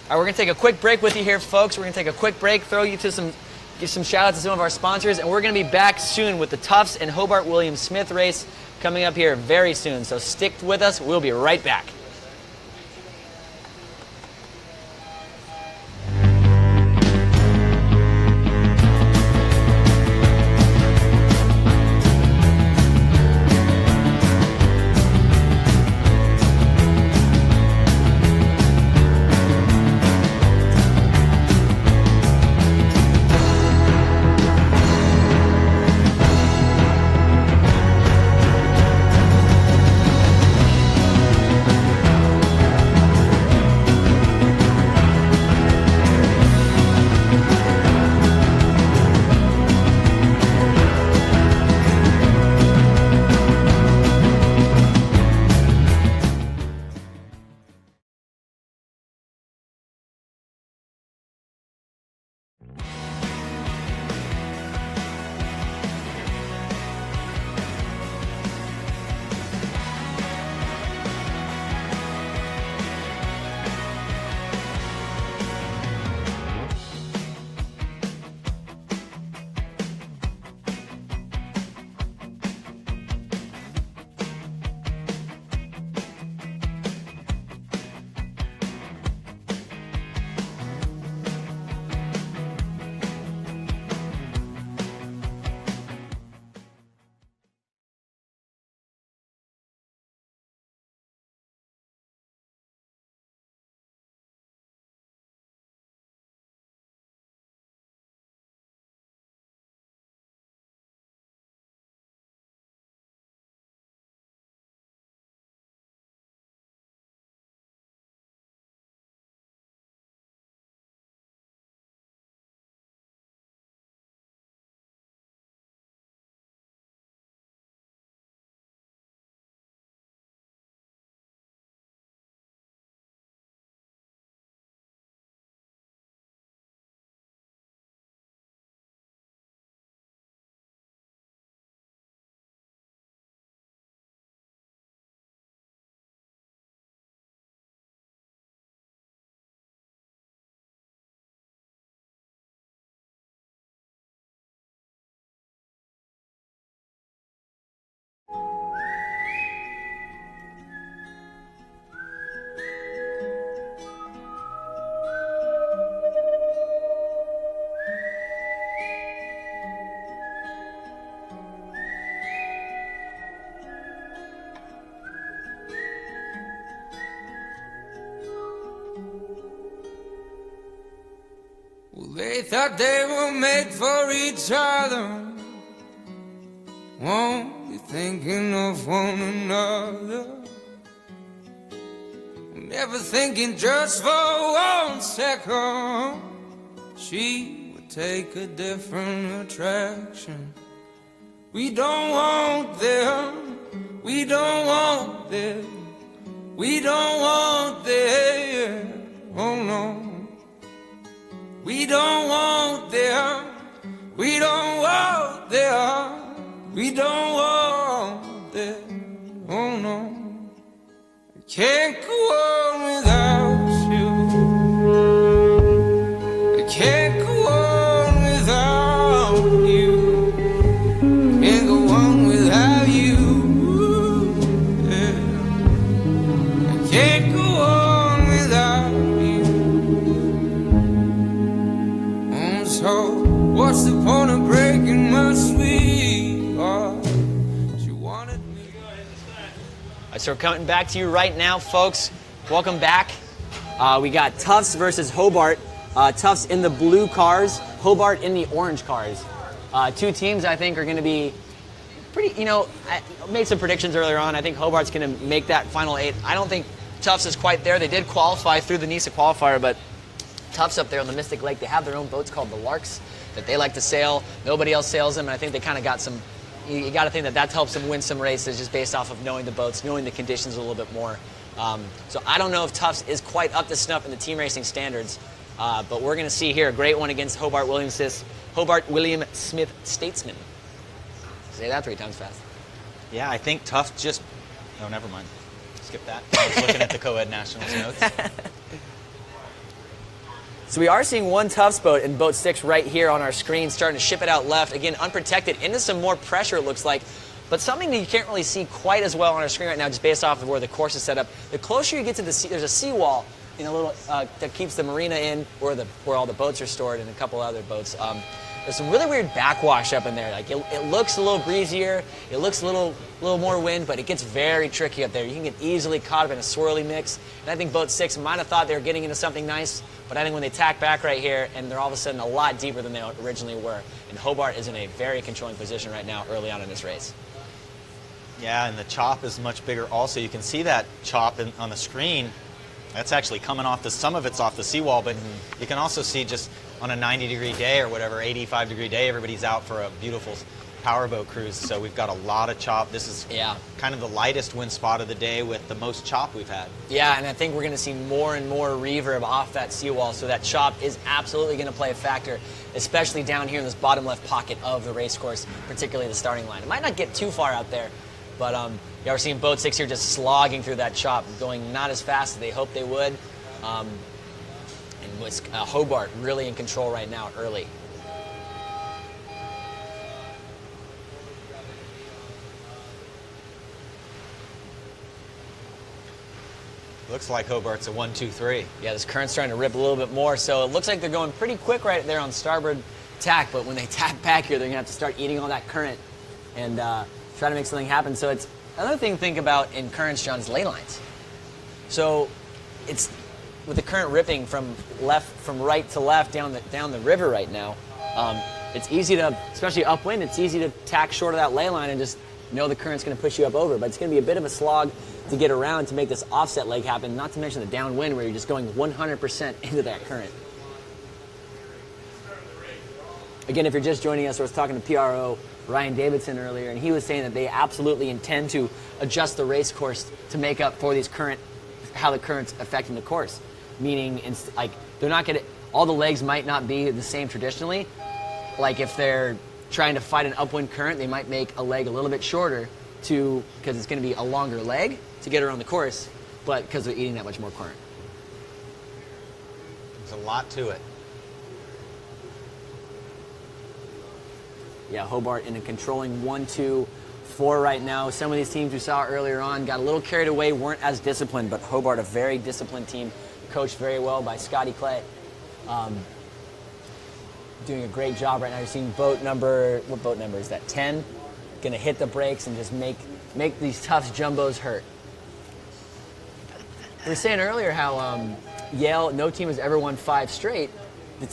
All right, we're going to take a quick break with you here, folks. We're going to take a quick break, give some shout outs to some of our sponsors, and we're going to be back soon with the Tufts and Hobart Williams Smith race coming up here very soon. So stick with us. We'll be right back. They thought they were made for each other, won't be thinking of one another, never thinking just for 1 second she would take a different attraction. We don't want them. We don't want them. We don't want them. Oh no. We don't want them. We don't want them. We don't want them. Oh no. I can't go on without you. I can't go on without you. Can't go on without you. Yeah. I can't go on without you. So what's the point of breaking my sweetheart? She wanted me. So we're coming back to you right now, folks. Welcome back. We got Tufts versus Hobart. Tufts in the blue cars, Hobart in the orange cars. Two teams I think are going to be pretty, I made some predictions earlier on. I think Hobart's going to make that final 8. I don't think Tufts is quite there. They did qualify through the NISA qualifier, but Tufts up there on the Mystic Lake, they have their own boats called the Larks that they like to sail. Nobody else sails them, and I think they kind of got some, you got to think that helps them win some races just based off of knowing the boats, knowing the conditions a little bit more. So I don't know if Tufts is quite up to snuff in the team racing standards, but we're going to see here a great one against Hobart William Smith Statesman. Say that 3 times fast. Yeah, I think Tufts just... Oh, never mind. Skip that. I was looking at the co-ed nationals notes. So we are seeing one Tufts boat in boat 6 right here on our screen, starting to ship it out left. Again, unprotected, into some more pressure, it looks like. But something that you can't really see quite as well on our screen right now, just based off of where the course is set up. The closer you get to the sea, there's a seawall in a little that keeps the marina in, where all the boats are stored, and a couple other boats. There's some really weird backwash up in there. Like it looks a little breezier, it looks a little more wind, but it gets very tricky up there. You can get easily caught up in a swirly mix. And I think boat 6 might have thought they were getting into something nice, but I think when they tack back right here, and they're all of a sudden a lot deeper than they originally were. And Hobart is in a very controlling position right now, early on in this race. Yeah, and the chop is much bigger. Also, you can see that chop on the screen. That's actually coming off some of it's off the seawall, but you can also see just on a 90-degree day or whatever, 85-degree day, everybody's out for a beautiful powerboat cruise. So we've got a lot of chop. This is kind of the lightest wind spot of the day with the most chop we've had. Yeah, and I think we're going to see more and more reverb off that seawall, so that chop is absolutely going to play a factor, especially down here in this bottom left pocket of the race course, particularly the starting line. It might not get too far out there, but yeah, we're seeing boat 6 here just slogging through that chop, going not as fast as they hoped they would. And with Hobart really in control right now early. Looks like Hobart's a 1-2-3. Yeah, this current's starting to rip a little bit more, so it looks like they're going pretty quick right there on starboard tack, but when they tack back here, they're going to have to start eating all that current and try to make something happen. So it's another thing to think about in currents, John, is ley lines. So it's with the current ripping from right to left down the river right now. It's easy to, especially upwind, it's easy to tack short of that ley line and just know the current's going to push you up over. But it's going to be a bit of a slog to get around to make this offset leg happen. Not to mention the downwind where you're just going 100% into that current. Again, if you're just joining us, I was talking to PRO Ryan Davidson earlier, and he was saying that they absolutely intend to adjust the race course to make up for these how the current's affecting the course. Meaning, like, they're not going to, all the legs might not be the same traditionally. Like if they're trying to fight an upwind current, they might make a leg a little bit shorter because it's going to be a longer leg to get around the course, but because they're eating that much more current. There's a lot to it. Yeah, Hobart in a controlling 1-2-4 right now. Some of these teams we saw earlier on got a little carried away, weren't as disciplined, but Hobart, a very disciplined team, coached very well by Scotty Clay. Doing a great job right now. You're seeing boat number, what boat number is that, 10? Gonna hit the brakes and just make these Tufts jumbos hurt. We were saying earlier how Yale, no team has ever won 5 straight. The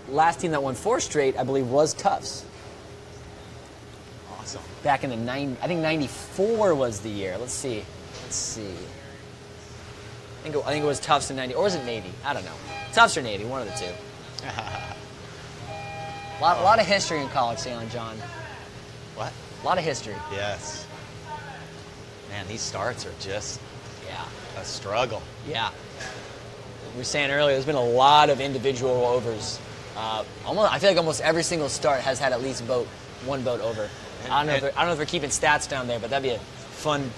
last team that won 4 straight, I believe, was Tufts. Awesome. Back in the I think 94 was the year. Let's see. I think it was Tufts in 90, or was it Navy? I don't know. Tufts or Navy, one of the two. A lot of history in college sailing, John. Well, A lot of history. Yes. Man, these starts are just Yeah. a struggle. Yeah. We were saying earlier, there's been a lot of individual overs. I feel like almost every single start has had at least one boat over. I don't know if they're keeping stats down there, but that'd be a fun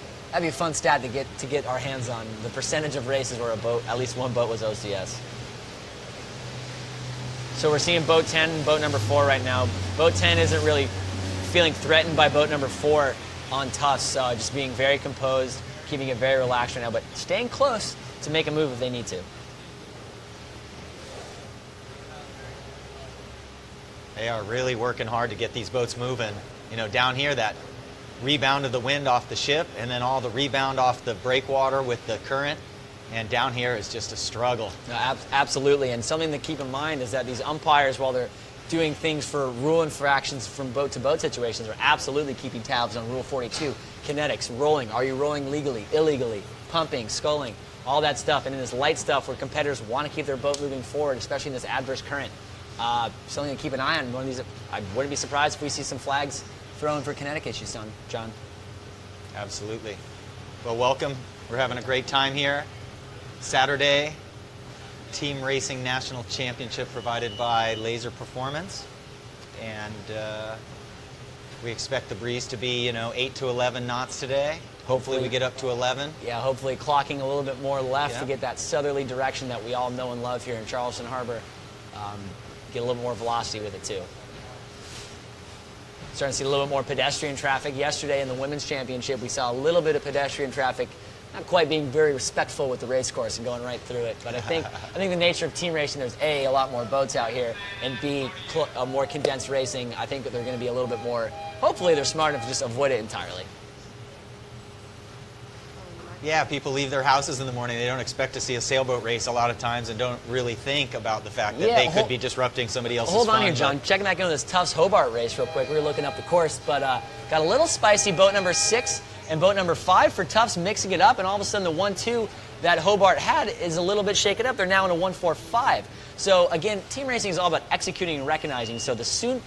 stat to get our hands on. The percentage of races where at least one boat was OCS. So we're seeing boat 10 and boat number 4 right now. Boat 10 isn't really feeling threatened by boat number 4 on Tufts, just being very composed, keeping it very relaxed right now, but staying close to make a move if they need to. They are really working hard to get these boats moving. You know, down here, that rebound of the wind off the ship, and then all the rebound off the breakwater with the current. And down here is just a struggle. No, absolutely, and something to keep in mind is that these umpires, while they're doing things for rule infractions from boat-to-boat situations, are absolutely keeping tabs on Rule 42, kinetics, rolling. Are you rolling legally, illegally, pumping, sculling, all that stuff. And in this light stuff where competitors want to keep their boat moving forward, especially in this adverse current, something to keep an eye on. One of these, I wouldn't be surprised if we see some flags thrown for kinetic issues, John. Absolutely. Well, welcome. We're having a great time here. Saturday, Team Racing National Championship provided by LaserPerformance. And we expect the breeze to be, 8 to 11 knots today. Hopefully we get up to 11. Yeah, hopefully clocking a little bit more left to get that southerly direction that we all know and love here in Charleston Harbor. Get a little more velocity with it too. Starting to see a little bit more pedestrian traffic. Yesterday in the Women's Championship, we saw a little bit of pedestrian traffic, not quite being very respectful with the race course and going right through it. But I think the nature of team racing, there's A, a lot more boats out here, and B, more condensed racing. I think that they're going to be a little bit more, hopefully they're smart enough to just avoid it entirely. Yeah, people leave their houses in the morning. They don't expect to see a sailboat race a lot of times and don't really think about the fact that they could be disrupting somebody else's Hold on fun, here, John. Checking back into this Tufts Hobart race real quick. We were looking up the course, but got a little spicy boat number 6 and boat number 5 for Tufts mixing it up, and all of a sudden the 1-2 that Hobart had is a little bit shaken up. They're now in a 1-4-5. So again, team racing is all about executing and recognizing. So as soon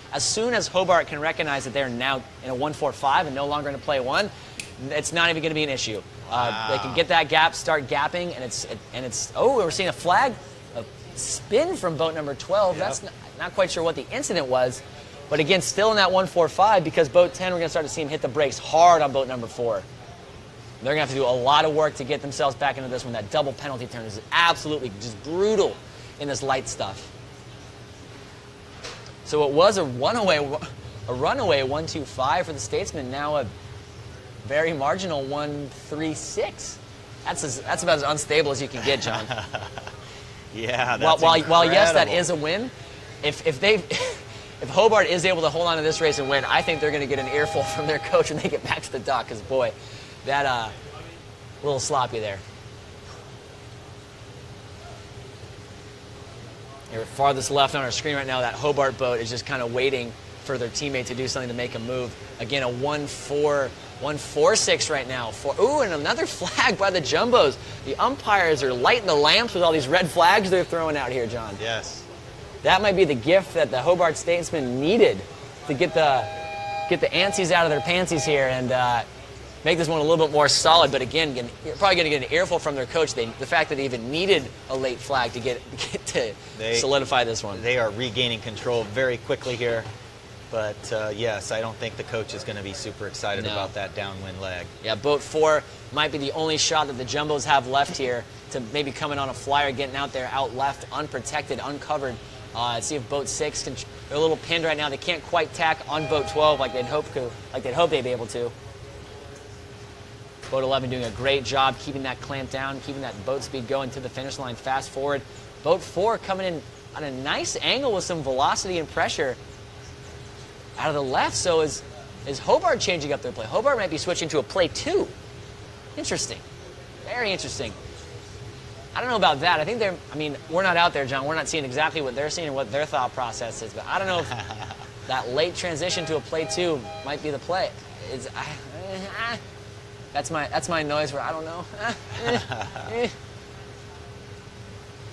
as Hobart can recognize that they're now in a 1-4-5 and no longer in a play 1, it's not even going to be an issue. They can get that gap, start gapping, and it's. Oh, we're seeing a flag, a spin from boat number 12. Yep. That's not quite sure what the incident was, but again, still in that 1-4-5 because boat 10, we're going to start to see him hit the brakes hard on boat number 4. They're going to have to do a lot of work to get themselves back into this one. That double penalty turn is absolutely just brutal in this light stuff. So it was a runaway 1-2-5 for the Statesman. Now a very marginal 1-3-6. That's about as unstable as you can get, John. Yeah, that's while yes, that is a win. If Hobart is able to hold on to this race and win, I think they're going to get an earful from their coach when they get back to the dock. Because boy, that a little sloppy there. Here, farthest left on our screen right now, that Hobart boat is just kind of waiting for their teammate to do something to make a move. Again, a 1-4-6 right now. Ooh, and another flag by the Jumbos. The umpires are lighting the lamps with all these red flags they're throwing out here, John. Yes. That might be the gift that the Hobart Statesmen needed to get the antsies out of their pantsies here and make this one a little bit more solid. But again, you're probably going to get an earful from their coach. The fact that they even needed a late flag to solidify this one. They are regaining control very quickly here. But yes, I don't think the coach is going to be super excited about that downwind leg. Yeah, boat 4 might be the only shot that the Jumbos have left here to maybe coming on a flyer, getting out there, out left, unprotected, uncovered. See if boat 6 can. They're a little pinned right now. They can't quite tack on boat 12 like they'd hope they'd be able to. Boat 11 doing a great job keeping that clamp down, keeping that boat speed going to the finish line. Fast forward. Boat 4 coming in on a nice angle with some velocity and pressure out of the left. So is Hobart changing up their play? Hobart might be switching to a play 2. Interesting. Very interesting. I don't know about that. I think we're not out there, John. We're not seeing exactly what they're seeing or what their thought process is. But I don't know if that late transition to a play 2 might be the play. That's my noise where I don't know.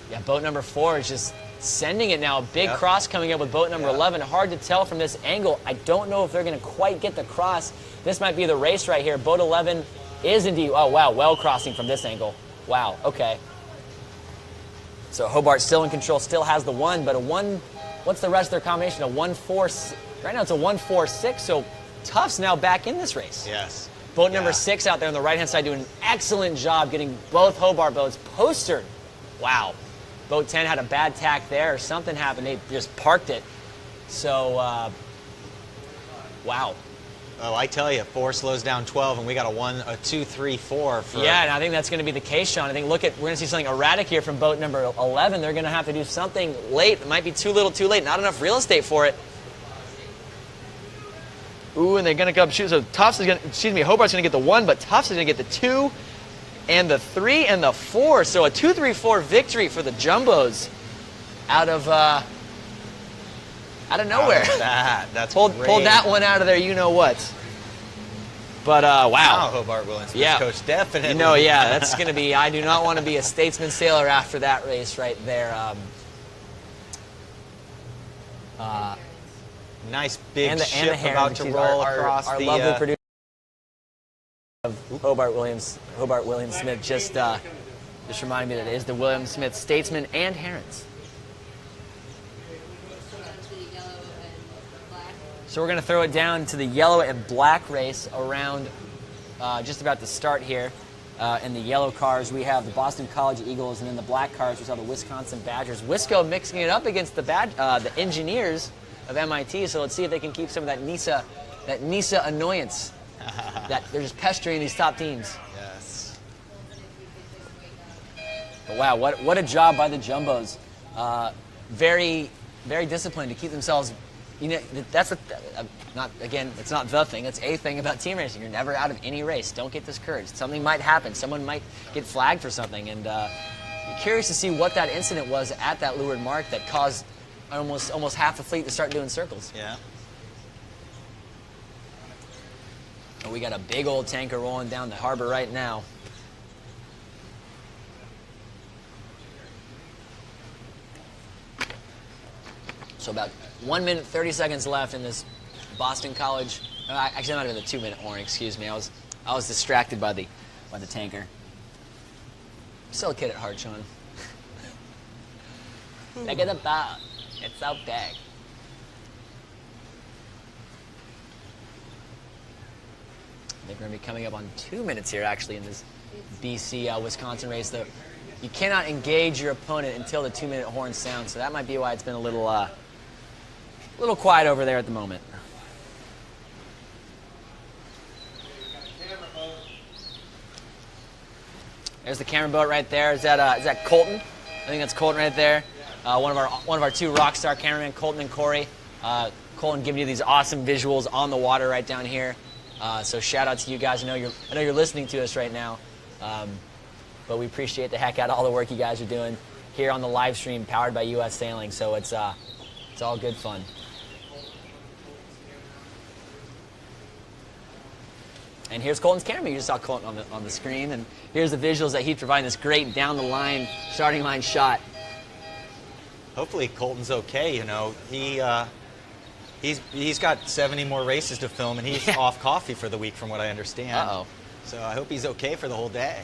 Yeah, boat number 4 is just sending it now. A big cross coming up with boat number 11. Hard to tell from this angle. I don't know if they're going to quite get the cross. This might be the race right here. Boat 11 is indeed, oh wow, well crossing from this angle. Wow, okay. So Hobart still in control, still has the 1, but a 1, what's the rest of their combination? A 1-4, right now it's a 1-4-6, so Tufts now back in this race. Yes. Boat number 6 out there on the right-hand side doing an excellent job getting both Hobart boats postered. Wow. Boat 10 had a bad tack there, or something happened. They just parked it. So, wow. Oh, I tell you, 4 slows down 12, and we got a 2, 3, 4. For... Yeah, and I think that's going to be the case, Sean. I think, we're going to see something erratic here from boat number 11. They're going to have to do something late. It might be too little, too late. Not enough real estate for it. Ooh, and they're going to go up shoot. So Tufts is going to, Hobart's going to get the 1, but Tufts is going to get the 2, and the 3, and the 4. So a 2-3-4 victory for the Jumbos out of nowhere. That's pulled that one out of there, you know what. But, wow. Wow, Hobart Williams, coach, definitely. That's going to be, I do not want to be a statesman sailor after that race right there. Nice big ship about to roll across our the... lovely producer of Hobart Williams Smith just reminded me that it is the Williams Smith Statesman and Herons. So we're going to throw it down to the yellow and black race around just about to start here. In the yellow cars, we have the Boston College Eagles, and in the black cars, we have the Wisconsin Badgers. Wisco mixing it up against the Engineers of MIT, so let's see if they can keep some of that NISA annoyance that they're just pestering these top teams. Yes. But wow, what a job by the Jumbos. Very, very disciplined to keep themselves. That's it's not the thing. It's a thing about team racing. You're never out of any race. Don't get discouraged. Something might happen. Someone might get flagged for something, and you're curious to see what that incident was at that leeward mark that caused almost half the fleet to start doing circles. Yeah. And we got a big old tanker rolling down the harbor right now. So about 1 minute, 30 seconds left in this Boston College. Actually, not even the 2-minute horn. Excuse me. I was distracted by the tanker. I'm still a kid at heart, Sean. Look at the boat. It's so big. I think we're going to be coming up on 2 minutes here, actually, in this BC Wisconsin race. Though you cannot engage your opponent until the 2-minute horn sounds, so that might be why it's been a little quiet over there at the moment. There's the camera boat right there. Is that Colton? I think that's Colton right there. One of our 2 rock star cameramen, Colton and Corey. Colton giving you these awesome visuals on the water right down here. So shout out to you guys. I know you're listening to us right now, but we appreciate the heck out of all the work you guys are doing here on the live stream powered by U.S. Sailing. So it's all good fun. And here's Colton's camera. You just saw Colton on the screen, and here's the visuals that he's providing this great down the line starting line shot. Hopefully Colton's okay. He's got 70 more races to film, and he's off coffee for the week, from what I understand. Uh-oh. So I hope he's okay for the whole day.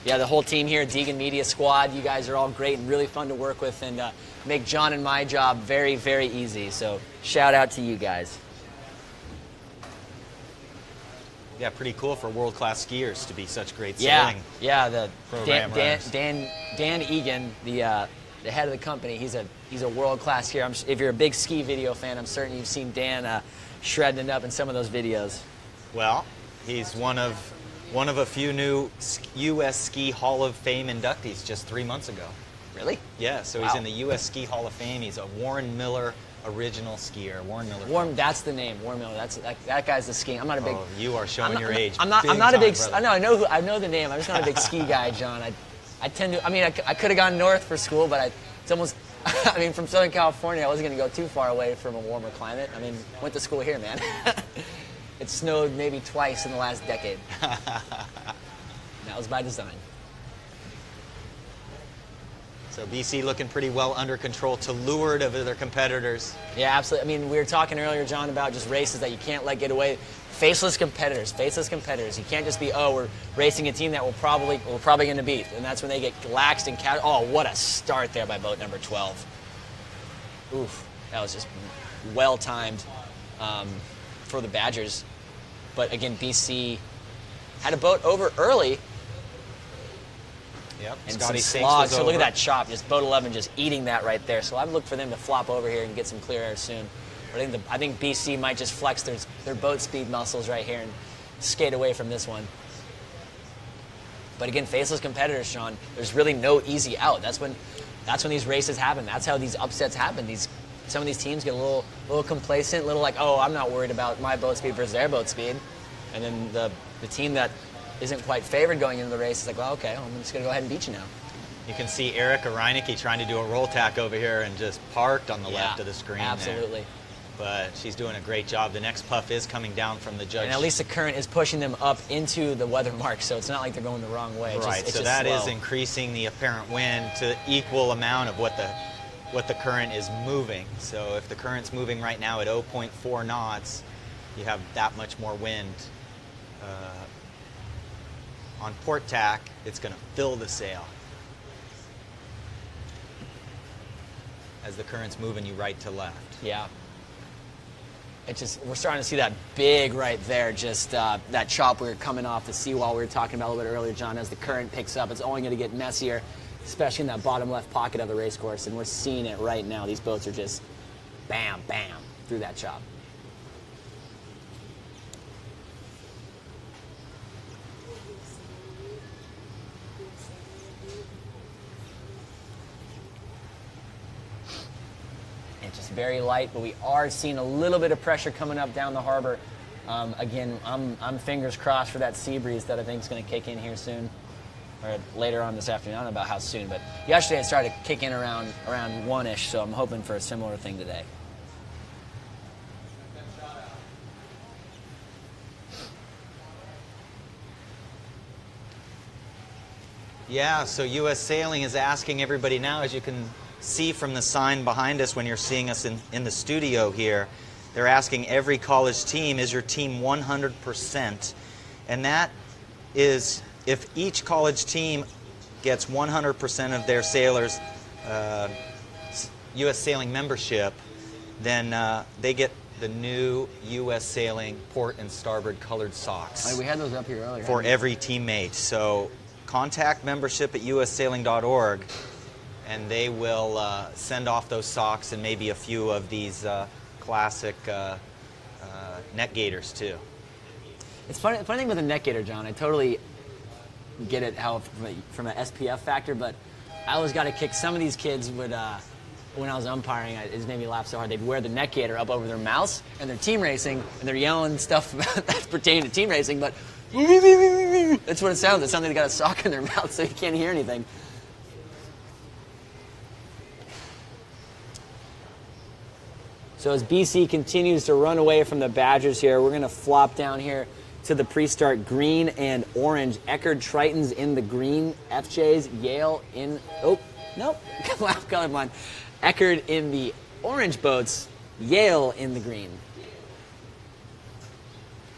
Yeah, the whole team here, Deegan Media Squad, you guys are all great and really fun to work with, and make John and my job very, very easy. So shout out to you guys. Yeah, pretty cool for world-class skiers to be such great sailing. Yeah, the program Dan Egan, the head of the company, he's a world-class skier. If you're a big ski video fan, I'm certain you've seen Dan shredding it up in some of those videos. Well, he's one of a few new U.S. Ski Hall of Fame inductees just 3 months ago. Really? Yeah, so Wow. He's in the U.S. Ski Hall of Fame. He's a Warren Miller original skier. Warren Miller. That's the name. Warren Miller. That guy's the skiing. I'm not a big. Oh, you are showing your age. I'm not a big. I know the name. I'm just not a big ski guy, John. I tend to. I mean, I could have gone north for school, but it's almost. I mean, from Southern California, I wasn't going to go too far away from a warmer climate. I mean, went to school here, man. It snowed maybe twice in the last decade. That was by design. So BC looking pretty well under control to leeward of their competitors. Yeah, absolutely. I mean, we were talking earlier, John, about just races that you can't let get away. Faceless competitors. You can't just be, oh, we're racing a team that we're probably going to beat, and that's when they get laxed and oh, what a start there by boat number 12. Oof, that was just well timed for the Badgers. But again, BC had a boat over early. Yep. And Scotty some Sinks slog. was So over. look at that chop, just boat 11 just eating that right there. So I'd look for them to flop over here and get some clear air soon. But I think BC might just flex their boat speed muscles right here and skate away from this one. But again, faceless competitors, Sean, there's really no easy out. That's when these races happen. That's how these upsets happen. Some of these teams get a little complacent, a little like, oh, I'm not worried about my boat speed versus their boat speed. And then the team that isn't quite favored going into the race is like, well, okay, I'm just going to go ahead and beat you now. You can see Erica Reinecke trying to do a roll tack over here and just parked on the left of the screen. Absolutely. There. But she's doing a great job. The next puff is coming down from the judge. And at least the current is pushing them up into the weather mark, so it's not like they're going the wrong way. Right, so that is increasing the apparent wind to equal amount of what the current is moving. So if the current's moving right now at 0.4 knots, you have that much more wind. On port tack, it's going to fill the sail as the current's moving you right to left. Yeah. We're starting to see that big right there, just that chop we were coming off the seawall we were talking about a little bit earlier, John. As the current picks up, it's only going to get messier, especially in that bottom left pocket of the race course, and we're seeing it right now. These boats are just bam, bam, through that chop. It's just very light, but we are seeing a little bit of pressure coming up down the harbor. Again, I'm fingers crossed for that sea breeze that I think is going to kick in here soon, or later on this afternoon. I don't know about how soon, but yesterday it started to kick in around 1-ish, so I'm hoping for a similar thing today. Yeah, so U.S. Sailing is asking everybody now, as you can see from the sign behind us when you're seeing us in the studio here, they're asking every college team, is your team 100%? And that is, if each college team gets 100% of their sailors U.S. Sailing membership, then they get the new U.S. Sailing port and starboard colored socks. We had those up here earlier. For every teammate. So contact membership at ussailing.org, and they will send off those socks and maybe a few of these classic net gaiters too. It's funny thing with the net gaiter, John. I totally get it how from an SPF factor, but I always got to kick some of these kids would. When I was umpiring, it just made me laugh so hard. They'd wear the net gaiter up over their mouths, and they're team racing, and they're yelling stuff that's pertaining to team racing, but that's what it sounds. It sounds like they got a sock in their mouth, so you can't hear anything. So as BC continues to run away from the Badgers here, we're going to flop down here to the pre-start green and orange. Eckerd Tritons in the green, FJ's Yale in, oh, nope, colorblind. Eckerd in the orange boats, Yale in the green.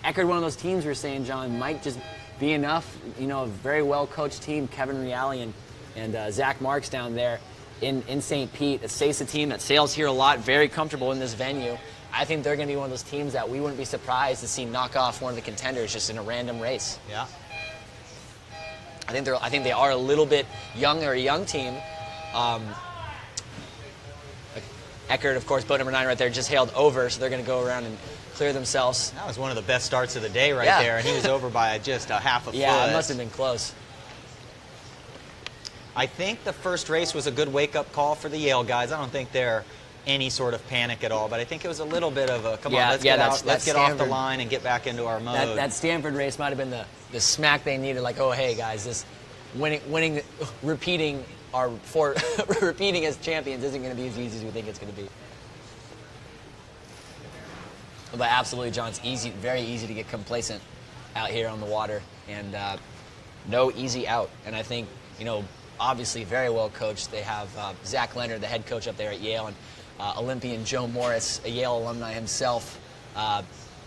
Eckerd, one of those teams we were saying, John, might just be enough. You know, a very well-coached team, Kevin Reale and Zach Marks down there in St. Pete, a CESA team that sails here a lot, very comfortable in this venue. I think they're going to be one of those teams that we wouldn't be surprised to see knock off one of the contenders just in a random race. Yeah. I think they are a little bit young. They're a young team. Eckerd, of course, boat number 9 right there, just hailed over, so they're going to go around and clear themselves. That was one of the best starts of the day right there, and he was over by just a half a foot. Yeah, it must have been close. I think the first race was a good wake-up call for the Yale guys. I don't think they're any sort of panic at all, but I think it was a little bit of a, come on, let's get off the line and get back into our mode. That Stanford race might have been the smack they needed, like, oh, hey, guys, this repeating as champions isn't going to be as easy as we think it's going to be. But absolutely, John, it's very easy to get complacent out here on the water, and no easy out. And I think, you know, obviously very well coached. They have Zach Leonard, the head coach up there at Yale, and Olympian Joe Morris, a Yale alumni himself.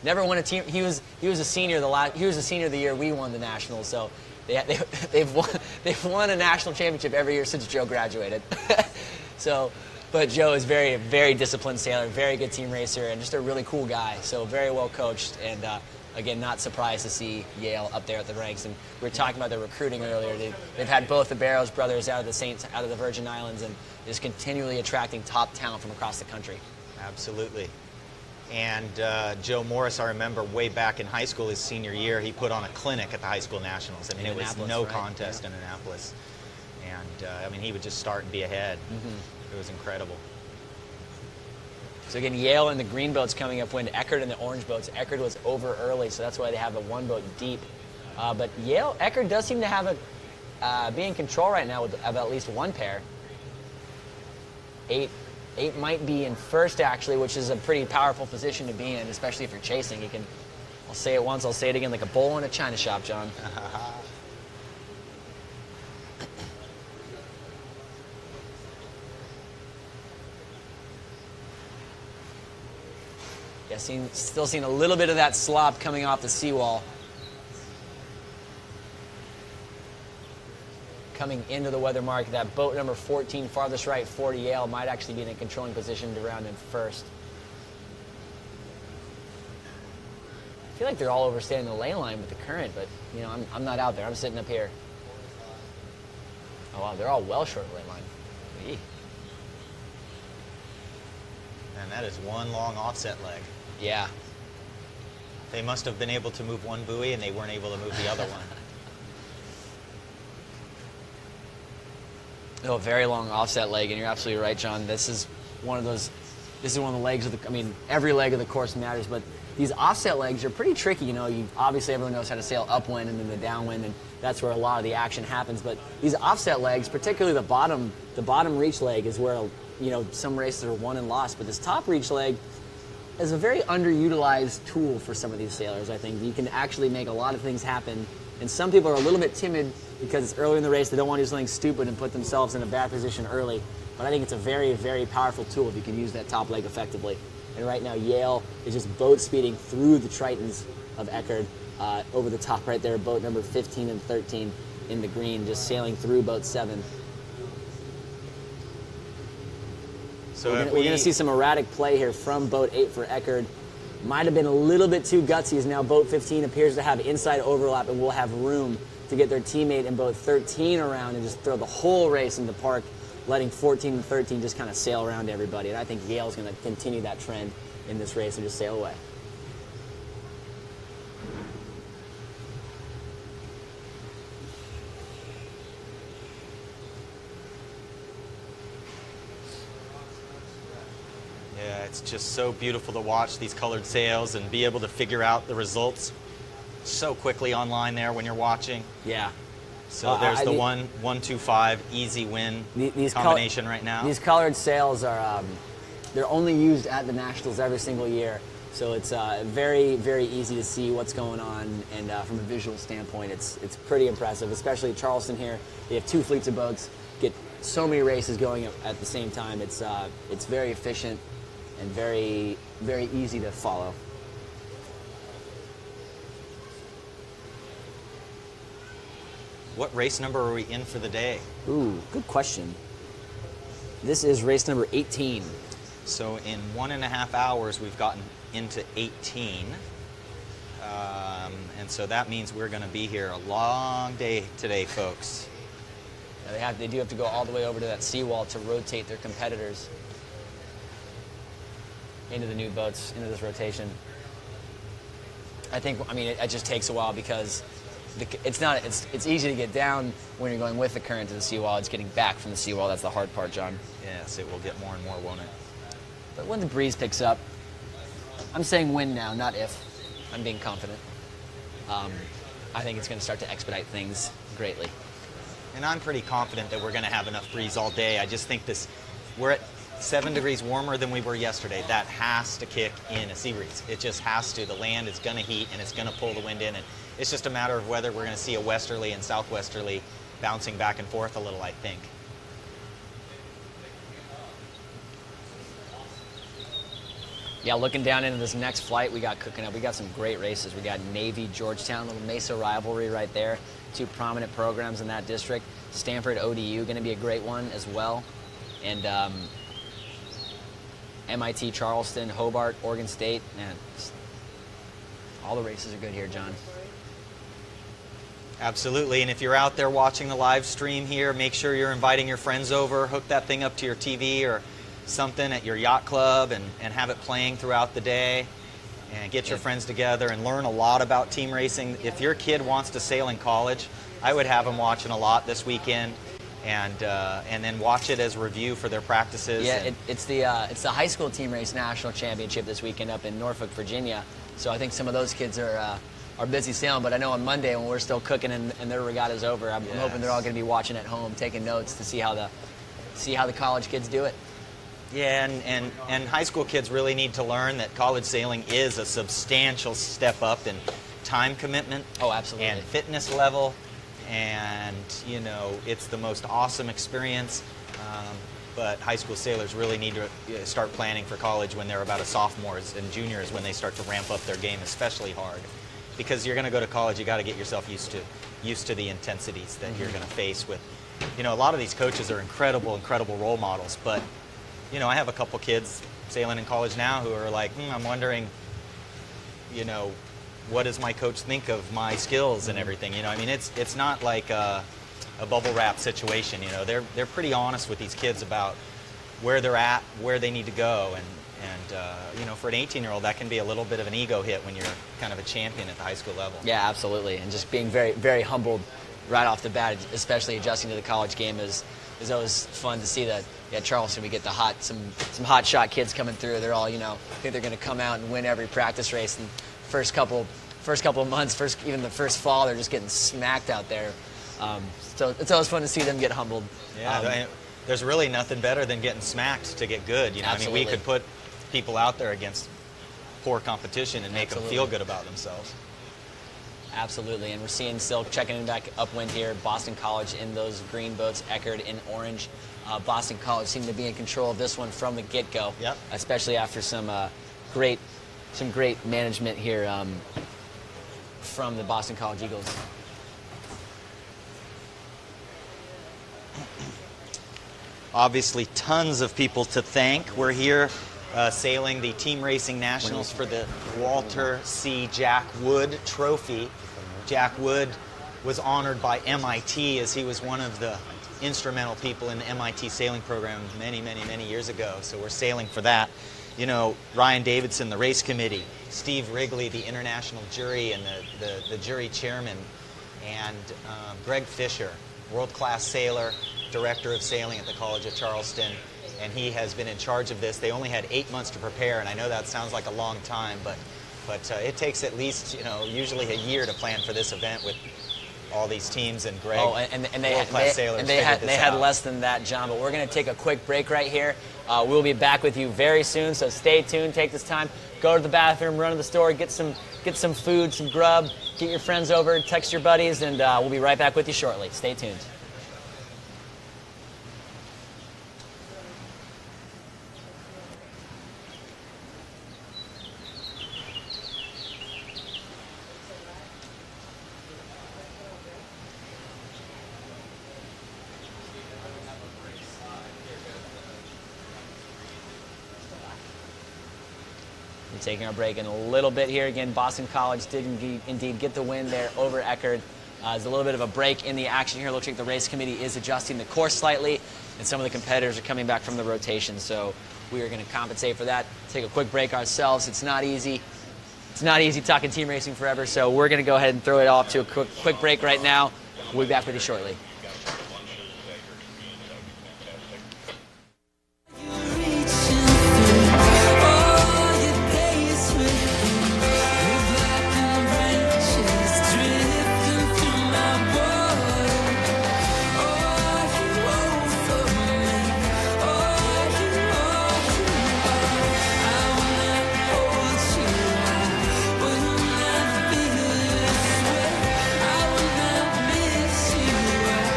Never won a team. He was a senior the year we won the nationals. So they've won a national championship every year since Joe graduated. So, but Joe is very, very disciplined sailor, very good team racer, and just a really cool guy. So very well coached, and again, not surprised to see Yale up there at the ranks. And we were talking about their recruiting earlier. They've had both the Barrows brothers out of the Virgin Islands, and just continually attracting top talent from across the country. Absolutely. And Joe Morris, I remember way back in high school, his senior year, he put on a clinic at the high school nationals. I mean, it was no contest in Annapolis. And I mean, he would just start and be ahead. It was incredible. So again, Yale and the green boats coming up, when Eckerd and the orange boats. Eckerd was over early, so that's why they have the one boat deep. But Yale, Eckerd does seem to have be in control right now with about at least one pair. Eight might be in first, actually, which is a pretty powerful position to be in, especially if you're chasing. You can, I'll say it once, I'll say it again, like a bull in a china shop, John. Yeah, still seeing a little bit of that slop coming off the seawall. Coming into the weather mark, that boat number 14, farthest right, 40 Yale, might actually be in a controlling position to round in first. I feel like they're all overstaying the ley line with the current, but you know, I'm not out there. I'm sitting up here. Oh wow, they're all well short of the ley line. Eee. And that is one long offset leg. Yeah. They must have been able to move one buoy, and they weren't able to move the other one. Oh, very long offset leg, and you're absolutely right, John. This is one of the legs of the, I mean, every leg of the course matters, but these offset legs are pretty tricky. You know, obviously everyone knows how to sail upwind and then the downwind, and that's where a lot of the action happens. But these offset legs, particularly the bottom reach leg, is where, you know, some races are won and lost. But this top reach leg is a very underutilized tool for some of these sailors. I think you can actually make a lot of things happen. And some people are a little bit timid because it's early in the race. They don't want to do something stupid and put themselves in a bad position early. But I think it's a very, very powerful tool if you can use that top leg effectively. And right now, Yale is just boat speeding through the Tritons of Eckerd over the top right there, boat number 15 and 13 in the green, just sailing through boat 7. So we're going to see some erratic play here from boat 8 for Eckerd. Might have been a little bit too gutsy, as now boat 15 appears to have inside overlap and will have room to get their teammate in boat 13 around and just throw the whole race into park, letting 14 and 13 just kind of sail around everybody. And I think Yale's going to continue that trend in this race and just sail away. Yeah, it's just so beautiful to watch these colored sails and be able to figure out the results so quickly online there when you're watching. Yeah. So there's the 1-2-5 easy win combination right now. These colored sails are they're only used at the Nationals every single year, so it's very, very easy to see what's going on, and from a visual standpoint, it's pretty impressive. Especially Charleston here, they have 2 fleets of boats, get so many races going at the same time. It's very efficient and very, very easy to follow. What race number are we in for the day? Ooh, good question. This is race number 18. So in 1.5 hours, we've gotten into 18. And so that means we're going to be here a long day today, folks. Yeah, they do have to go all the way over to that seawall to rotate their competitors into the new boats, into this rotation. I mean, it just takes a while because it's easy to get down when you're going with the current to the seawall. It's getting back from the seawall. That's the hard part, John. Yes, it will get more and more, won't it? But when the breeze picks up, I'm saying when now, not if. I'm being confident. I think it's going to start to expedite things greatly. And I'm pretty confident that we're going to have enough breeze all day. I just think we're at 7 degrees warmer than we were yesterday. That has to kick in a sea breeze. It just has to. The land is going to heat and it's going to pull the wind in. And it's just a matter of whether we're going to see a westerly and southwesterly bouncing back and forth a little, I think. Yeah, looking down into this next flight we got cooking up, we got some great races. We got Navy, Georgetown, little Mesa rivalry right there. Two prominent programs in that district. Stanford, ODU, going to be a great one as well. And MIT, Charleston, Hobart, Oregon State. Man, all the races are good here, John. Absolutely, and if you're out there watching the live stream here, make sure you're inviting your friends over. Hook that thing up to your TV or something at your yacht club and have it playing throughout the day. And get your friends together and learn a lot about team racing. If your kid wants to sail in college, I would have them watching a lot this weekend, and then watch it as review for their practices. Yeah, it's the high school team race national championship this weekend up in Norfolk, Virginia. So I think some of those kids are busy sailing. But I know on Monday when we're still cooking and their regatta's over, I'm hoping they're all going to be watching at home, taking notes to see how the college kids do it. Yeah, and high school kids really need to learn that college sailing is a substantial step up in time commitment. Oh, absolutely. And fitness level, and you know, it's the most awesome experience. But high school sailors really need to start planning for college when they're about a sophomores and juniors, when they start to ramp up their game especially hard. Because you're going to go to college, you got to get yourself used to the intensities that you're going to face with. You know, a lot of these coaches are incredible role models, but you know, I have a couple kids sailing in college now who are like, I'm wondering, you know, what does my coach think of my skills and everything? You know, I mean, it's not like a bubble wrap situation. You know, they're pretty honest with these kids about where they're at, where they need to go, and you know, for an 18-year-old, that can be a little bit of an ego hit when you're kind of a champion at the high school level. Yeah, absolutely, and just being very, very humbled right off the bat, especially adjusting to the college game is always fun to see that. At Charleston, we get some hot shot kids coming through. They're all, you know, think they're going to come out and win every practice race. And first couple of months, even the first fall, they're just getting smacked out there. So it's always fun to see them get humbled. Yeah, there's really nothing better than getting smacked to get good. You know, Absolutely. I mean, we could put people out there against poor competition and make them feel good about themselves. Absolutely, and we're seeing Silk checking in back upwind here. Boston College in those green boats, Eckerd in orange. Boston College seemed to be in control of this one from the get-go, especially after some great management here from the Boston College Eagles. Obviously, tons of people to thank. We're here sailing the Team Racing Nationals for the Walter C. Jack Wood Trophy. Jack Wood was honored by MIT as he was one of the instrumental people in the MIT sailing program many years ago. So we're sailing for that. You know, Ryan Davidson, the race committee, Steve Wrigley, the international jury and the jury chairman, and Greg Fisher, world-class sailor, director of sailing at the College of Charleston, and he has been in charge of this. They only had 8 months to prepare, and I know that sounds like a long time, but it takes at least, you know, usually a year to plan for this event with all these teams and Greg, and they had less than that, John. But we're going to take a quick break right here. We'll be back with you very soon, so stay tuned. Take this time, go to the bathroom, run to the store, get some food, some grub, get your friends over, text your buddies, and we'll be right back with you shortly. Stay tuned. Taking our break in a little bit here. Again, Boston College did indeed get the win there over Eckerd. There's a little bit of a break in the action here. Looks like the race committee is adjusting the course slightly, and some of the competitors are coming back from the rotation. So we are going to compensate for that. Take a quick break ourselves. It's not easy. It's not easy talking team racing forever. So we're going to go ahead and throw it off to a quick break right now. We'll be back with you shortly. I will not miss you.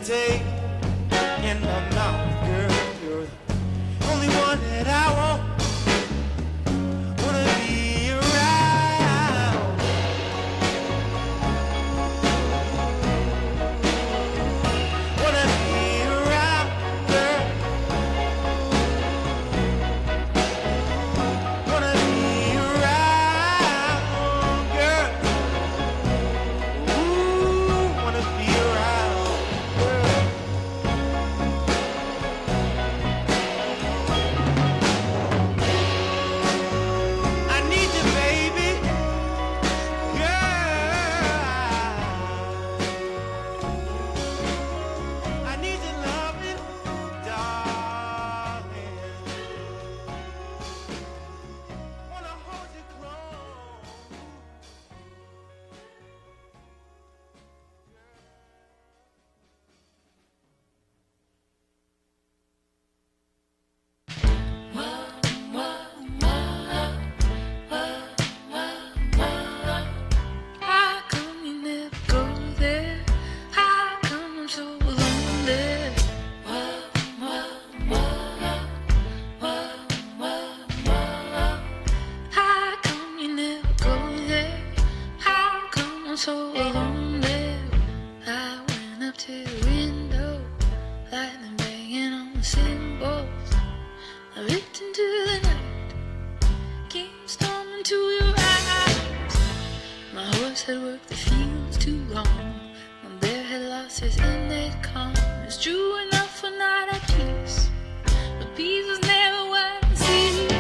take in my mouth, girl. You're the only one that I want. Wanna be around. Wanna be around, girl. Wanna be around, girl. Ooh, wanna be around, girl. I need you, baby, girl. I need your loving, darling. Wanna hold you close. How come you never go there? How come I'm so lonely? How come you never go there? How come I'm so lonely? I went up to the window, lightning banging on the cymbals. I looked into the night, came storming to your eyes. My horse had worked the fields too long. My bear had lost his innate calm. It's true enough for not at peace, but peace is never what it seems.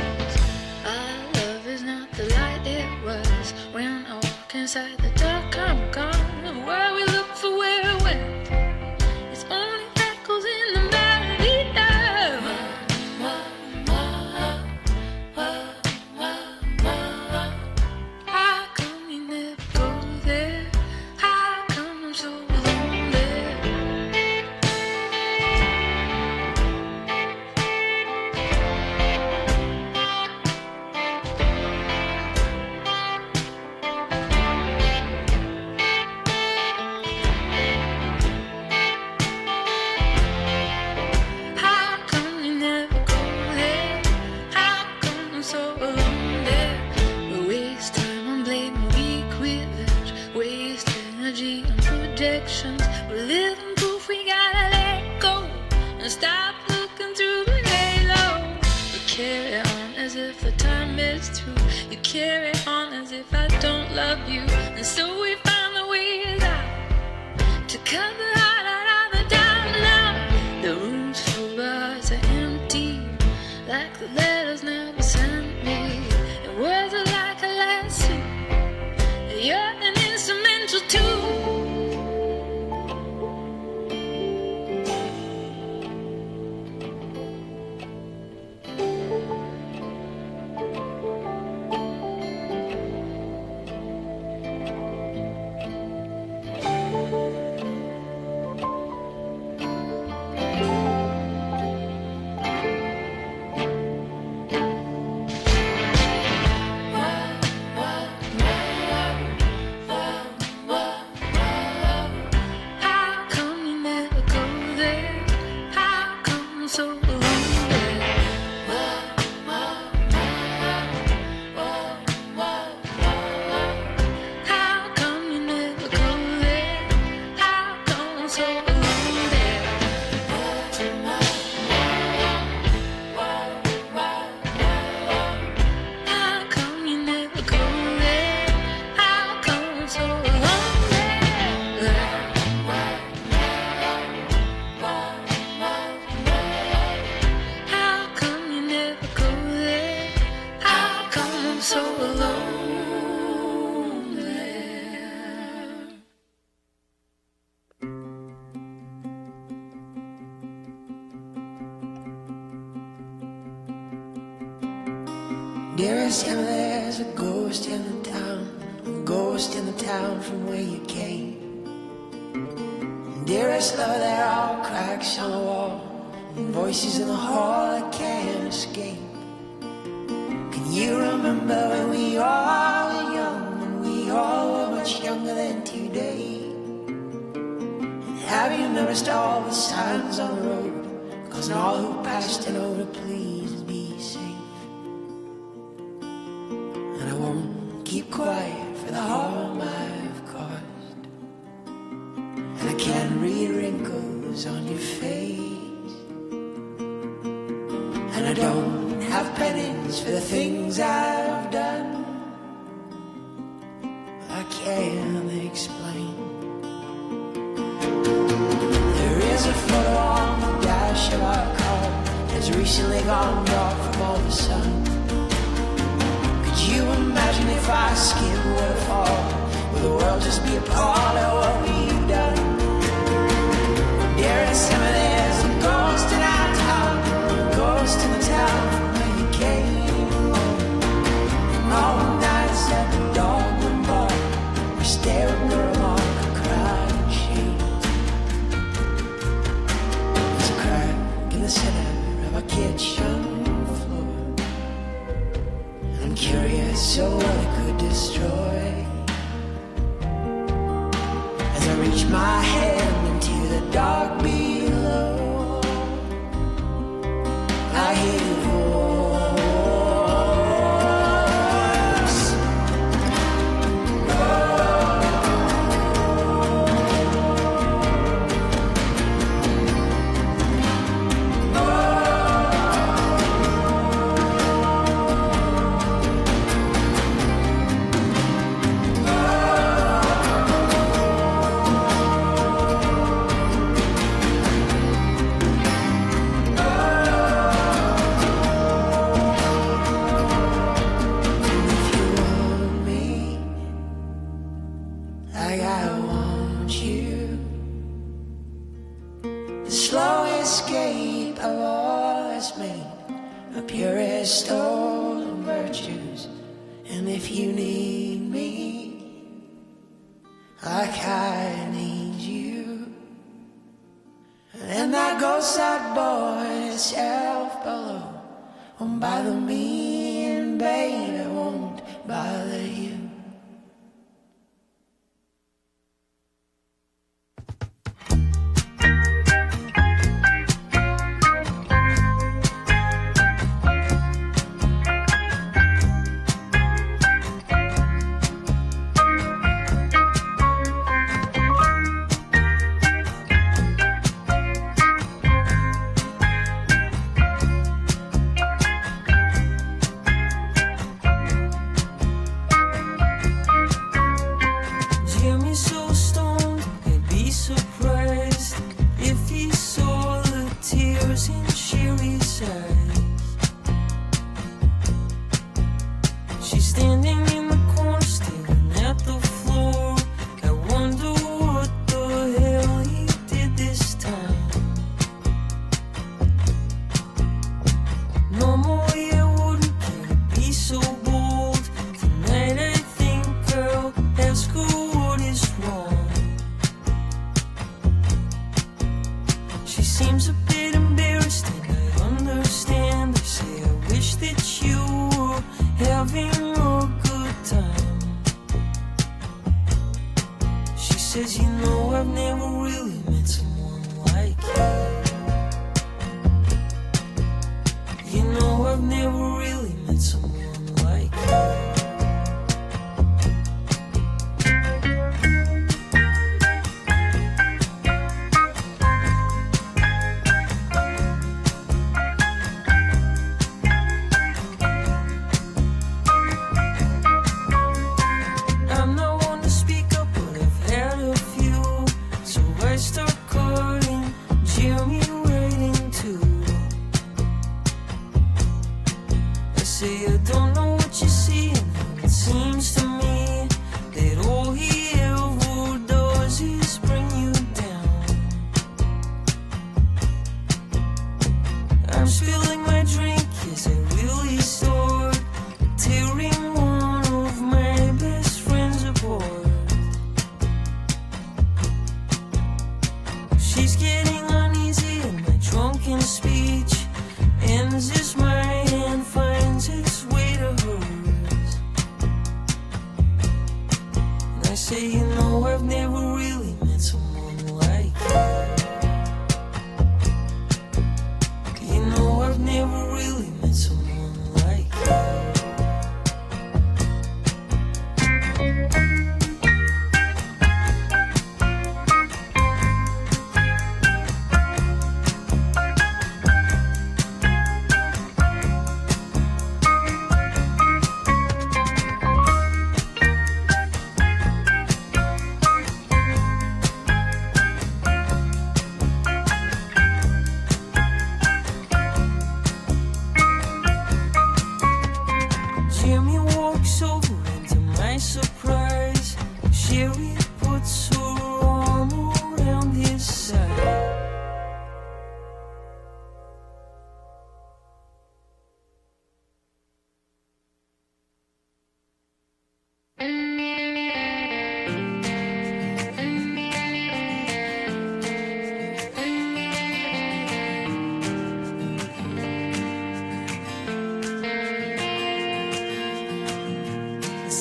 Our love is not the light it was. When I walk inside the dark, I'm gone. And where we look for where it went, it's only echoes in the melody now. How come you never go there? How come I'm so lonely? How come you never go there? How come I'm so lonely? We waste time on blaming weak withers, waste energy on projections. We're living proof we gotta let go and stop looking through the halo. You carry on as if the time is through. You carry on as if I don't love you, and so we find the ways out to cut the heart out of the down now. The rooms full of hearts are empty, like the letters never sent me. And words are like a lasso, you're an instrumental too. How come you never go there? How come I'm so lonely? How come you never go there? How come I'm so lonely? How come you never go there? How come I'm so lonely? How come you never go there? How come I'm so lonely? Dearest Emma, there's a ghost in the town, a ghost in the town from where you came. Dearest love, there are cracks on the wall, and voices in the hall I can't escape. Can you remember when we all were young, when we all were much younger than today? And Have you noticed all the signs on the road, causing all who passed and over, please be safe. And I won't keep quiet for the harm I've caused, and I can't read wrinkles on your face, and I don't have pennies for the things I've done. I can't explain. There is a photo on the dash of our car that's recently gone dark from all the sun. Could you imagine if our skin were to fall? Would the world just be a part of what we've done? Dearest Emma, there's a ghost in our town, a ghost in the town from where you came. And all the nights that the dog would bark, we stare at the remark and cry in shame. There's a crack in the center of our kitchen floor, and I'm curious so what it could destroy. As I reach my hand into the dark below, I hear your voice. Like I want you, the slow escape of all that's made, a purest stolen virtues. And if you need me, like I need you, then that ghost that born itself below won't bother me, and babe, it won't bother you. Says, you know, I've never really met someone like you. You know, I've never really met someone like you. I don't know what you see, and it seems to me that all he ever does is bring you down. I'm spilling my drink as I really start tearing one of my best friends apart. She's getting uneasy and my drunken speech ends as my hand finds its way to hers. And I say, you know, I've never really met someone like you.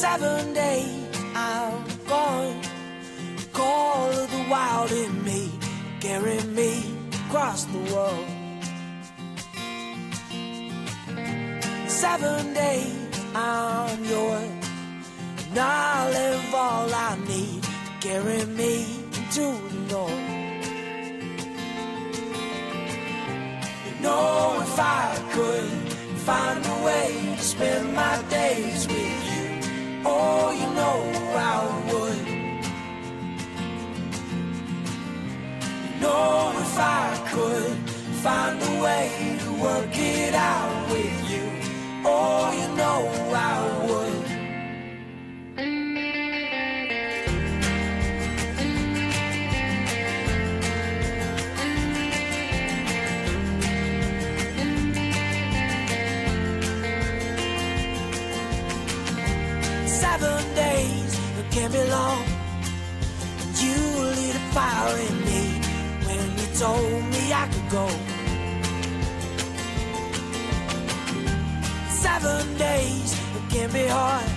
7 days I'm gone. Call of the wild in me, carry me across the world. 7 days I'm yours, and I'll have all I need to carry me into the north. You know, if I could find a way to spend my days with you, oh, you know I would. You know, if I could find a way to work it out with you, oh, you know I would. Can't be long, and you lit a fire in me when you told me I could go. 7 days, it can be hard,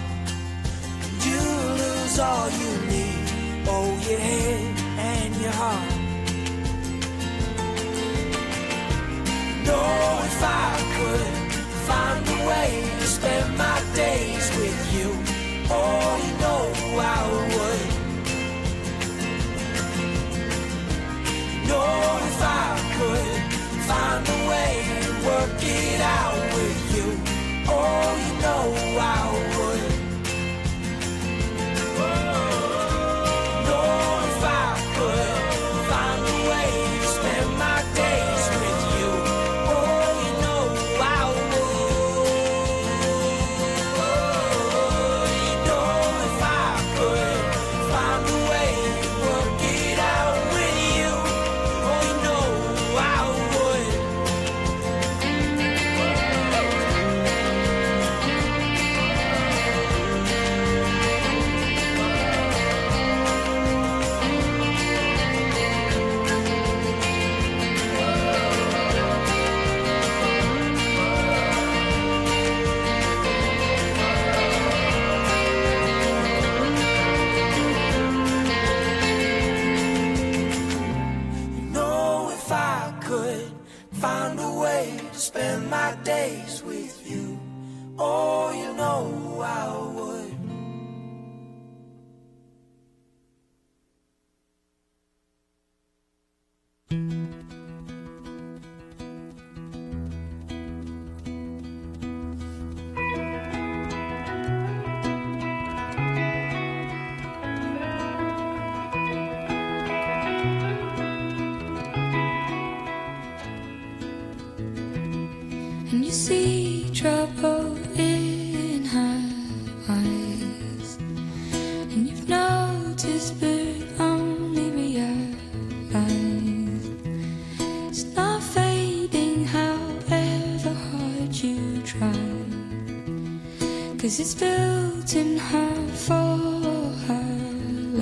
and you lose all you need, oh, your head and your heart. No, if I could find a way to spend my days with you, oh, you know I would. No, if I could find a way to work it out with you, oh, you know I would. No, if I could find a way to spend my days with you, oh, you know I would. You know, if I could find a way to work it out with you, oh, you know I would. You know, if I could find a way to spend my days with you, oh, you know I would. And you see trouble in her eyes, and you've noticed but only realized it's not fading however hard you try, 'cause it's built in her for her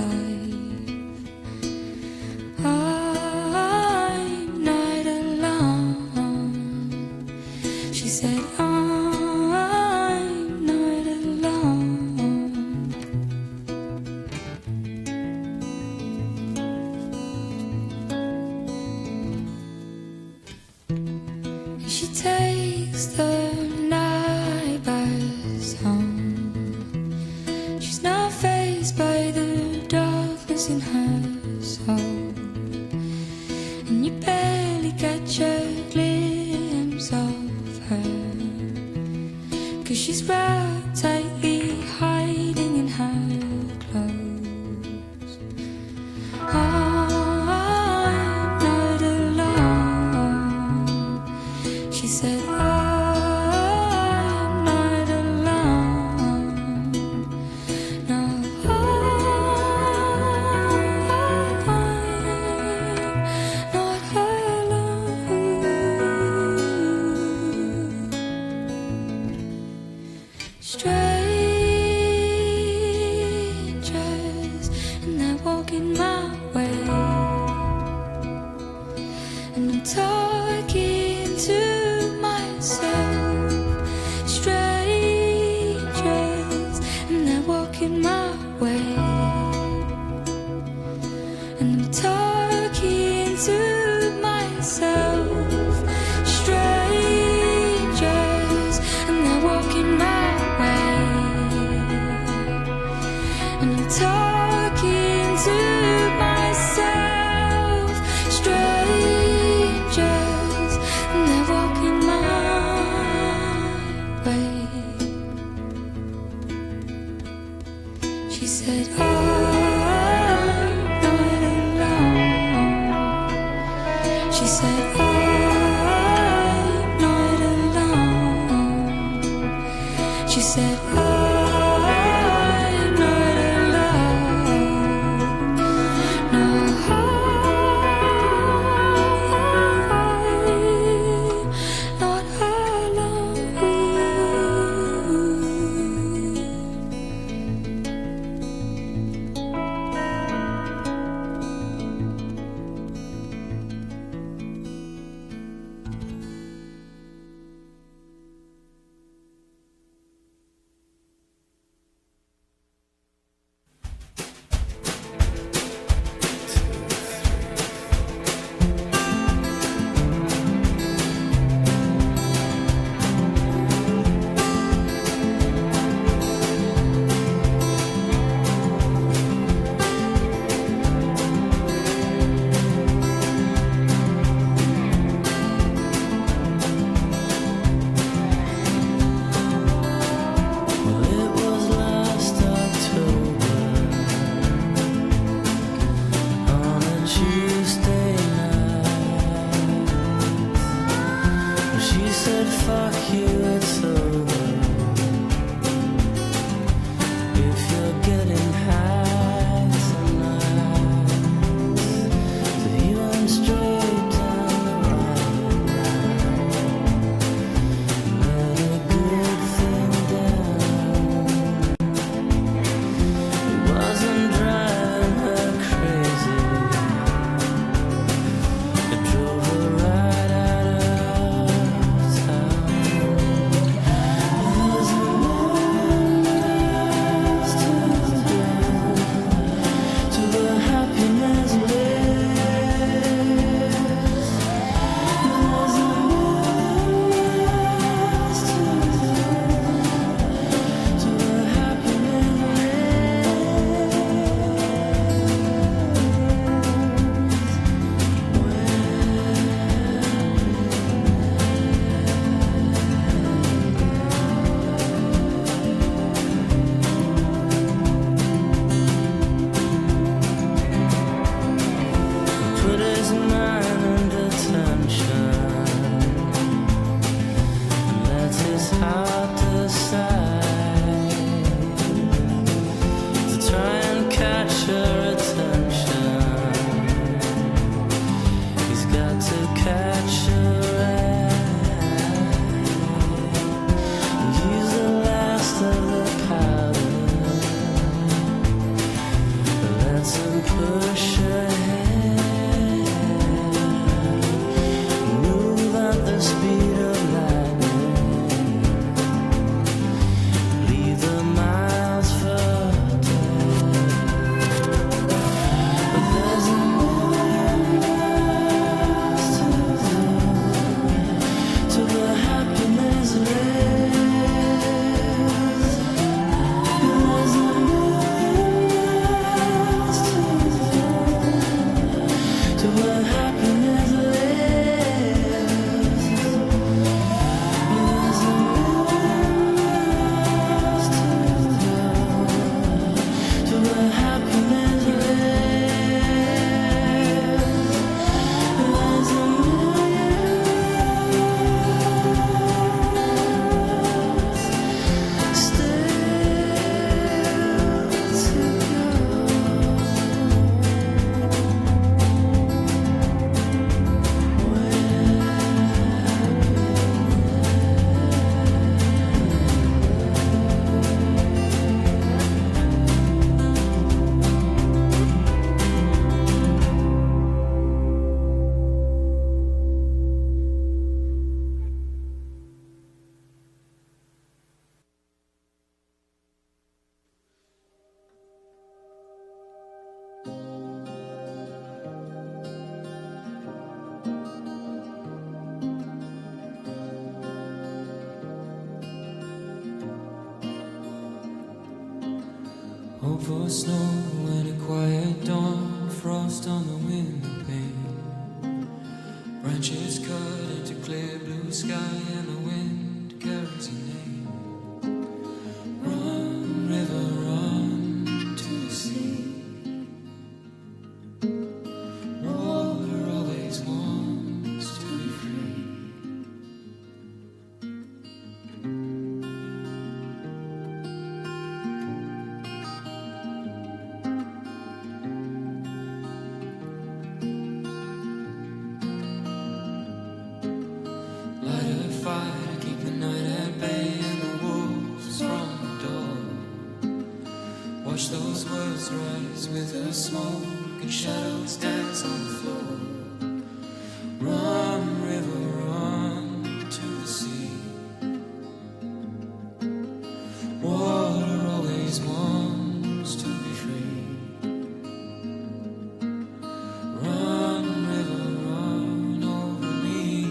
life. I'm not alone, she said, I'm not alone. She takes the night bus home. She's not fazed by the darkness in her soul, and you barely catch a glimpse of her, 'cause she's wrapped tightly, hiding in her clothes. I'm not alone, she said, I'm not alone. No, I'm not alone. Strangers, and they're walking my way, and I'm talking to myself. Strangers, and they're walking She said, I'm not alone. She said, I'm not alone. No, I'm not alone. Hope for snow and a quiet dawn, frost on the window pane. Branches cut into clear blue sky and the wind carries your name. Run, river, run to the sea. Water always warm bubbles rise with her smoke and shadows dance on the floor. Run, river, run to the sea. Water always wants to be free. Run, river, run over me.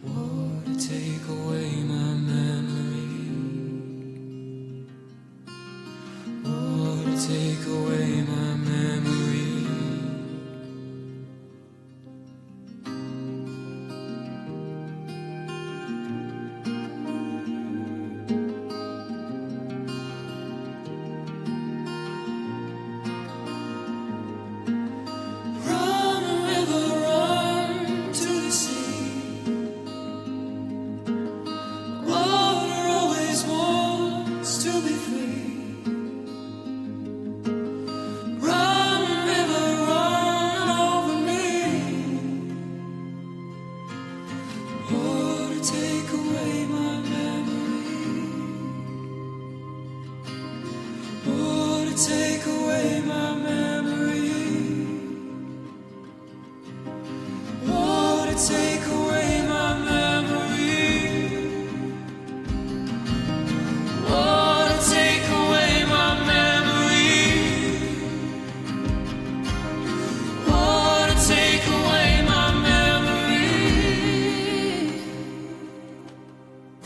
Water, take away my memory. Water, take away my memory. Run, river, run to the sea. Water always wants to be free. Run, river, run over me. Water, take away my memory. Water, take away my memory. Water, take away my memory. Water, take away my memory. Water, take away my memory.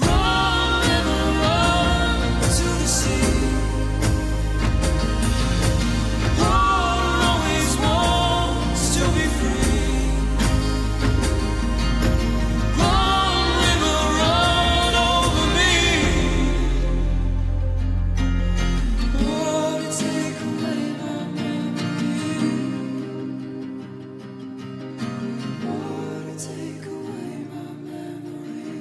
Run, river, run to the sea. Water always wants to be free. Run, river, run over me. Water, take away my memory. Water, take away my memory.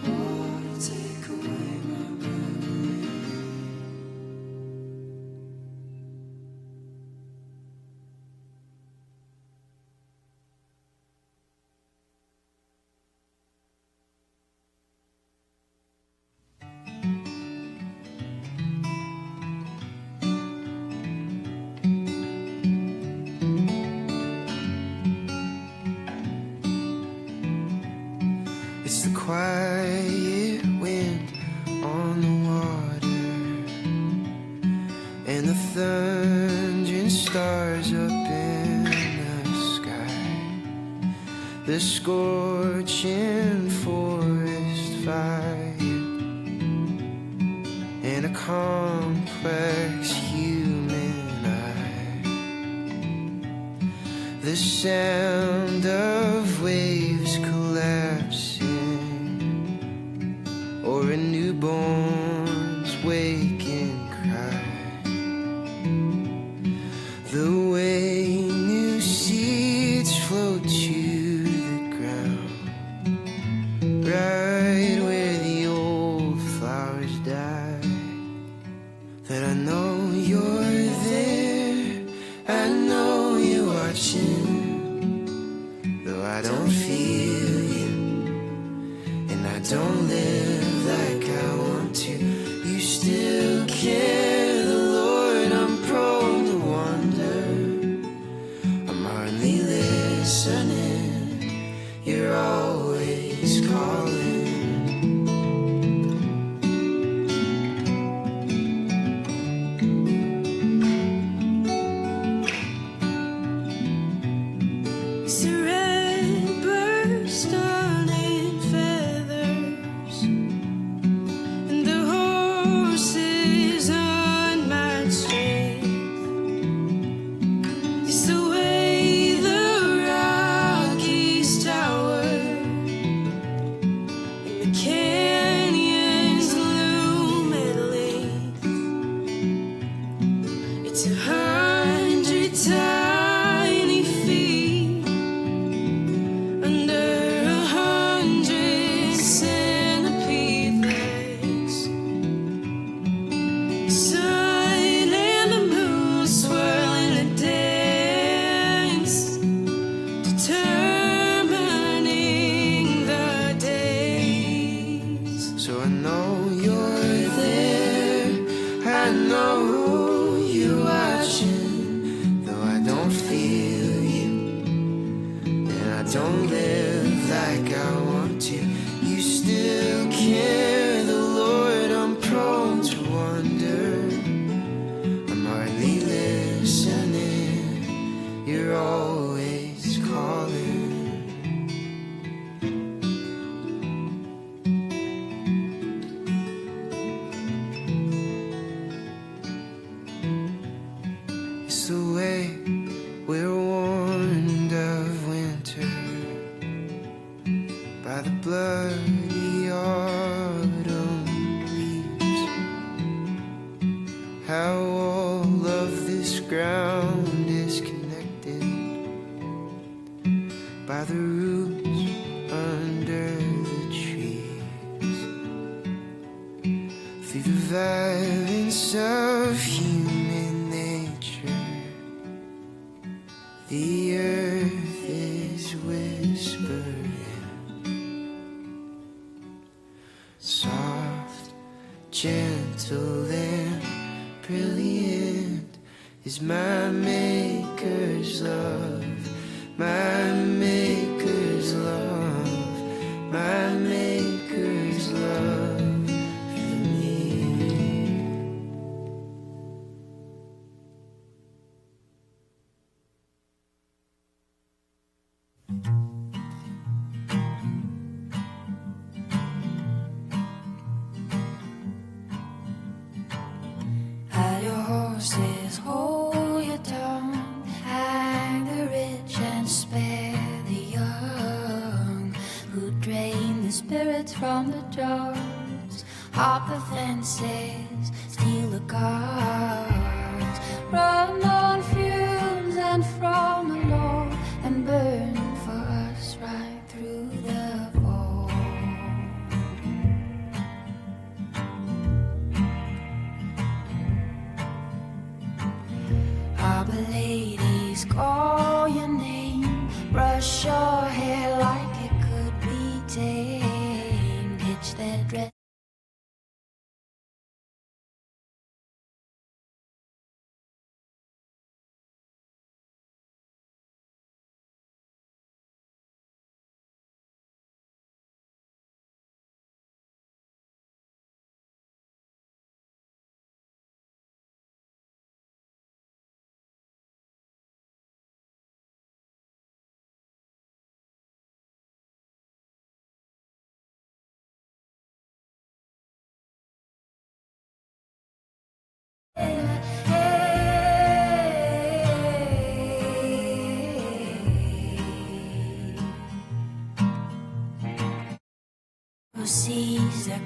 Water, take away my memory. It's the quiet wind on the water and the thundering stars up in the sky, the scorching forest fire, and a complex human eye, the sound of waves collapsing, or a newborn's waking cry, the way new seeds float to the ground, right where the old flowers die. That I know you're there, I know you're watching, though I don't feel don't live like I want to. You still care, the Lord, I'm prone to wonder. I'm hardly listening, you're always calling. It's the way we're warned of winter by the bloody autumn leaves. How all of this ground is connected by the roots under the trees. Through the violence of human nature, the earth is whispering. Soft, gentle, and brilliant is my Maker's love, my Maker's love, my Maker's love for me. Hide your horses, hold your tongue, hang the rich and spare the young, who drain the spirits from the jars, hop the fences, steal the cars, run on fumes and from the law, and burn for us right through the fall. Harbor ladies call your name, brush your hair like it could be tamed, hitch their dress. Who sees the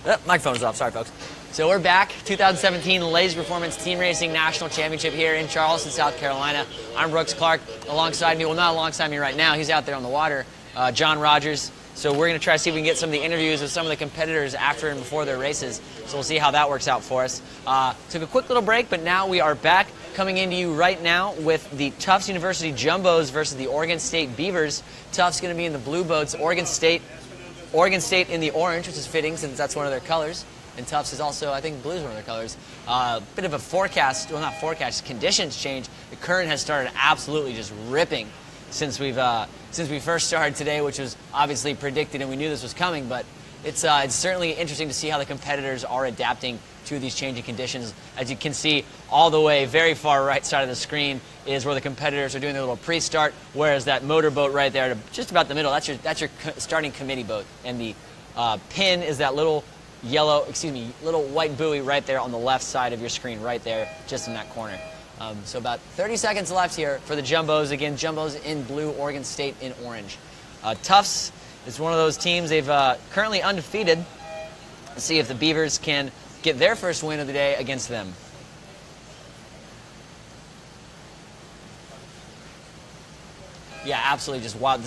Microphone's off. Sorry, folks. So we're back. 2017 LaserPerformance Team Racing National Championship here in Charleston, South Carolina. I'm Brooks Clark. Alongside me, well, not alongside me right now. He's out there on the water. John Rogers. So we're going to try to see if we can get some of the interviews with some of the competitors after and before their races. So we'll see how that works out for us. Took a quick little break, but now we are back, coming into you right now with the Tufts University Jumbos versus the Oregon State Beavers. Tufts going to be in the blue boats. Oregon State in the orange, which is fitting since that's one of their colors. And Tufts is also, I think, blue is one of their colors. Bit of a forecast, well, not forecast, conditions change. The current has started absolutely just ripping since we first started today, which was obviously predicted, and we knew this was coming. But it's certainly interesting to see how the competitors are adapting to these changing conditions. As you can see, all the way very far right side of the screen is where the competitors are doing their little pre-start, whereas that motorboat right there, just about the middle, that's your starting committee boat, and the pin is that little little white buoy right there on the left side of your screen, right there, just in that corner. So about 30 seconds left here for the Jumbos. Again, Jumbos in blue, Oregon State in orange. Tufts is one of those teams. They've currently undefeated. Let's see if the Beavers can get their first win of the day against them. Yeah, absolutely just wild.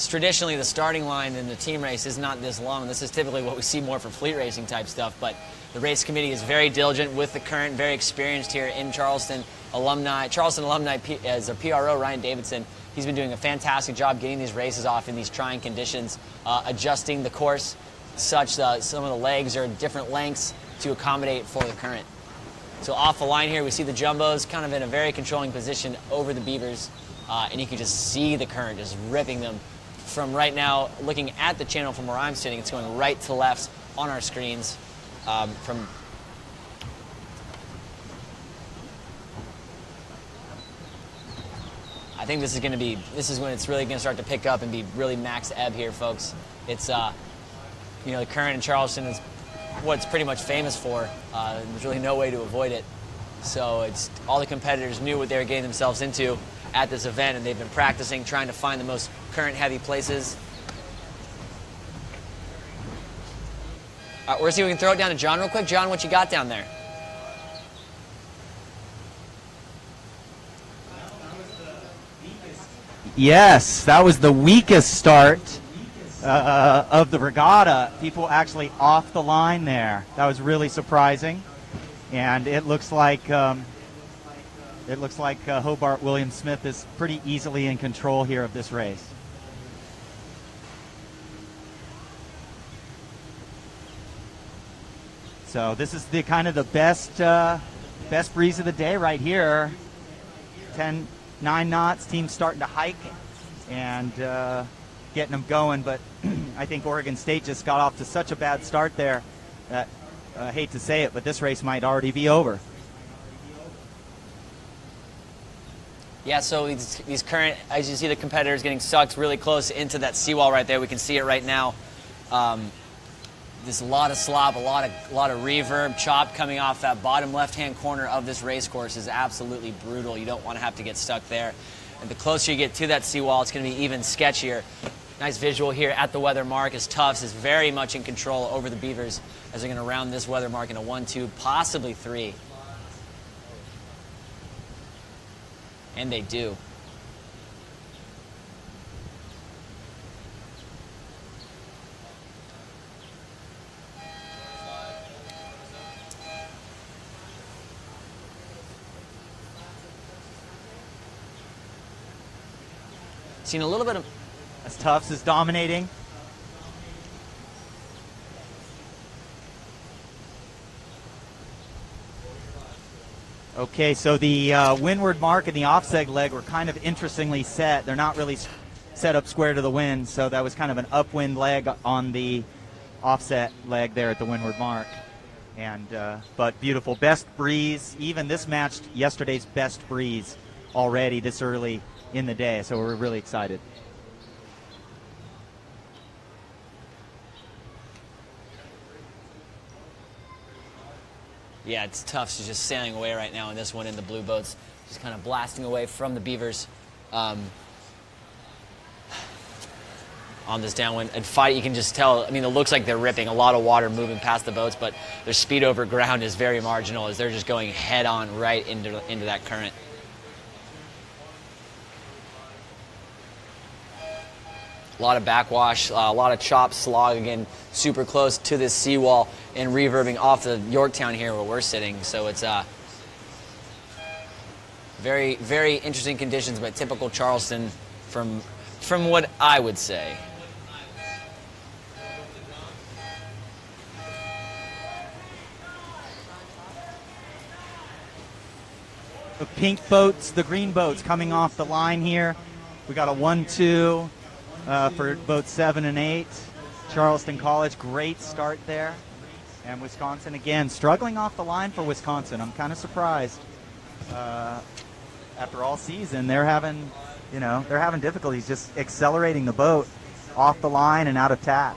Traditionally, the starting line in the team race is not this long. This is typically what we see more for fleet racing type stuff, but the race committee is very diligent with the current, very experienced here in Charleston alumni. As a PRO, Ryan Davidson, he's been doing a fantastic job getting these races off in these trying conditions, adjusting the course such that some of the legs are different lengths to accommodate for the current. So off the line here, we see the Jumbos kind of in a very controlling position over the Beavers, and you can just see the current just ripping them. From right now, looking at the channel from where I'm sitting, it's going right to left on our screens. I think this is when it's really going to start to pick up and be really max ebb here, folks. It's, the current in Charleston is what it's pretty much famous for. There's really no way to avoid it. So it's all the competitors knew what they were getting themselves into at this event, and they've been practicing, trying to find the most current-heavy places. All right, we're going to see if we can throw it down to John real quick. John, what you got down there? Yes, that was the weakest start of the regatta. People actually off the line there. That was really surprising, and it looks like Hobart William Smith is pretty easily in control here of this race. So this is the kind of the best breeze of the day right here. 9 knots, team's starting to hike and getting them going, but I think Oregon State just got off to such a bad start there that I hate to say it, but this race might already be over. Yeah, so these current, as you see the competitors getting sucked really close into that seawall right there. We can see it right now. There's a lot of slop, a lot of reverb, chop coming off that bottom left-hand corner of this race course is absolutely brutal. You don't want to have to get stuck there. And the closer you get to that seawall, it's going to be even sketchier. Nice visual here at the weather mark as Tufts is very much in control over the Beavers as they're going to round this weather mark in a 1-2, possibly 3. And they do. Seen a little bit of... As Tufts is dominating. Okay, so the windward mark and the offset leg were kind of interestingly set. They're not really set up square to the wind, so that was kind of an upwind leg on the offset leg there at the windward mark. And but beautiful, best breeze. Even this matched yesterday's best breeze already this early in the day, so we're really excited. Yeah, it's tough. She's just sailing away right now in this one in the blue boats. Just kind of blasting away from the Beavers. on this downwind and fight. You can just tell, I mean, it looks like they're ripping, a lot of water moving past the boats, but their speed over ground is very marginal as they're just going head on right into that current. A lot of backwash, a lot of chop slog, again, super close to this seawall and reverbing off the Yorktown here where we're sitting. So it's very, very interesting conditions, but typical Charleston from what I would say. The pink boats, the green boats coming off the line here. We got a 1-2 for boats 7 and 8. Charleston College, great start there. And Wisconsin, again, struggling off the line for Wisconsin. I'm kind of surprised. After all season, they're having difficulties just accelerating the boat off the line and out of tack.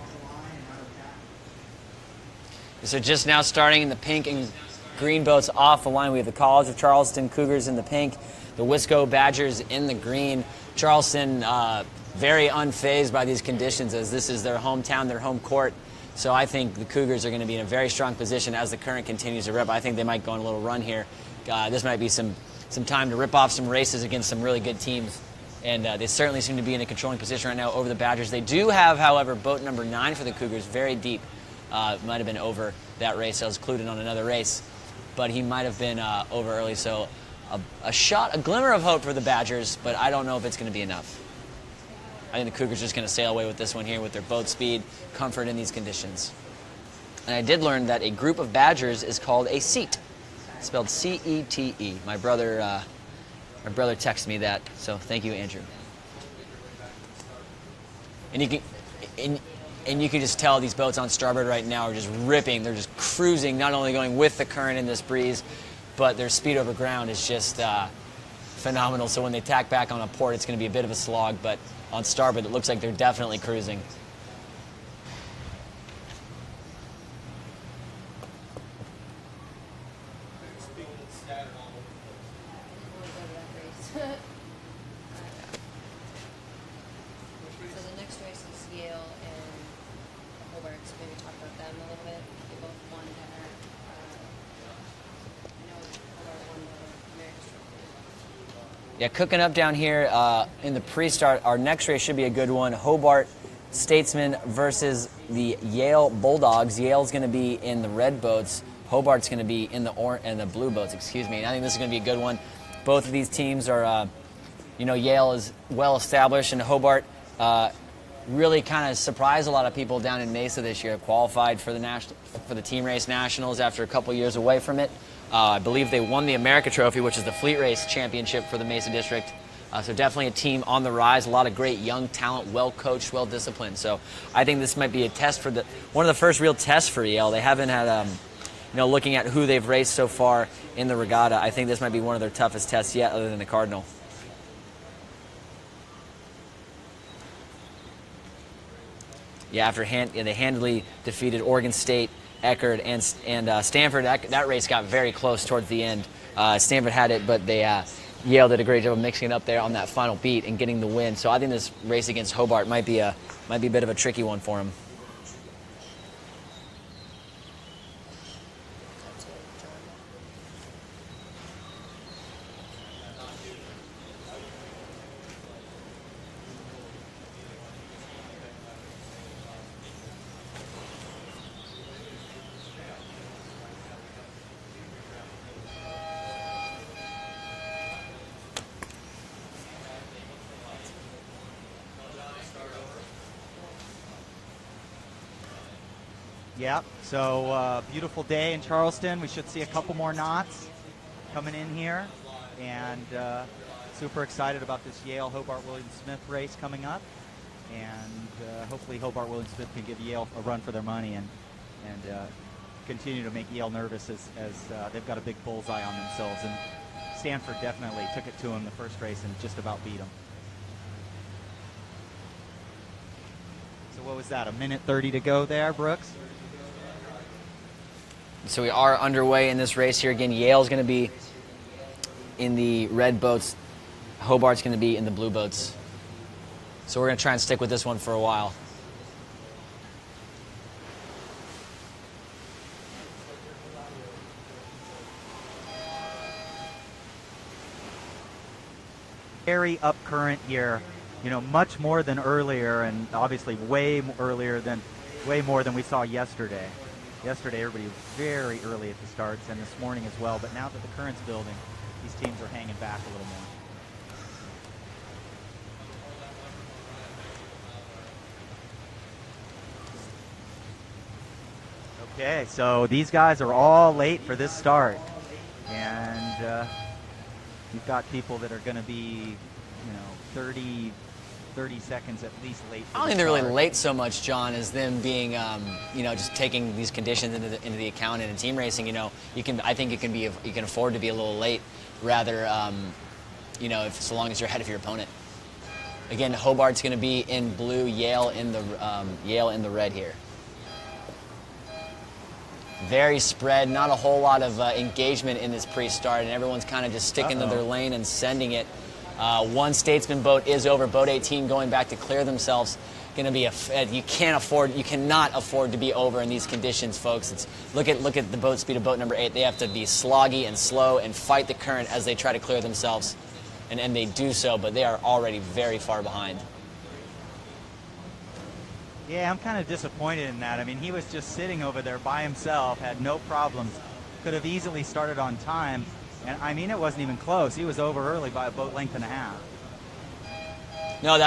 So just now starting in the pink and green boats off the line. We have the College of Charleston Cougars in the pink, the Wisco Badgers in the green. Charleston very unfazed by these conditions as this is their hometown, their home court. So I think the Cougars are going to be in a very strong position as the current continues to rip. I think they might go on a little run here. This might be some time to rip off some races against some really good teams. And they certainly seem to be in a controlling position right now over the Badgers. They do have, however, boat number 9 for the Cougars, very deep. Might have been over that race. I was clued in on another race. But he might have been over early. So a glimmer of hope for the Badgers, but I don't know if it's going to be enough. I think the Cougars are just going to sail away with this one here with their boat speed, comfort in these conditions. And I did learn that a group of Badgers is called a seat, spelled C-E-T-E. My brother texted me that, so thank you, Andrew. And you can just tell these boats on starboard right now are just ripping. They're just cruising, not only going with the current in this breeze, but their speed over ground is just phenomenal. So when they tack back on a port, it's going to be a bit of a slog, but on starboard, it looks like they're definitely cruising. Yeah, cooking up down here in the pre-start. Our next race should be a good one. Hobart Statesman versus the Yale Bulldogs. Yale's going to be in the red boats. Hobart's going to be in the blue boats. Excuse me. And I think this is going to be a good one. Both of these teams are, Yale is well established, and Hobart really kind of surprised a lot of people down in Mesa this year. Qualified for the team race nationals after a couple years away from it. I believe they won the America Trophy, which is the fleet race championship for the Mesa District. So definitely a team on the rise. A lot of great young talent, well coached, well disciplined. So I think this might be a test for one of the first real tests for Yale. They haven't had, looking at who they've raced so far in the regatta. I think this might be one of their toughest tests yet, other than the Cardinal. Yeah, after they handily defeated Oregon State, Eckerd, and Stanford. That race got very close towards the end. Stanford had it, but Yale did a great job of mixing it up there on that final beat and getting the win. So I think this race against Hobart might be a bit of a tricky one for him. Yep, so beautiful day in Charleston. We should see a couple more knots coming in here. And super excited about this Yale Hobart William Smith race coming up. And hopefully Hobart William Smith can give Yale a run for their money and continue to make Yale nervous as they've got a big bullseye on themselves. And Stanford definitely took it to them the first race and just about beat them. So what was that, a minute 30 to go there, Brooks? So we are underway in this race here. Again, Yale's going to be in the red boats. Hobart's going to be in the blue boats. So we're going to try and stick with this one for a while. Very up current here, much more than earlier, and obviously way more than we saw yesterday. Yesterday, everybody was very early at the starts, and this morning as well. But now that the current's building, these teams are hanging back a little more. Okay, so these guys are all late for this start, and you've got people that are going to be, 30 seconds at least late. I don't think they're really late so much, John, as them being, just taking these conditions into the account. And in team racing, I think you can afford to be a little late, rather, if so long as you're ahead of your opponent. Again, Hobart's going to be in blue, Yale in the red here. Very spread, not a whole lot of engagement in this pre-start, and everyone's kind of just sticking to their lane and sending it. One Statesman boat is over. Boat 18 going back to clear themselves. Going to be you cannot afford to be over in these conditions, folks. Look at the boat speed of boat number 8. They have to be sloggy and slow and fight the current as they try to clear themselves, and they do so, but they are already very far behind. Yeah, I'm kind of disappointed in that. I mean, he was just sitting over there by himself, had no problems, could have easily started on time, and I mean, it wasn't even close. He was over early by a boat length and a half. No,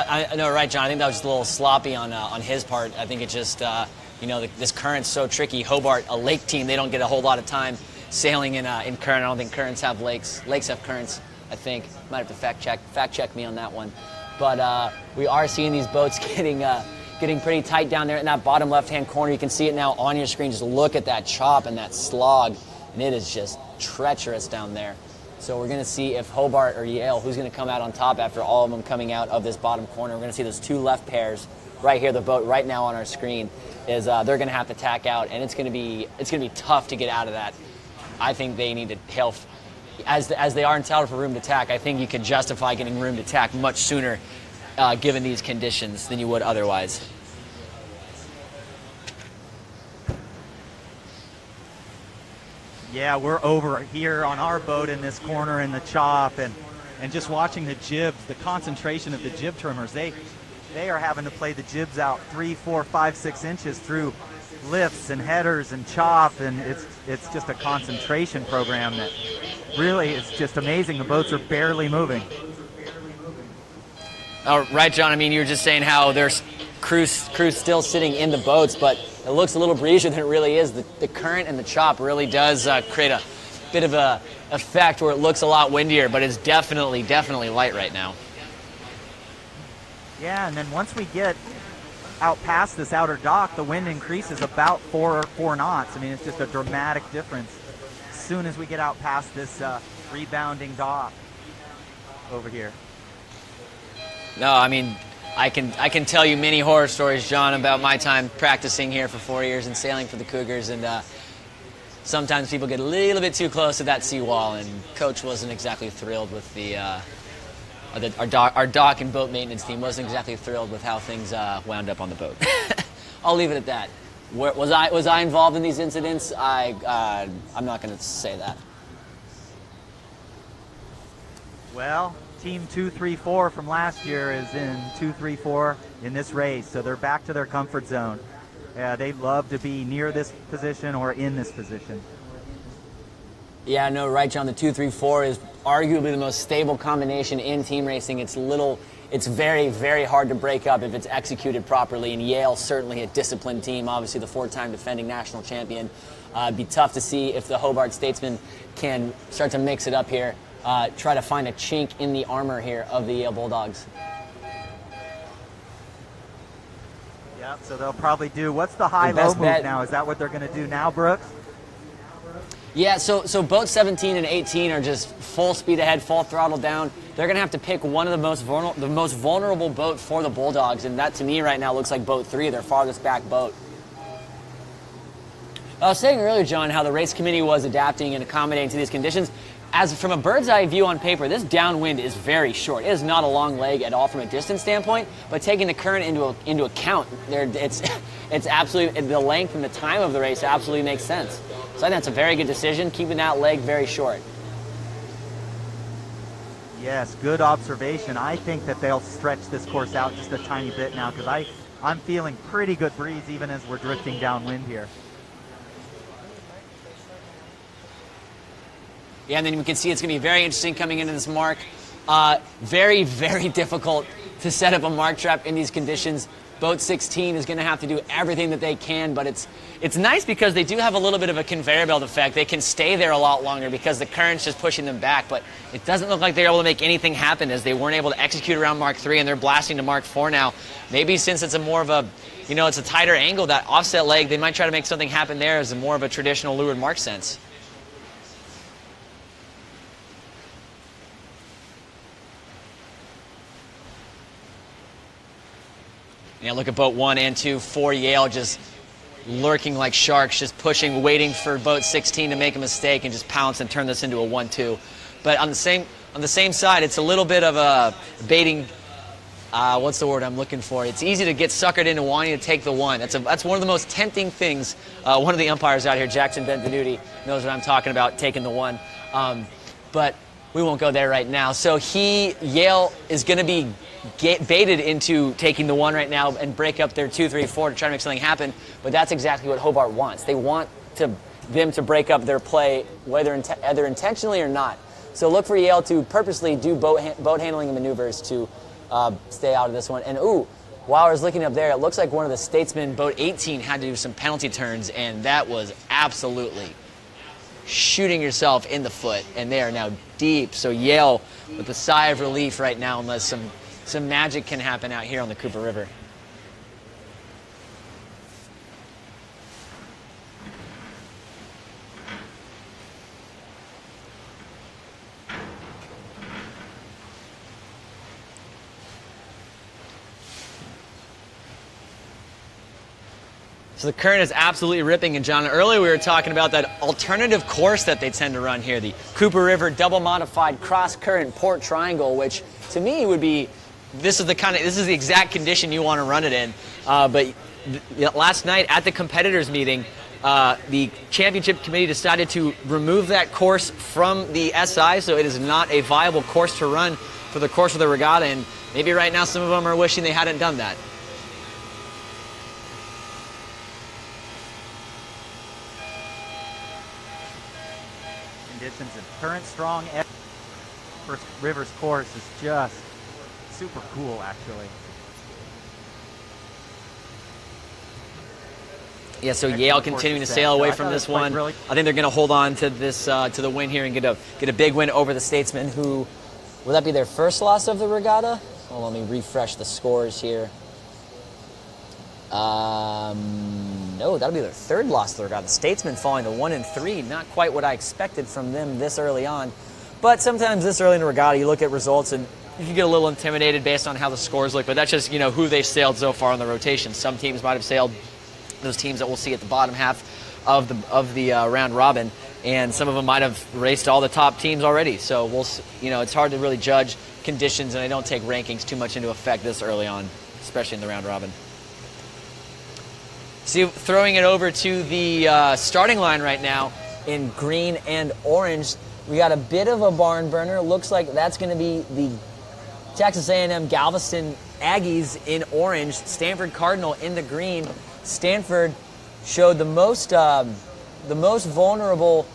right, John. I think that was just a little sloppy on his part. I think it's just, this current's so tricky. Hobart, a lake team, they don't get a whole lot of time sailing in current. I don't think currents have lakes. Lakes have currents, I think. Might have to fact check me on that one. But we are seeing these boats getting pretty tight down there in that bottom left-hand corner. You can see it now on your screen. Just look at that chop and that slog, and it is just treacherous down there. So we're going to see if Hobart or Yale, who's going to come out on top after all of them coming out of this bottom corner. We're going to see those two left pairs right here. The boat right now on our screen is they're going to have to tack out, and it's going to be tough to get out of that. I think they need to hail, as they are entitled for room to tack. I think you could justify getting room to tack much sooner, given these conditions, than you would otherwise. Yeah, we're over here on our boat in this corner in the chop, and just watching the jibs, the concentration of the jib trimmers. They are having to play the jibs out 3, 4, 5, 6 inches through lifts and headers and chop, and it's just a concentration program that really is just amazing. The boats are barely moving. Oh, right, John. I mean, you were just saying how there's crews still sitting in the boats, but it looks a little breezier than it really is. The current and the chop really does create a bit of a effect where it looks a lot windier, but it's definitely light right now. Yeah, and then once we get out past this outer dock, the wind increases about 4 knots. I mean, it's just a dramatic difference as soon as we get out past this rebounding dock over here. No, I mean, I can tell you many horror stories, John, about my time practicing here for 4 years and sailing for the Cougars, and sometimes people get a little bit too close to that seawall, and Coach wasn't exactly thrilled with our dock and boat maintenance team wasn't exactly thrilled with how things wound up on the boat. I'll leave it at that. Was I involved in these incidents? I'm not going to say that. Well, Team 234 from last year is in 234 in this race, so they're back to their comfort zone. They love to be near this position or in this position. Yeah, no, right, John. The 234 is arguably the most stable combination in team racing. It's very, very hard to break up if it's executed properly, and Yale certainly a disciplined team, obviously the 4-time defending national champion. It'd be tough to see if the Hobart Statesmen can start to mix it up here. Try to find a chink in the armor here of the Yale Bulldogs. Yeah, so they'll probably do, what's the high-low move now? Is that what they're going to do now, Brooks? Yeah, so boats 17 and 18 are just full speed ahead, full throttle down. They're going to have to pick one of the most vulnerable boat for the Bulldogs, and that to me right now looks like boat 3, their farthest back boat. I was saying earlier, John, how the race committee was adapting and accommodating to these conditions. as from a bird's eye view on paper, this downwind is very short. It is not a long leg at all from a distance standpoint, but taking the current into account, it's absolutely, the length and the time of the race absolutely makes sense. So I think that's a very good decision, keeping that leg very short. Yes, good observation. I think that they'll stretch this course out just a tiny bit now, because I'm feeling pretty good breeze even as we're drifting downwind here. Yeah, and then we can see it's going to be very interesting coming into this mark. Very, very difficult to set up a mark trap in these conditions. Boat 16 is going to have to do everything that they can, but it's nice because they do have a little bit of a conveyor belt effect. They can stay there a lot longer because the current's just pushing them back, but it doesn't look like they're able to make anything happen as they weren't able to execute around Mark 3, and they're blasting to Mark 4 now. Maybe since it's a more of a, it's a tighter angle, that offset leg, they might try to make something happen there as a more of a traditional leeward mark sense. Yeah, look at boat 1 and 2 for Yale, just lurking like sharks, just pushing, waiting for boat 16 to make a mistake and just pounce and turn this into a 1-2. But on the same side, it's a little bit of a baiting. What's the word I'm looking for? It's easy to get suckered into wanting to take the 1. That's one of the most tempting things. One of the umpires out here, Jackson Benvenuti, knows what I'm talking about, taking the 1. But we won't go there right now. So Yale is going to be baited into taking the 1 right now and break up their 2, 3, 4 to try to make something happen. But that's exactly what Hobart wants. They want them to break up their play, whether either intentionally or not. So look for Yale to purposely do boat handling maneuvers to stay out of this one. And while I was looking up there, it looks like one of the Statesmen, boat 18, had to do some penalty turns, and that was absolutely shooting yourself in the foot, and they are now deep. So Yale with a sigh of relief right now, unless some magic can happen out here on the Cooper River. So the current is absolutely ripping, and John, earlier we were talking about that alternative course that they tend to run here, the Cooper River double modified cross current port triangle, which to me would be, this is the exact condition you want to run it in. But last night at the competitors meeting, the championship committee decided to remove that course from the SI, so it is not a viable course to run for the course of the regatta, and maybe right now some of them are wishing they hadn't done that. Conditions and current strong. First River's course is just super cool, actually. Yeah, so Yale continuing to sail away from this one. I think they're going to hold on to this to the win here and get a big win over the Statesmen, who, will that be their first loss of the regatta? Well, let me refresh the scores here. No, that'll be their third loss of the regatta. The Statesmen falling to 1-3, not quite what I expected from them this early on. But sometimes this early in the regatta, you look at results and you can get a little intimidated based on how the scores look. But that's just who they've sailed so far in the rotation. Some teams might have sailed, those teams that we'll see at the bottom half of the round robin, and some of them might have raced all the top teams already. So it's hard to really judge conditions, and I don't take rankings too much into effect this early on, especially in the round robin. See, throwing it over to the starting line right now in green and orange, we got a bit of a barn burner. Looks like that's going to be the Texas A&M Galveston Aggies in orange, Stanford Cardinal in the green. Stanford showed the most vulnerable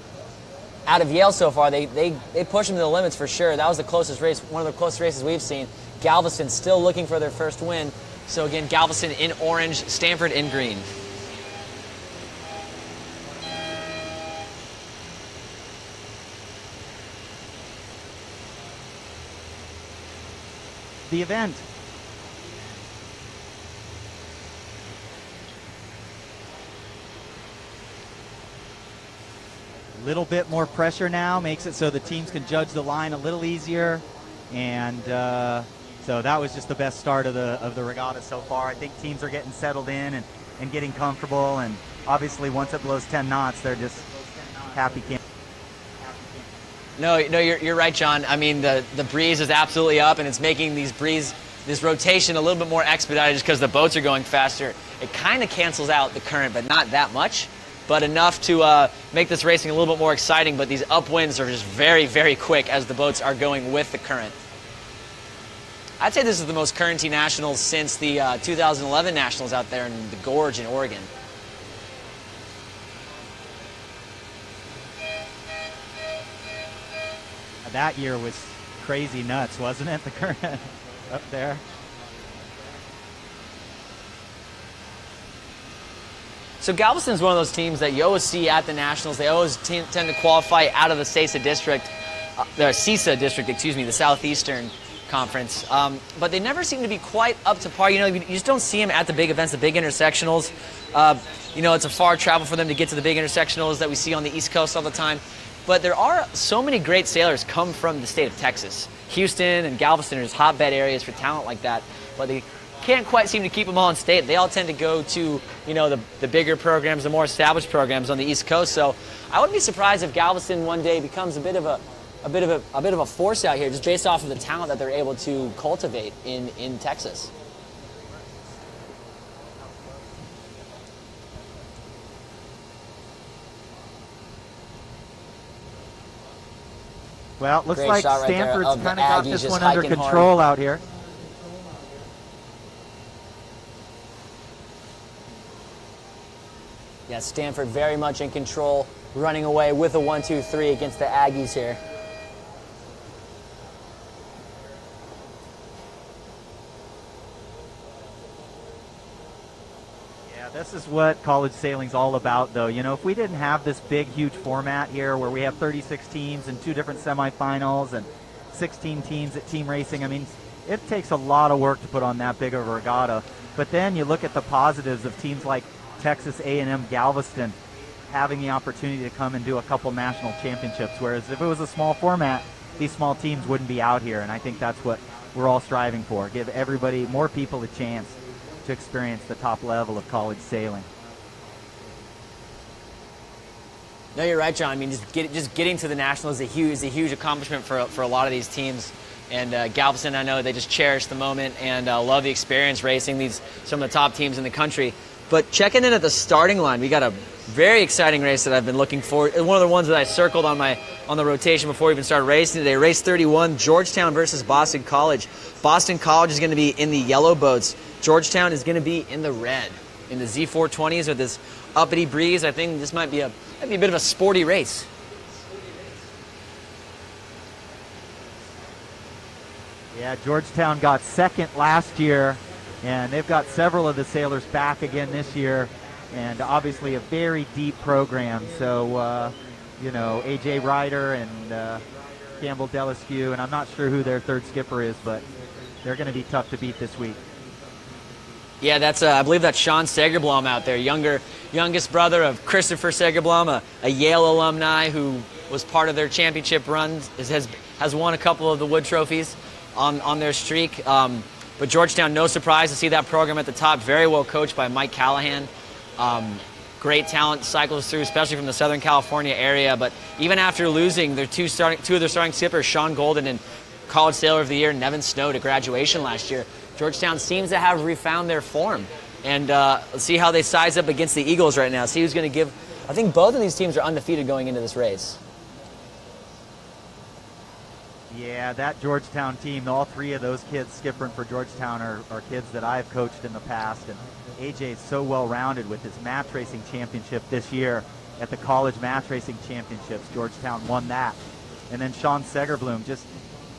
out of Yale so far. They pushed them to the limits for sure. That was the closest race, one of the closest races we've seen. Galveston still looking for their first win. So again, Galveston in orange, Stanford in green. The event. A little bit more pressure now makes it so the teams can judge the line a little easier, and so that was just the best start of the regatta so far. I think teams are getting settled in and getting comfortable, and obviously once it blows 10 knots, they're just happy camp. No, you're right, John. I mean, the breeze is absolutely up, and it's making this rotation a little bit more expedited just because the boats are going faster. It kind of cancels out the current, but not that much, but enough to make this racing a little bit more exciting. But these upwinds are just very, very quick as the boats are going with the current. I'd say this is the most currenty nationals since the 2011 nationals out there in the Gorge in Oregon. That year was crazy nuts, wasn't it? The current up there. So Galveston's one of those teams that you always see at the nationals. They always tend to qualify out of the CESA district, the Southeastern Conference. But they never seem to be quite up to par. You know, you just don't see them at the big events, the big intersectionals. You know, it's a far travel for them to get to the big intersectionals that we see on the East Coast all the time. But there are so many great sailors come from the state of Texas. Houston and Galveston are just hotbed areas for talent like that. But they can't quite seem to keep them all in state. They all tend to go to, you know, the bigger programs, the more established programs on the East Coast. So I wouldn't be surprised if Galveston one day becomes a bit of a force out here, just based off of the talent that they're able to cultivate in Texas. Well, it looks Great like shot right there Stanford's of the kind of got Aggies this just one under hiking hard. control out here. Yeah, Stanford very much in control, running away with a 1-2-3 against the Aggies here. This is what college sailing's all about, though. You know, if we didn't have this big, huge format here where we have 36 teams and 2 different semifinals and 16 teams at team racing, I mean, it takes a lot of work to put on that big of a regatta. But then you look at the positives of teams like Texas A&M Galveston having the opportunity to come and do a couple national championships, whereas if it was a small format, these small teams wouldn't be out here, and I think that's what we're all striving for, give everybody, more people a chance to experience the top level of college sailing. No, you're right, John. I mean, just getting to the nationals is a huge accomplishment for a lot of these teams. And Galveston, I know they just cherish the moment and love the experience racing some of the top teams in the country. But checking in at the starting line, we got a very exciting race that I've been looking for. One of the ones that I circled on the rotation before we even started racing today. Race 31, Georgetown versus Boston College. Boston College is going to be in the yellow boats. Georgetown is going to be in the red, in the Z420s with this uppity breeze. I think this might be a bit of a sporty race. Yeah, Georgetown got second last year, and they've got several of the sailors back again this year, and obviously a very deep program. So, you know, A.J. Ryder and Campbell Deleskew, and I'm not sure who their third skipper is, but they're going to be tough to beat this week. Yeah, that's I believe that's Sean Segerblom out there, youngest brother of Christopher Segerblom, a Yale alumni who was part of their championship run, has won a couple of the Wood trophies on their streak. But Georgetown, no surprise to see that program at the top, very well coached by Mike Callahan. Great talent cycles through, especially from the Southern California area. But even after losing their two of their starting skippers, Sean Golden and College Sailor of the Year Nevin Snow to graduation last year, Georgetown seems to have refound their form. And let's see how they size up against the Eagles right now. See who's going to give. I think both of these teams are undefeated going into this race. Yeah, that Georgetown team, all 3 of those kids skippering for Georgetown are kids that I've coached in the past. And AJ is so well-rounded with his match racing championship this year at the College Match Racing Championships. Georgetown won that. And then Sean Segerblom, just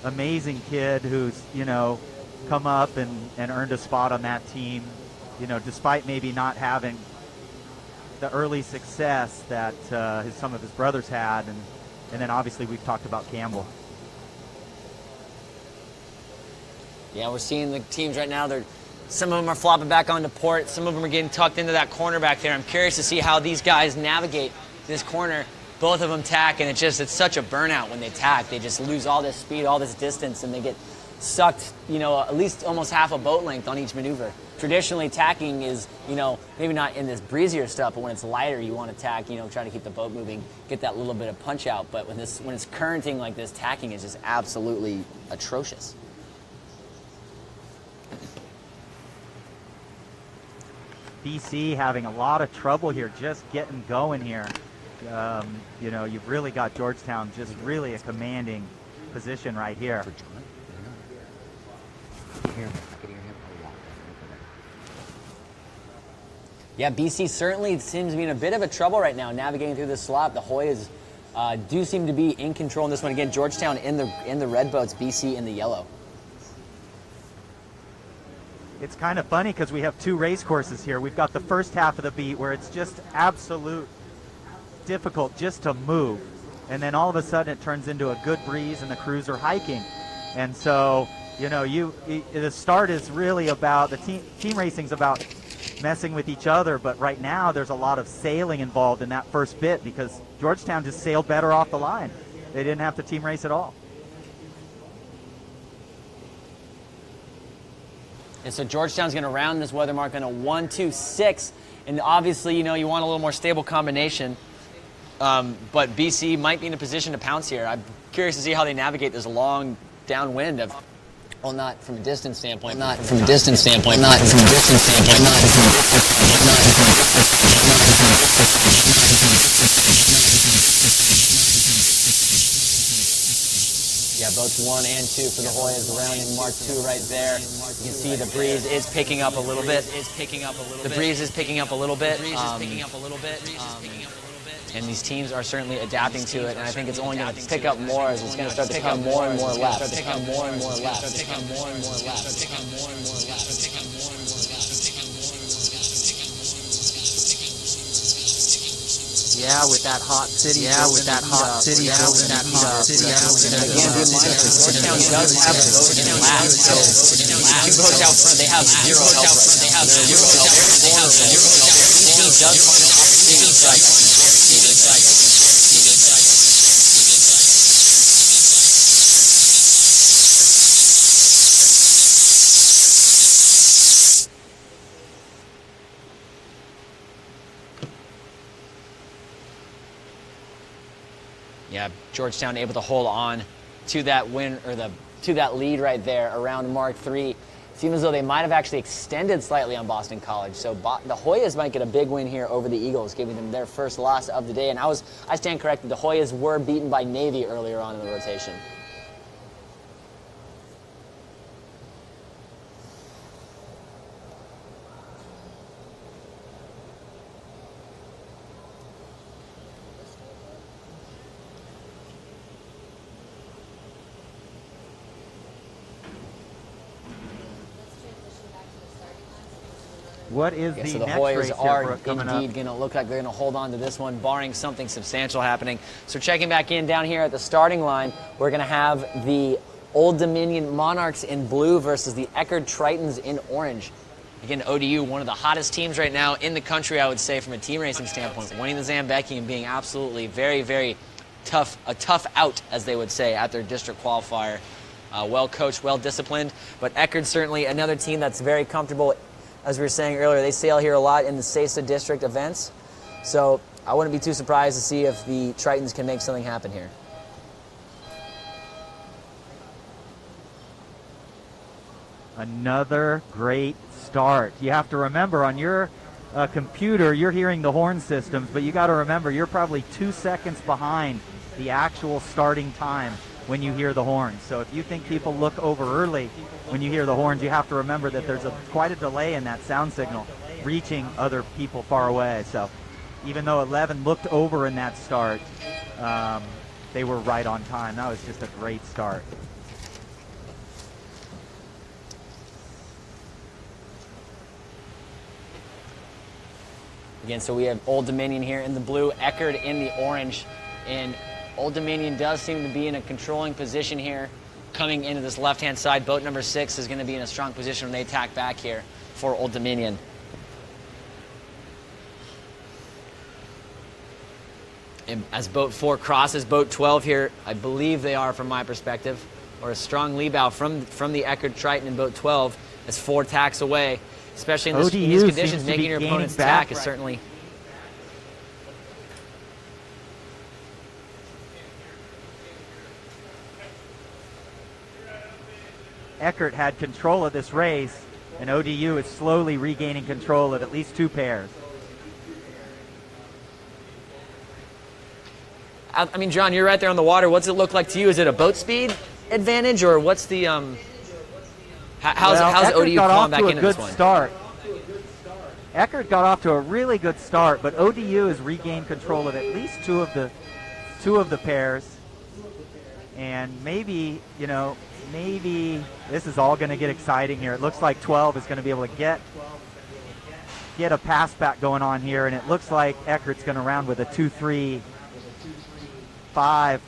amazing kid who's, you know, come up and earned a spot on that team, you know, despite maybe not having the early success that some of his brothers had. And then obviously we've talked about Campbell. Yeah, we're seeing the teams right now. Some of them are flopping back onto port. Some of them are getting tucked into that corner back there. I'm curious to see how these guys navigate this corner. Both of them tack, and it's such a burnout when they tack. They just lose all this speed, all this distance, and they get sucked, at least almost half a boat length on each maneuver. Traditionally, tacking is, maybe not in this breezier stuff, but when it's lighter, you want to tack, try to keep the boat moving, get that little bit of punch out. But when it's currenting like this, tacking is just absolutely atrocious. BC having a lot of trouble here, just getting going here. You've really got Georgetown just really a commanding position right here. Yeah, BC certainly seems to be in a bit of a trouble right now navigating through this slop. The Hoyas do seem to be in control in this one. Again, Georgetown in the red boats, BC in the yellow. It's kind of funny because we have two race courses here. We've got the first half of the beat where it's just absolute difficult just to move. And then all of a sudden it turns into a good breeze and the crews are hiking. And so, the start is really about, the team racing's about messing with each other, but right now there's a lot of sailing involved in that first bit because Georgetown just sailed better off the line. They didn't have to team race at all. And so Georgetown's going to round this weather mark on a 1-2-6. And obviously, you want a little more stable combination. But BC might be in a position to pounce here. I'm curious to see how they navigate this long downwind of, well, not from a distance standpoint. Not from a distance standpoint. Not from a distance standpoint. Not from a distance standpoint. Not from a distance standpoint. Yeah, boats 1 and 2 for the Hoyas around in Mark 2 right there. You can see the breeze is picking up a little bit. The breeze is picking up a little bit. And these teams are certainly adapting to it, and I think it's only going to pick up more as it's going to start to come more and more left. Yeah, with that hot city. Again, be mindful. Georgetown does have the boat in last, so two boats out front, they have zero help. BC does find an opportunity. Yeah, Georgetown able to hold on to that win to that lead right there around Mark 3. Seems as though they might have actually extended slightly on Boston College. So the Hoyas might get a big win here over the Eagles, giving them their first loss of the day. And I stand corrected. The Hoyas were beaten by Navy earlier on in the rotation. What is Okay, the so the next Hoyas race are here coming up? indeed going to look like they're going to hold on to this one, barring something substantial happening. So checking back in down here at the starting line, we're going to have the Old Dominion Monarchs in blue versus the Eckerd Tritons in orange. Again, ODU, one of the hottest teams right now in the country, I would say, from a team racing standpoint, winning the Zambecki and being absolutely very, very tough, a tough out, as they would say, at their district qualifier. Well coached, well disciplined, but Eckerd certainly another team that's very comfortable. As we were saying earlier, they sail here a lot in the ICSA district events, so I wouldn't be too surprised to see if the Tritons can make something happen here. Another great start. You have to remember on your computer, you're hearing the horn systems, but you got to remember you're probably 2 seconds behind the actual starting time when you hear the horns. So if you think people look over early when you hear the horns, you have to remember that there's quite a delay in that sound signal reaching other people far away. So even though 11 looked over in that start, they were right on time. That was just a great start. Again, so we have Old Dominion here in the blue, Eckerd in the orange, and Old Dominion does seem to be in a controlling position here. Coming into this left-hand side, boat number 6 is going to be in a strong position when they attack back here for Old Dominion. And as boat 4 crosses boat 12 here, I believe they are from my perspective. or a strong lee bow from the Eckerd Triton in boat 12. That's 4 tacks away, especially in these conditions. Making your opponent's tack is certainly. Eckerd had control of this race, and ODU is slowly regaining control of at least 2 pairs. I mean, John, you're right there on the water. What's it look like to you? Is it a boat speed advantage, or what's the how's ODU clawing back into this one? Eckerd got off to a really good start, but ODU has regained control of at least two of the pairs, and maybe this is all going to get exciting here. It looks like 12 is going to be able to get a pass back going on here, and it looks like Eckerd's going to round with a 2-3-5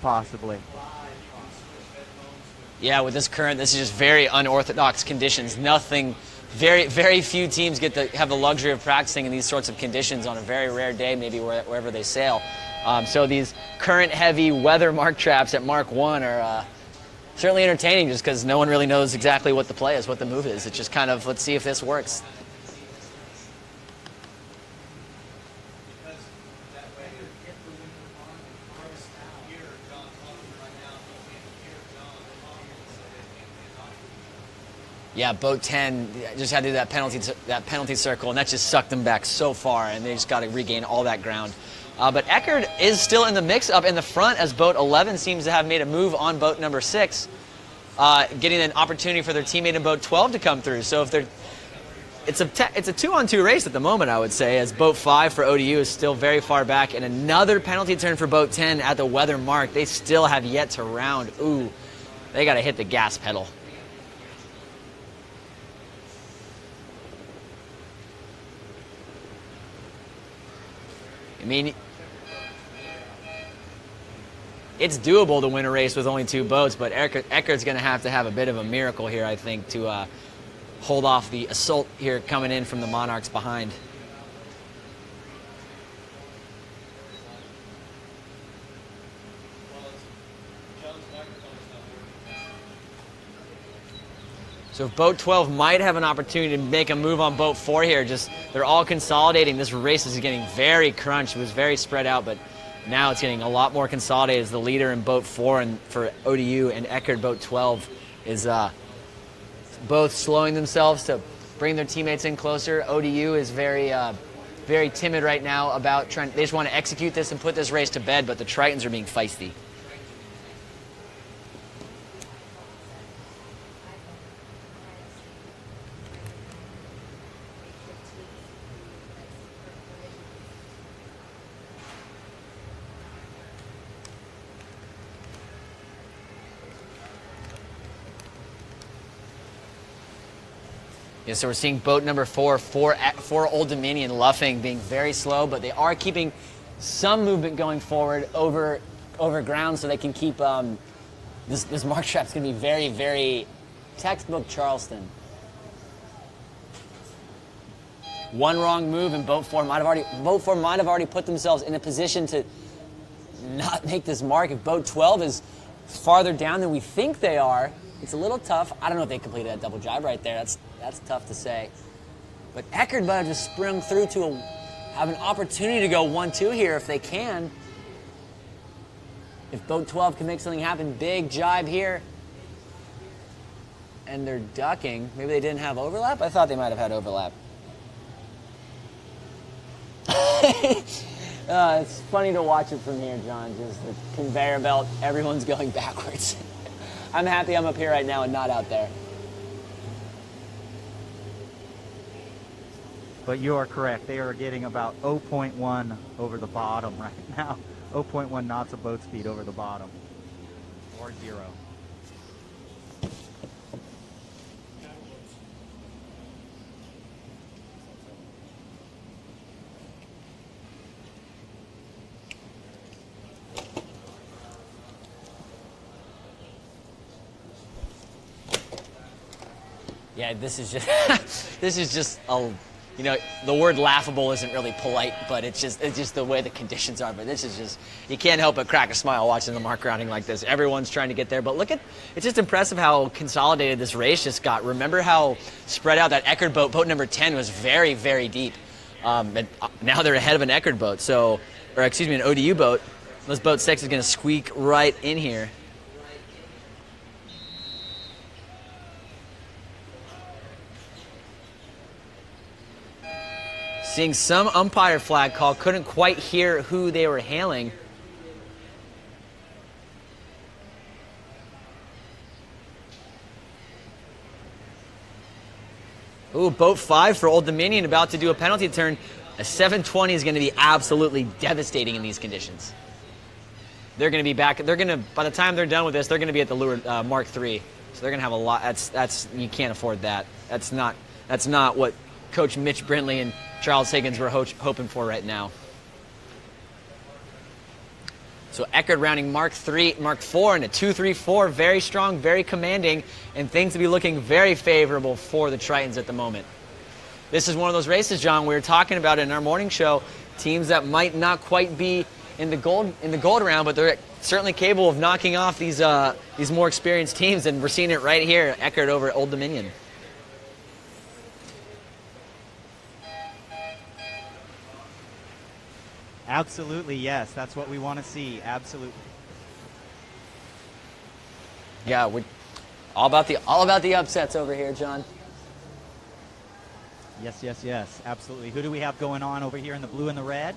possibly. Yeah, with this current, this is just very unorthodox conditions. Very few teams have the luxury of practicing in these sorts of conditions on a very rare day, maybe wherever they sail. So these current-heavy weather mark traps at Mark 1 are certainly entertaining, just because no one really knows exactly what the play is, what the move is. It's just kind of, let's see if this works. Yeah, boat 10 just had to do that penalty circle, and that just sucked them back so far, and they just got to regain all that ground. But Eckerd is still in the mix up in the front, as boat 11 seems to have made a move on boat number 6, getting an opportunity for their teammate in boat 12 to come through. So if it's a 2-on-2 race at the moment, I would say, as boat 5 for ODU is still very far back, and another penalty turn for boat 10 at the weather mark. They still have yet to round. Ooh, they got to hit the gas pedal. I mean, it's doable to win a race with only 2 boats, but Eckerd's going to have a bit of a miracle here, I think, to hold off the assault here coming in from the Monarchs behind. So if boat 12 might have an opportunity to make a move on boat 4 here, they're all consolidating. This race is getting very crunched. It was very spread out, but now it's getting a lot more consolidated as the leader in boat 4 and for ODU, and Eckerd boat 12 is both slowing themselves to bring their teammates in closer. ODU is very timid right now about they just want to execute this and put this race to bed, but the Tritons are being feisty. Yeah, so we're seeing boat number 4 for Old Dominion, Luffing, being very slow, but they are keeping some movement going forward over ground, so they can keep this mark trap's going to be very, very textbook Charleston. One wrong move, and boat 4 might have already put themselves in a position to not make this mark. If boat 12 is farther down than we think they are, it's a little tough. I don't know if they completed that double jibe right there. That's tough to say. But Eckerd might have just sprung through to have an opportunity to go 1-2 here if they can. If boat 12 can make something happen, big jibe here. And they're ducking. Maybe they didn't have overlap? I thought they might have had overlap. It's funny to watch it from here, John. Just the conveyor belt, everyone's going backwards. I'm happy I'm up here right now and not out there. But you are correct. They are getting about 0.1 over the bottom right now. 0.1 knots of boat speed over the bottom. Or 0. Yeah, this is just a you know, the word laughable isn't really polite, but it's just the way the conditions are. But this is just, you can't help but crack a smile watching the mark rounding like this. Everyone's trying to get there, but it's just impressive how consolidated this race just got. Remember how spread out that Eckerd boat number 10 was very, very deep. And now they're ahead of an Eckerd boat, an ODU boat. This boat 6 is going to squeak right in here. Seeing some umpire flag call, couldn't quite hear who they were hailing. Ooh, boat 5 for Old Dominion about to do a penalty turn. A 720 is going to be absolutely devastating in these conditions. They're going to be back. By the time they're done with this, they're going to be at the lure Mark III. So they're going to have a lot. That's you can't afford that. That's not what Coach Mitch Brindley and Charles Higgins were hoping for right now. So Eckerd rounding Mark IV and a 2-3-4, very strong, very commanding, and things to be looking very favorable for the Tritons at the moment. This is one of those races, John, we were talking about in our morning show, teams that might not quite be in the gold round, but they're certainly capable of knocking off these more experienced teams, and we're seeing it right here, Eckerd over at Old Dominion. Absolutely, yes. That's what we want to see. Absolutely. Yeah, we're all about the upsets over here, John. Yes, yes, yes. Absolutely. Who do we have going on over here in the blue and the red?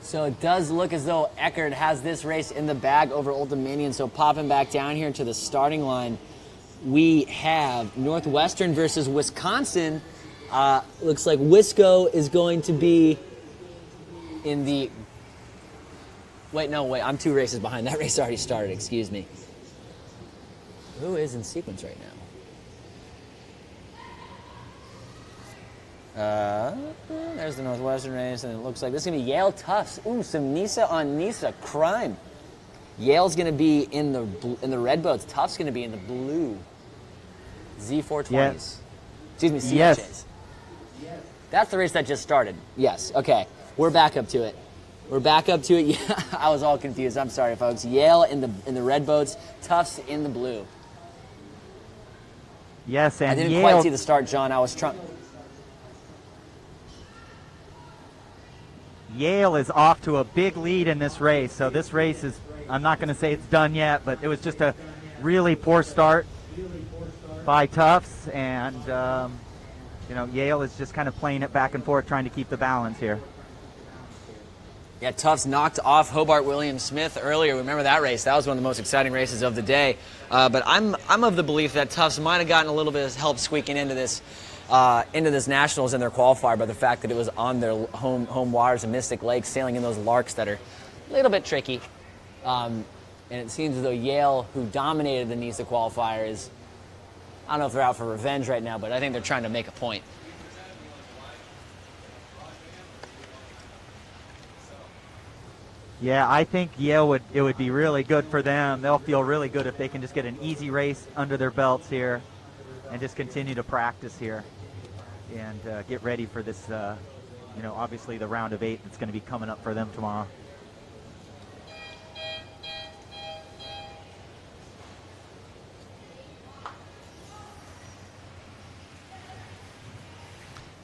So it does look as though Eckerd has this race in the bag over Old Dominion. So popping back down here to the starting line, we have Northwestern versus Wisconsin. Looks like Wisco is going to be in the... Wait, I'm 2 races behind. That race already started, excuse me. Who is in sequence right now? There's the Northwestern race, and it looks like this is going to be Yale Tufts. Ooh, some Nisa on Nisa crime. Yale's going to be in the red boats. Tufts going to be in the blue Z420s. Yes. Excuse me, CHAs. Yes. That's the race that just started. Yes. Okay. We're back up to it. Yeah, I was all confused. I'm sorry, folks. Yale in the red boats. Tufts in the blue. Yes, and I didn't Yale, quite see the start, John. I was trying. Yale is off to a big lead in this race. So this race is, I'm not going to say it's done yet, but it was just a really poor start by Tufts. And, Yale is just kind of playing it back and forth, trying to keep the balance here. Yeah, Tufts knocked off Hobart Williams Smith earlier. Remember that race? That was one of the most exciting races of the day. But I'm of the belief that Tufts might have gotten a little bit of help squeaking into this Nationals in their qualifier by the fact that it was on their home waters of Mystic Lake, sailing in those larks that are a little bit tricky. And it seems as though Yale, who dominated the NISA qualifier, is, I don't know if they're out for revenge right now, but I think they're trying to make a point. Yeah, I think Yale it would be really good for them. They'll feel really good if they can just get an easy race under their belts here and just continue to practice here and get ready for this, obviously the round of 8 that's going to be coming up for them tomorrow.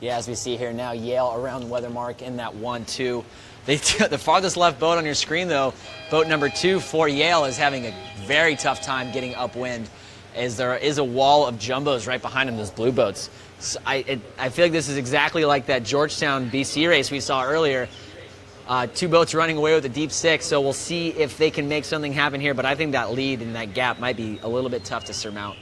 Yeah, as we see here now, Yale around the weather mark in that 1-2. The farthest left boat on your screen, though, boat number 2 for Yale, is having a very tough time getting upwind, as there is a wall of jumbos right behind him, those blue boats. So I feel like this is exactly like that Georgetown BC race we saw earlier. 2 boats running away with a deep 6, so we'll see if they can make something happen here, but I think that lead and that gap might be a little bit tough to surmount.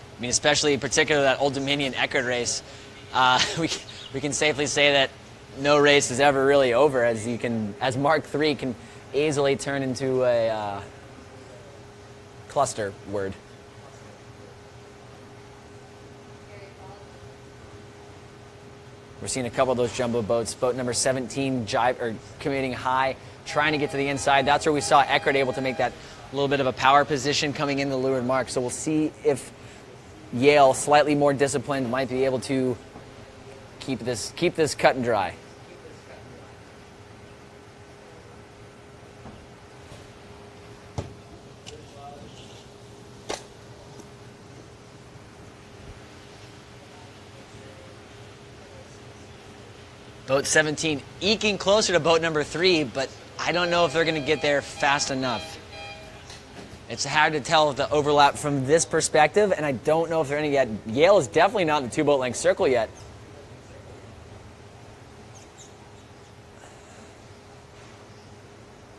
I mean, especially particularly that Old Dominion Eckerd race. we can safely say that no race is ever really over, as Mark III can easily turn into a cluster word. We're seeing a couple of those jumbo boats. Boat number 17 committing high, trying to get to the inside. That's where we saw Eckert able to make that little bit of a power position coming in the leeward mark. So we'll see if Yale, slightly more disciplined, might be able to keep this cut and dry. Boat 17 eking closer to boat number 3, but I don't know if they're going to get there fast enough. It's hard to tell the overlap from this perspective, and I don't know if they're any yet. Yale is definitely not in the 2-boat length circle yet.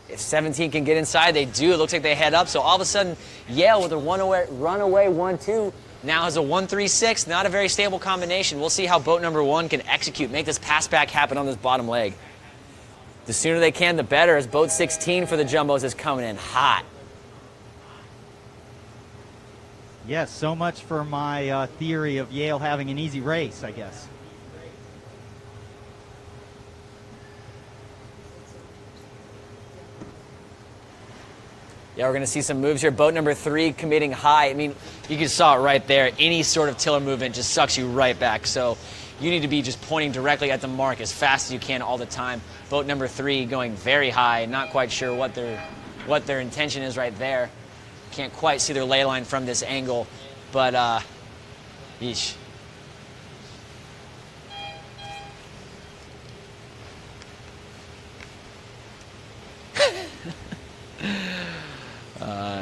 If 17 can get inside, they do. It looks like they head up. So all of a sudden, Yale with a runaway 1-2 now has a 1-3-6. Not a very stable combination. We'll see how boat number 1 can execute, make this pass back happen on this bottom leg. The sooner they can, the better, as boat 16 for the jumbos is coming in hot. Yes, so much for my theory of Yale having an easy race, I guess. Yeah, we're going to see some moves here. Boat number 3 committing high. I mean, you just saw it right there. Any sort of tiller movement just sucks you right back. So you need to be just pointing directly at the mark as fast as you can all the time. Boat number 3 going very high. Not quite sure what their intention is right there. Can't quite see their ley line from this angle, but yeesh.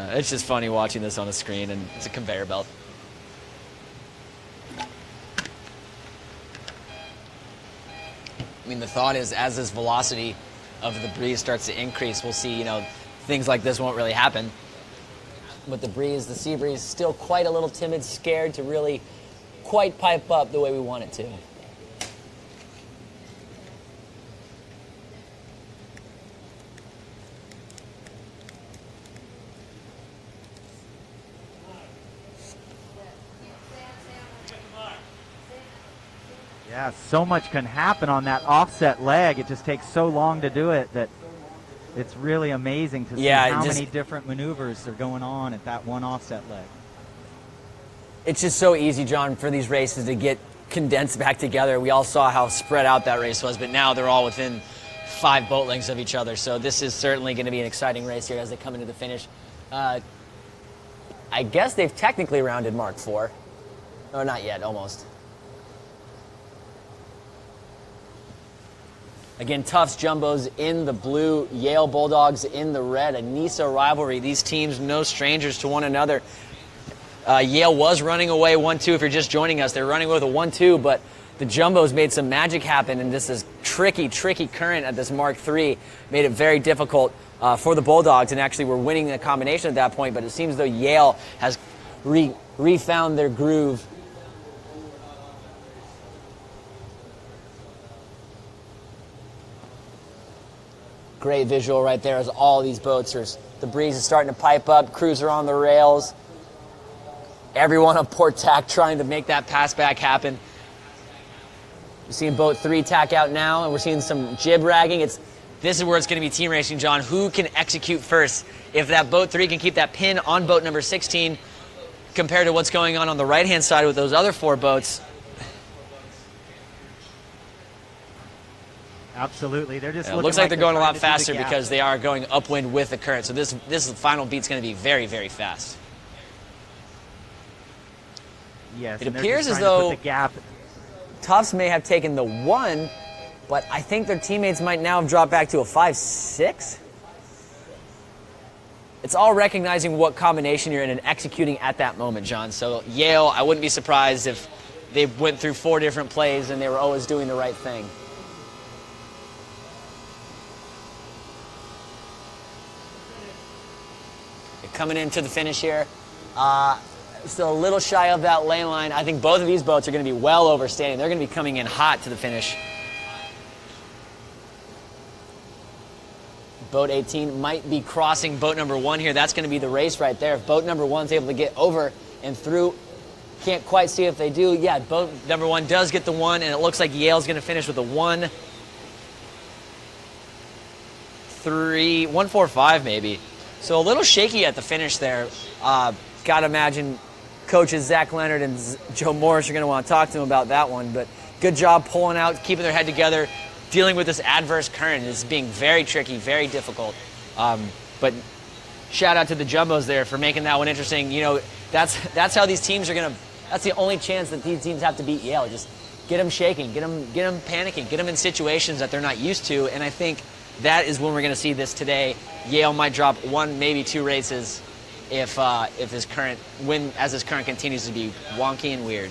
It's just funny watching this on a screen, and it's a conveyor belt. I mean, the thought is, as this velocity of the breeze starts to increase, we'll see, things like this won't really happen. But the sea breeze, still quite a little timid, scared to really quite pipe up the way we want it to. Yeah, so much can happen on that offset leg. It just takes so long to do it that it's really amazing to see how many different maneuvers are going on at that one offset leg. It's just so easy, John, for these races to get condensed back together. We all saw how spread out that race was, but now they're all within 5 boat lengths of each other. So this is certainly going to be an exciting race here as they come into the finish. I guess they've technically rounded Mark IV. Oh, not yet, almost. Again, Tufts Jumbos in the blue, Yale Bulldogs in the red. A NISA rivalry. These teams no strangers to one another. Yale was running away 1-2. If you're just joining us, they're running with a 1-2, but the Jumbos made some magic happen, and this is tricky current at this Mark III made it very difficult for the Bulldogs, and actually were winning the combination at that point, but it seems as though Yale has refound their groove. Great visual right there as all these boats are, the breeze is starting to pipe up, crews are on the rails. Everyone on port tack trying to make that pass back happen. We're seeing boat 3 tack out now, and we're seeing some jib ragging. This is where it's going to be team racing, John. Who can execute first? If that boat 3 can keep that pin on boat number 16 compared to what's going on the right-hand side with those other 4 boats. Absolutely. They're just it looks like they're going a lot faster because they are going upwind with the current. So this final beat's going to be very, very fast. Yes, it appears as though Tufts may have taken the 1, but I think their teammates might now have dropped back to a 5-6. It's all recognizing what combination you're in and executing at that moment, John. So Yale, I wouldn't be surprised if they went through 4 different plays and they were always doing the right thing. Coming into the finish here. Still a little shy of that lane line. I think both of these boats are going to be well overstanding. They're going to be coming in hot to the finish. Boat 18 might be crossing boat number 1 here. That's going to be the race right there. If boat number 1's able to get over and through, can't quite see if they do. Yeah, boat number 1 does get the 1, and it looks like Yale's going to finish with a 1:4.5 maybe. So a little shaky at the finish there. Got to imagine coaches Zach Leonard and Joe Morris are going to want to talk to him about that one. But good job pulling out, keeping their head together, dealing with this adverse current. It's being very tricky, very difficult. But shout out to the Jumbos there for making that one interesting. You know, that's how these teams are going to. That's the only chance that these teams have to beat Yale. Just get them shaking, get them panicking, get them in situations that they're not used to. And I think that is when we're going to see this today. Yale might drop 1, maybe 2 races if his current continues to be wonky and weird.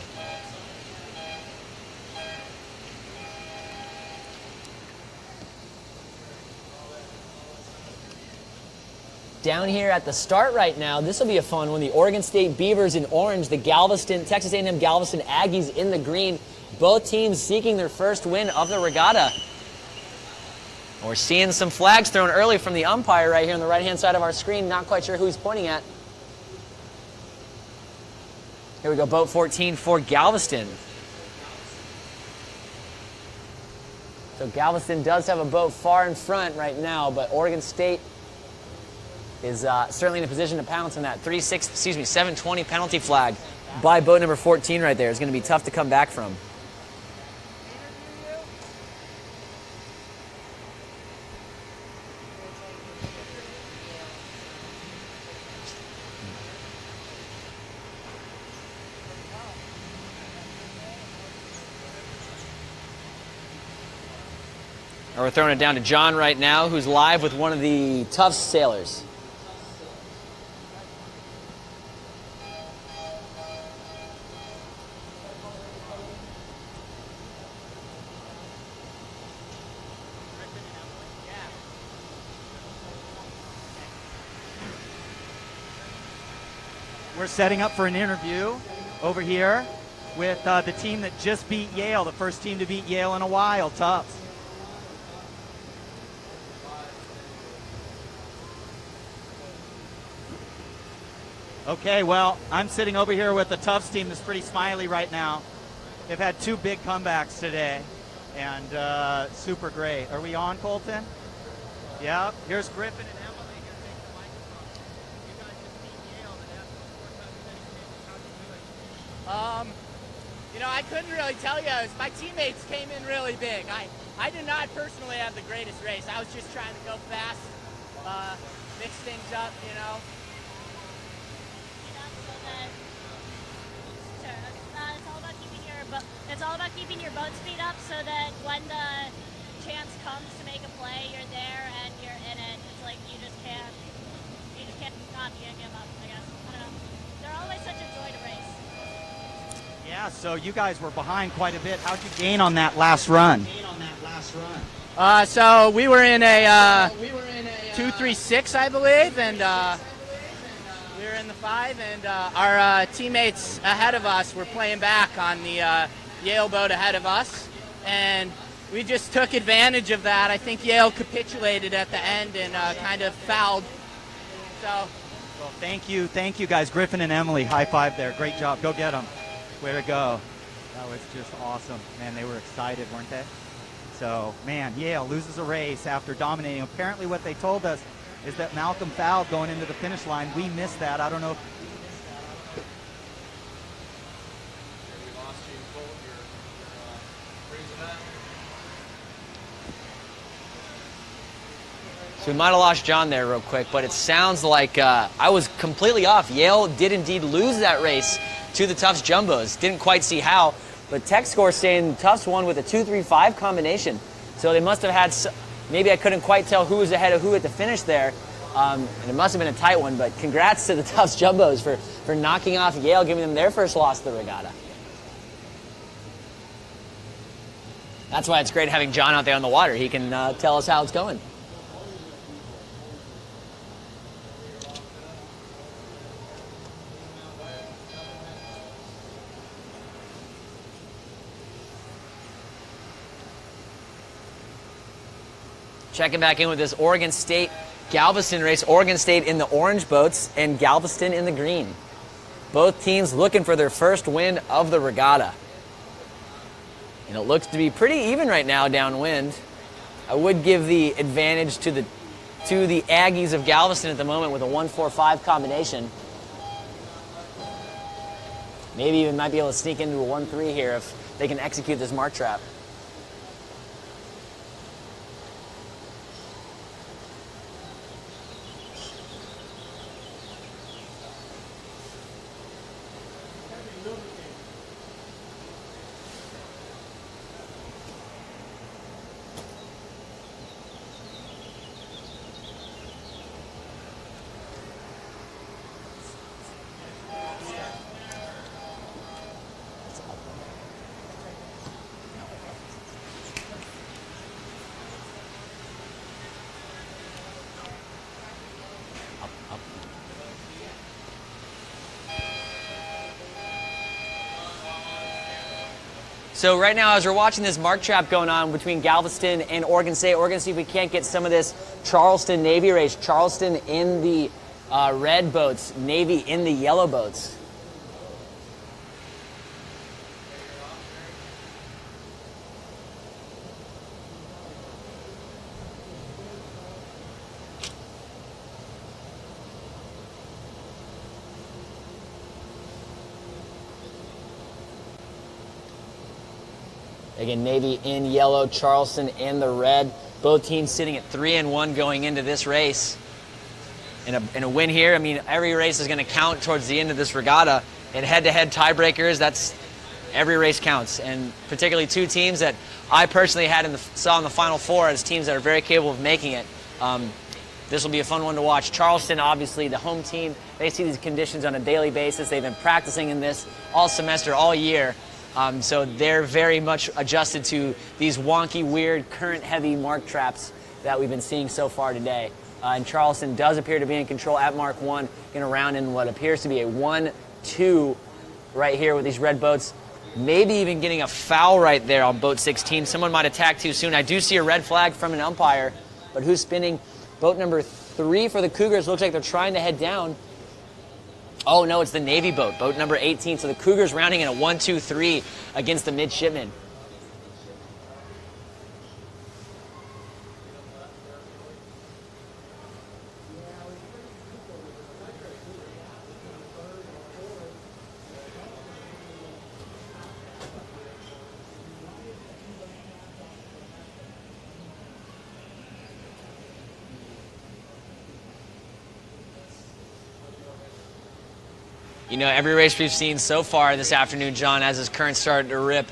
Down here at the start right now, this will be a fun one. The Oregon State Beavers in orange, the Texas A&M Galveston Aggies in the green. Both teams seeking their first win of the regatta. We're seeing some flags thrown early from the umpire right here on the right-hand side of our screen. Not quite sure who he's pointing at. Here we go, boat 14 for Galveston. So Galveston does have a boat far in front right now, but Oregon State is certainly in a position to pounce on that 720 penalty flag by boat number 14 right there. It's going to be tough to come back from. We're throwing it down to John right now, who's live with one of the Tufts sailors. We're setting up for an interview over here with the team that just beat Yale, the first team to beat Yale in a while, Tufts. Okay, well, I'm sitting over here with the Tufts team that's pretty smiley right now. They've had 2 big comebacks today, and super great. Are we on, Colton? Yeah. Here's Griffin and Emily. Here, take the microphone. You guys just beat Yale, the national sport presentation. How'd you do it? You know, I couldn't really tell you. My teammates came in really big. I did not personally have the greatest race. I was just trying to go fast, mix things up, you know. It's all about keeping your boat speed up so that when the chance comes to make a play, you're there and you're in it. It's like you just can't stop. You can't give up, I guess. I don't know. They're always such a joy to race. Yeah, so you guys were behind quite a bit. How'd you gain on that last run? So we were in a 236, I believe, and we were in the 5, and our teammates ahead of us were playing back on the Yale boat ahead of us, and we just took advantage of that. I think Yale capitulated at the end and kind of fouled. So, well, thank you guys, Griffin and Emily. High five there. Great job. Go get them. Way to go. That was just awesome. Man, they were excited, weren't they? So, man, Yale loses a race after dominating. Apparently what they told us is that Malcolm fouled going into the finish line. We missed that. I don't know if So we might have lost John there real quick, but it sounds like I was completely off. Yale did indeed lose that race to the Tufts Jumbos. Didn't quite see how, but tech score saying Tufts won with a 2-3-5 combination. So they must have had, maybe I couldn't quite tell who was ahead of who at the finish there. And it must have been a tight one, but congrats to the Tufts Jumbos for knocking off Yale, giving them their first loss to the regatta. That's why it's great having John out there on the water. He can tell us how it's going. Checking back in with this Oregon State Galveston race. Oregon State in the orange boats and Galveston in the green. Both teams looking for their first win of the regatta. And it looks to be pretty even right now downwind. I would give the advantage to the Aggies of Galveston at the moment with a 1-4-5 combination. Maybe even might be able to sneak into a 1-3 here if they can execute this mark trap. So right now, as we're watching this mark trap going on between Galveston and Oregon State, we're going to see if we can't get some of this Charleston Navy race. Charleston in the red boats, Navy in the yellow boats. Again, Navy in yellow, Charleston in the red. Both teams sitting at 3-1 going into this race. And a win here, I mean, every race is going to count towards the end of this regatta. And head-to-head tiebreakers, that's every race counts. And particularly two teams that I personally saw in the Final Four as teams that are very capable of making it. This will be a fun one to watch. Charleston, obviously, the home team, they see these conditions on a daily basis. They've been practicing in this all semester, all year. So they're very much adjusted to these wonky, weird, current-heavy mark traps that we've been seeing so far today. And Charleston does appear to be in control at Mark 1, going to round in what appears to be a 1-2 right here with these red boats. Maybe even getting a foul right there on boat 16. Someone might attack too soon. I do see a red flag from an umpire, but who's spinning? Boat number 3 for the Cougars. Looks like they're trying to head down. Oh, no, it's the Navy boat, boat number 18. So the Cougars rounding in a 1-2-3 against the midshipmen. You know, every race we've seen so far this afternoon, John, as this current started to rip,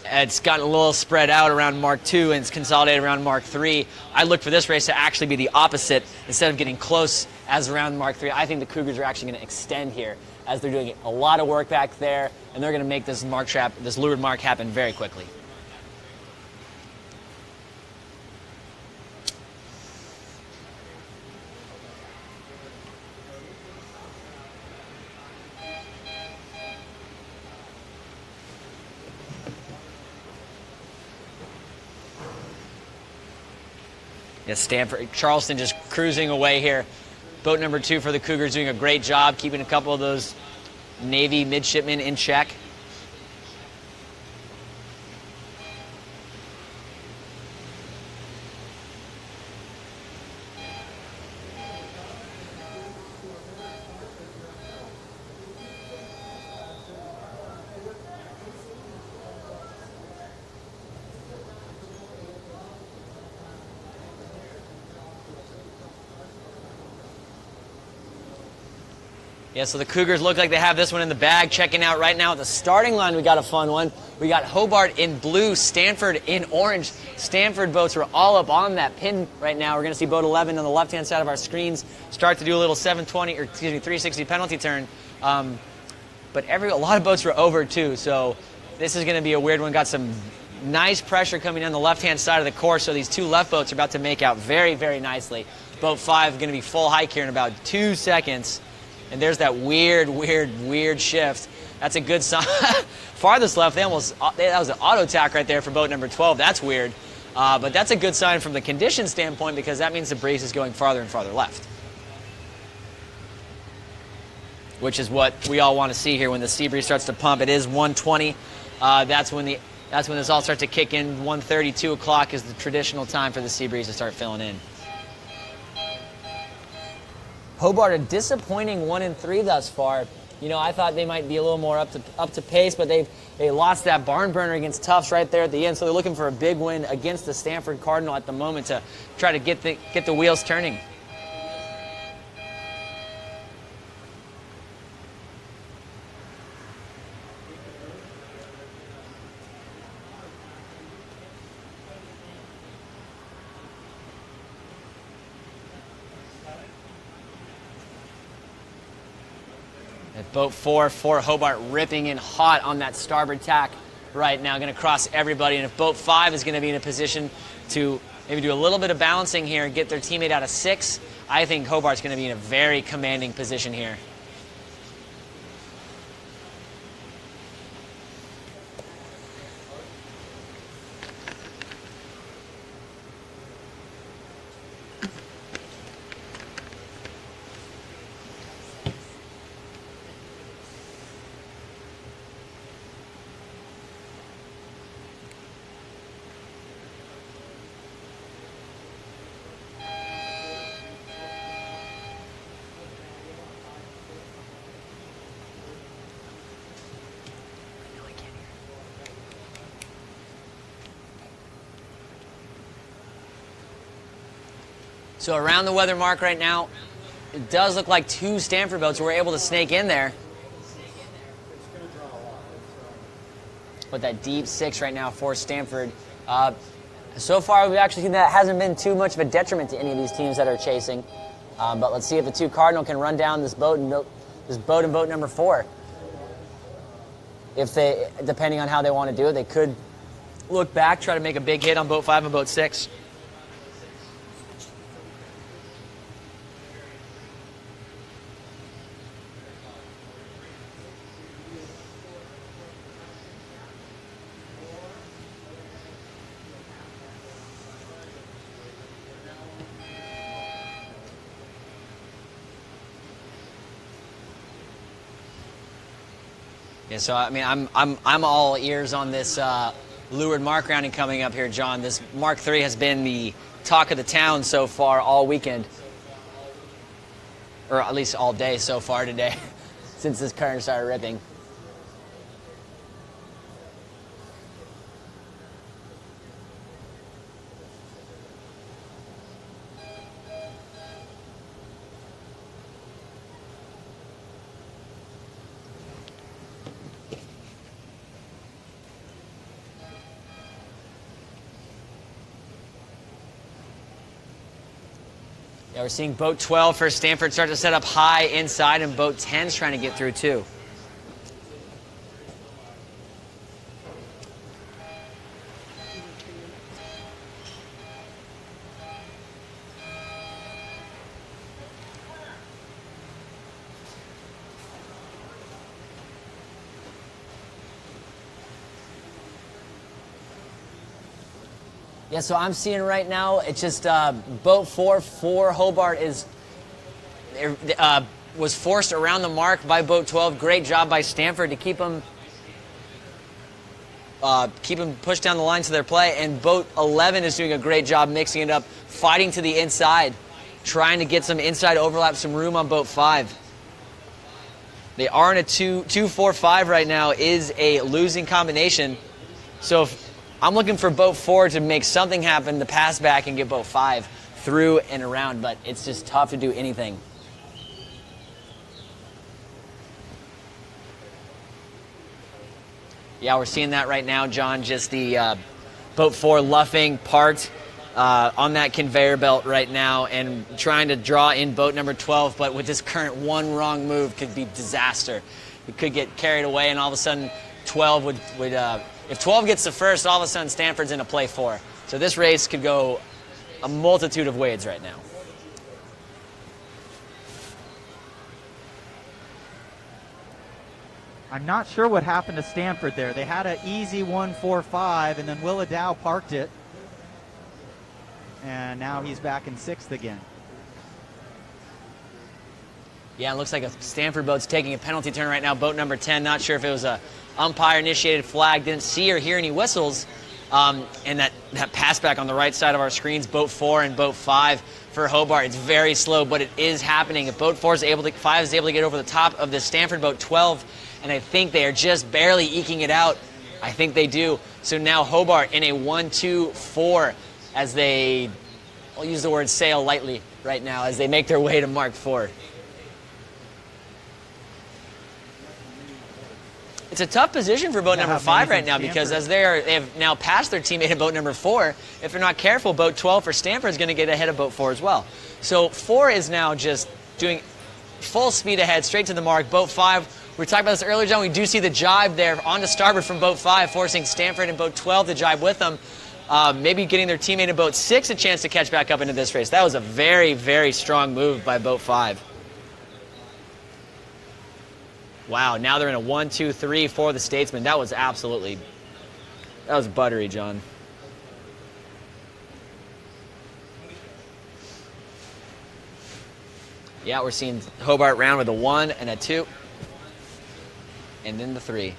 it's gotten a little spread out around Mark 2 and it's consolidated around Mark 3. I look for this race to actually be the opposite. Instead of getting close as around Mark 3, I think the Cougars are actually going to extend here as they're doing a lot of work back there, and they're going to make this mark trap, this lured mark happen very quickly. Yes, Charleston just cruising away here. Boat number 2 for the Cougars doing a great job keeping a couple of those Navy midshipmen in check. Yeah, so the Cougars look like they have this one in the bag. Checking out right now at the starting line, we got a fun one. We got Hobart in blue, Stanford in orange. Stanford boats are all up on that pin right now. We're going to see boat 11 on the left-hand side of our screens start to do a little 360 penalty turn. But a lot of boats were over too, so this is going to be a weird one. Got some nice pressure coming on the left-hand side of the course, so these two left boats are about to make out very, very nicely. Boat 5 is going to be full hike here in about 2 seconds. And there's that weird shift. That's a good sign. Farthest left, that was an auto tack right there for boat number 12. That's weird. But that's a good sign from the condition standpoint because that means the breeze is going farther and farther left, which is what we all want to see here when the sea breeze starts to pump. It is 1:20. That's when this all starts to kick in. 1:30, 2 o'clock is the traditional time for the sea breeze to start filling in. Hobart, a disappointing 1-3 thus far. You know, I thought they might be a little more up to pace, but they lost that barn burner against Tufts right there at the end, so they're looking for a big win against the Stanford Cardinal at the moment to try to get the wheels turning. At boat 4, Hobart ripping in hot on that starboard tack right now, going to cross everybody. And if boat 5 is going to be in a position to maybe do a little bit of balancing here and get their teammate out of 6, I think Hobart's going to be in a very commanding position here. So around the weather mark right now, it does look like 2 Stanford boats were able to snake in there. But that deep 6 right now for Stanford. So far, we've actually seen that hasn't been too much of a detriment to any of these teams that are chasing. But let's see if the 2 Cardinal can run down this boat and boat number 4. If they, depending on how they want to do it, they could look back, try to make a big hit on boat 5 and boat 6. Yeah, so I mean, I'm all ears on this leeward mark rounding coming up here, John. This Mark III has been the talk of the town so far all weekend, or at least all day so far today, since this current started ripping. Yeah, we're seeing boat 12 for Stanford start to set up high inside, and boat 10's trying to get through too. Yeah, so I'm seeing right now, it's just boat 4 for Hobart was forced around the mark by boat 12. Great job by Stanford to keep them pushed down the lines of their play. And boat 11 is doing a great job mixing it up, fighting to the inside, trying to get some inside overlap, some room on boat 5. They are in a 2-4-5 right now, is a losing combination. So if I'm looking for boat 4 to make something happen, to pass back and get boat 5 through and around, but it's just tough to do anything. Yeah, we're seeing that right now, John, just the boat 4 luffing part on that conveyor belt right now and trying to draw in boat number 12, but with this current one wrong move could be disaster. It could get carried away, and all of a sudden 12 would if 12 gets the first, all of a sudden Stanford's in a play 4. So this race could go a multitude of ways right now. I'm not sure what happened to Stanford there. They had an easy 1-4-5, and then Willadow parked it. and now he's back in 6th again. Yeah, it looks like a Stanford boat's taking a penalty turn right now. Boat number 10, not sure if it was a umpire-initiated flag. Didn't see or hear any whistles. And that pass back on the right side of our screens, boat 4 and boat 5 for Hobart. It's very slow, but it is happening. If boat 5 is able to get over the top of the Stanford boat 12, and I think they are just barely eking it out. I think they do. So now Hobart in a 1-2-4 as they, I'll use the word sail lightly right now, as they make their way to Mark 4. It's a tough position for boat number 5 right now because as they have now passed their teammate in boat number 4, if they're not careful, boat 12 for Stanford is going to get ahead of boat 4 as well. So 4 is now just doing full speed ahead, straight to the mark. Boat 5, we talked about this earlier, John, we do see the jibe there onto starboard from boat 5, forcing Stanford and boat 12 to jibe with them. Maybe getting their teammate in boat 6 a chance to catch back up into this race. That was a very, very strong move by boat 5. Wow, now they're in a 1-2-3 for the Statesman. That was buttery, John. Yeah, we're seeing Hobart round with a 1 and a 2. And then the 3.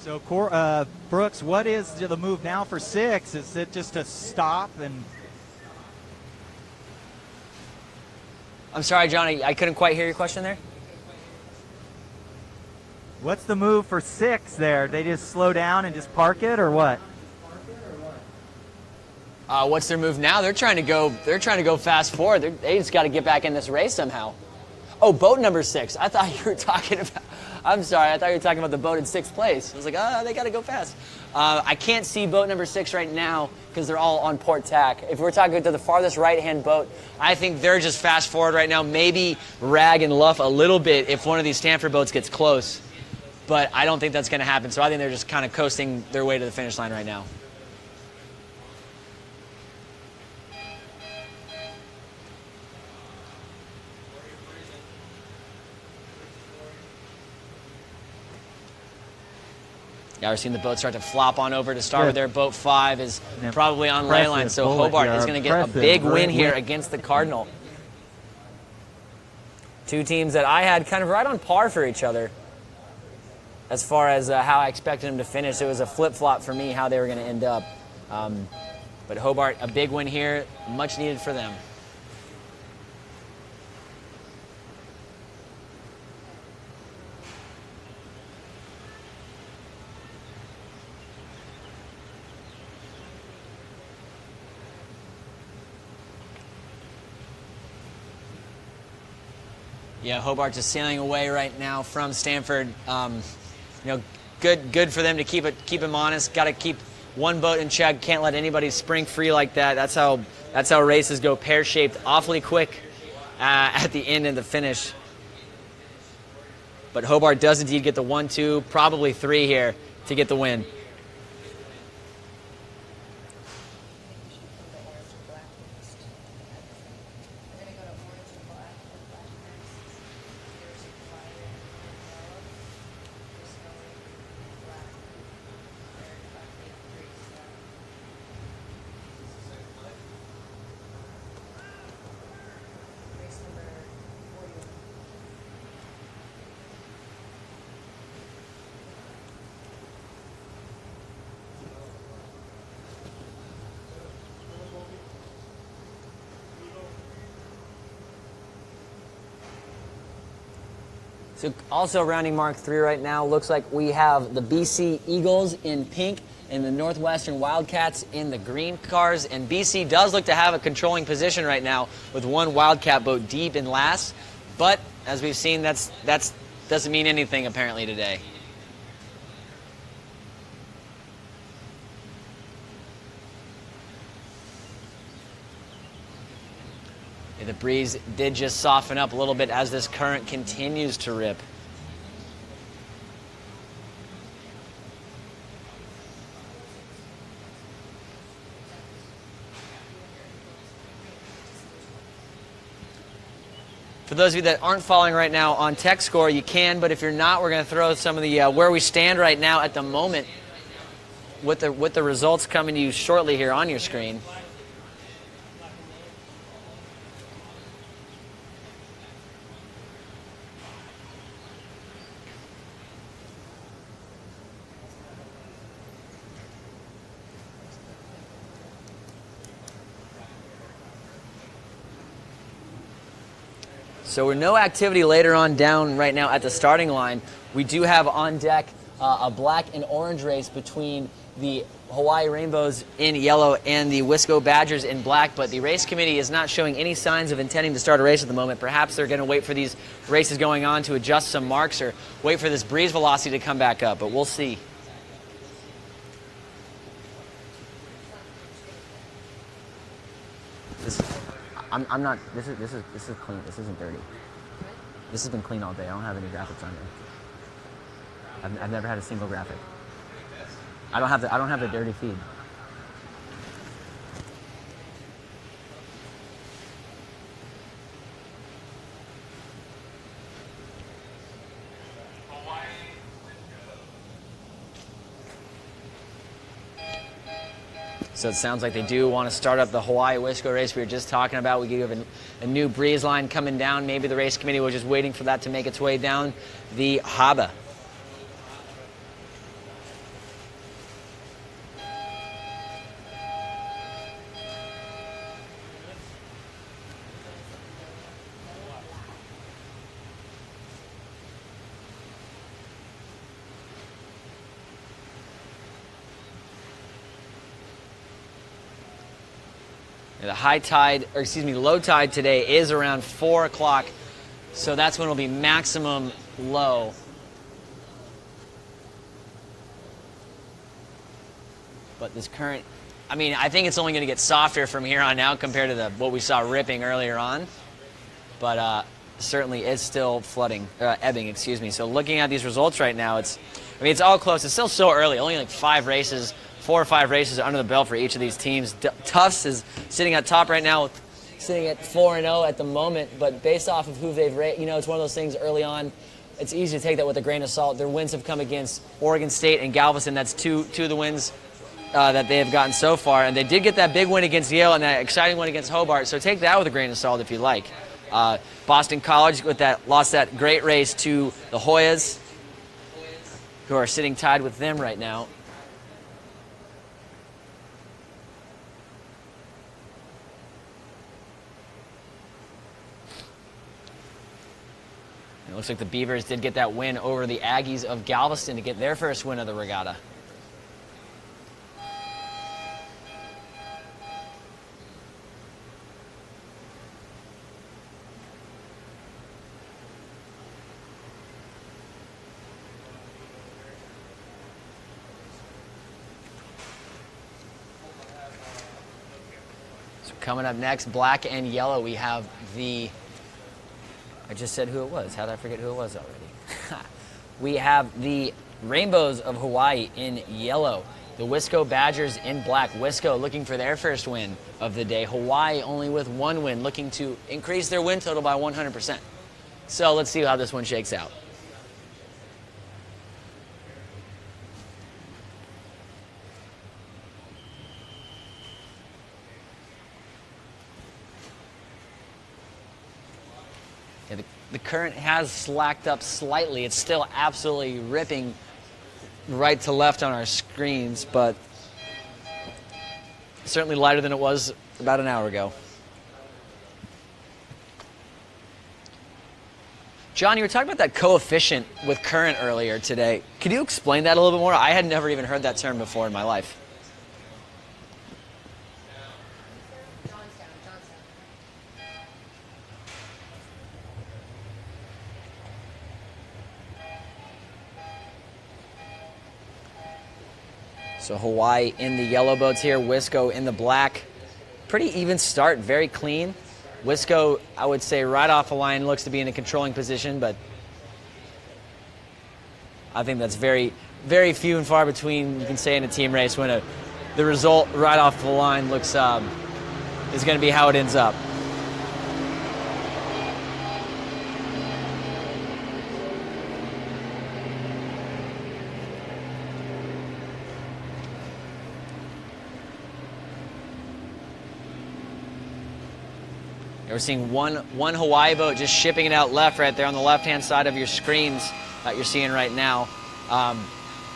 So, Brooks, what is the move now for 6? Is it just to stop and... I'm sorry, John, I couldn't quite hear your question there. What's the move for 6 there? They just slow down and just park it, or what? What's their move now? They're trying to go fast forward. They just got to get back in this race somehow. Oh, boat number 6. I thought you were talking about... I'm sorry, I thought you were talking about the boat in 6th place. I was like, they got to go fast. I can't see boat number 6 right now because they're all on port tack. If we're talking to the farthest right-hand boat, I think they're just fast forward right now, maybe rag and luff a little bit if one of these Stanford boats gets close. But I don't think that's going to happen, so I think they're just kind of coasting their way to the finish line right now. Yeah, we're seeing the boat start to flop on over to starboard there. Boat 5 is probably on ley line, so Hobart is going to get a big win here against the Cardinal. Two teams that I had kind of right on par for each other as far as how I expected them to finish. It was a flip-flop for me how they were going to end up. But Hobart, a big win here, much needed for them. Yeah, Hobart just sailing away right now from Stanford. Good for them to keep him honest. Got to keep one boat in check. Can't let anybody spring free like that. That's how races go pear-shaped, awfully quick at the end and the finish. But Hobart does indeed get the 1-2, probably 3 here to get the win. So also rounding Mark 3 right now, looks like we have the BC Eagles in pink and the Northwestern Wildcats in the green cars. And BC does look to have a controlling position right now with one Wildcat boat deep in last. But as we've seen, that's doesn't mean anything apparently today. The breeze did just soften up a little bit as this current continues to rip. For those of you that aren't following right now on Tech Score, you can, but if you're not, we're going to throw some of the where we stand right now at the moment with the results coming to you shortly here on your screen. So we're no activity later on down right now at the starting line. We do have on deck a black and orange race between the Hawaii Rainbows in yellow and the Wisco Badgers in black, but the race committee is not showing any signs of intending to start a race at the moment. Perhaps they're going to wait for these races going on to adjust some marks or wait for this breeze velocity to come back up, but we'll see. I'm not. This is clean. This isn't dirty. This has been clean all day. I don't have any graphics on there. I've never had a single graphic. I don't have the dirty feed. So it sounds like they do want to start up the Hawaii Wisco race we were just talking about. We have a new breeze line coming down. Maybe the race committee was just waiting for that to make its way down the harbor. The low tide today is around 4 o'clock, so that's when it'll be maximum low. But this current, I think it's only going to get softer from here on out compared to what we saw ripping earlier on. But certainly it's still ebbing, So looking at these results right now, it's all close. It's still so early, only like 4 or 5 races under the belt for each of these teams. Tufts is sitting at top right now, sitting at 4-0 at the moment, but based off of who they've raced, it's one of those things early on, it's easy to take that with a grain of salt. Their wins have come against Oregon State and Galveston. That's two of the wins that they have gotten so far, and they did get that big win against Yale and that exciting one against Hobart, so take that with a grain of salt if you like. Boston College lost that great race to the Hoyas, who are sitting tied with them right now. It looks like the Beavers did get that win over the Aggies of Galveston to get their first win of the regatta. So coming up next, black and yellow, we have I just said who it was. How did I forget who it was already? We have the Rainbows of Hawaii in yellow. The Wisco Badgers in black. Wisco looking for their first win of the day. Hawaii only with 1 win, looking to increase their win total by 100%. So let's see how this one shakes out. The current has slacked up slightly. It's still absolutely ripping right to left on our screens, but certainly lighter than it was about an hour ago. John, you were talking about that coefficient with current earlier today. Could you explain that a little bit more? I had never even heard that term before in my life. So Hawaii in the yellow boats here, Wisco in the black. Pretty even start, very clean. Wisco, I would say right off the line, looks to be in a controlling position, but I think that's very, very few and far between, you can say, in a team race when the result right off the line looks is going to be how it ends up. We're seeing one Hawaii boat just shipping it out left right there on the left-hand side of your screens that you're seeing right now.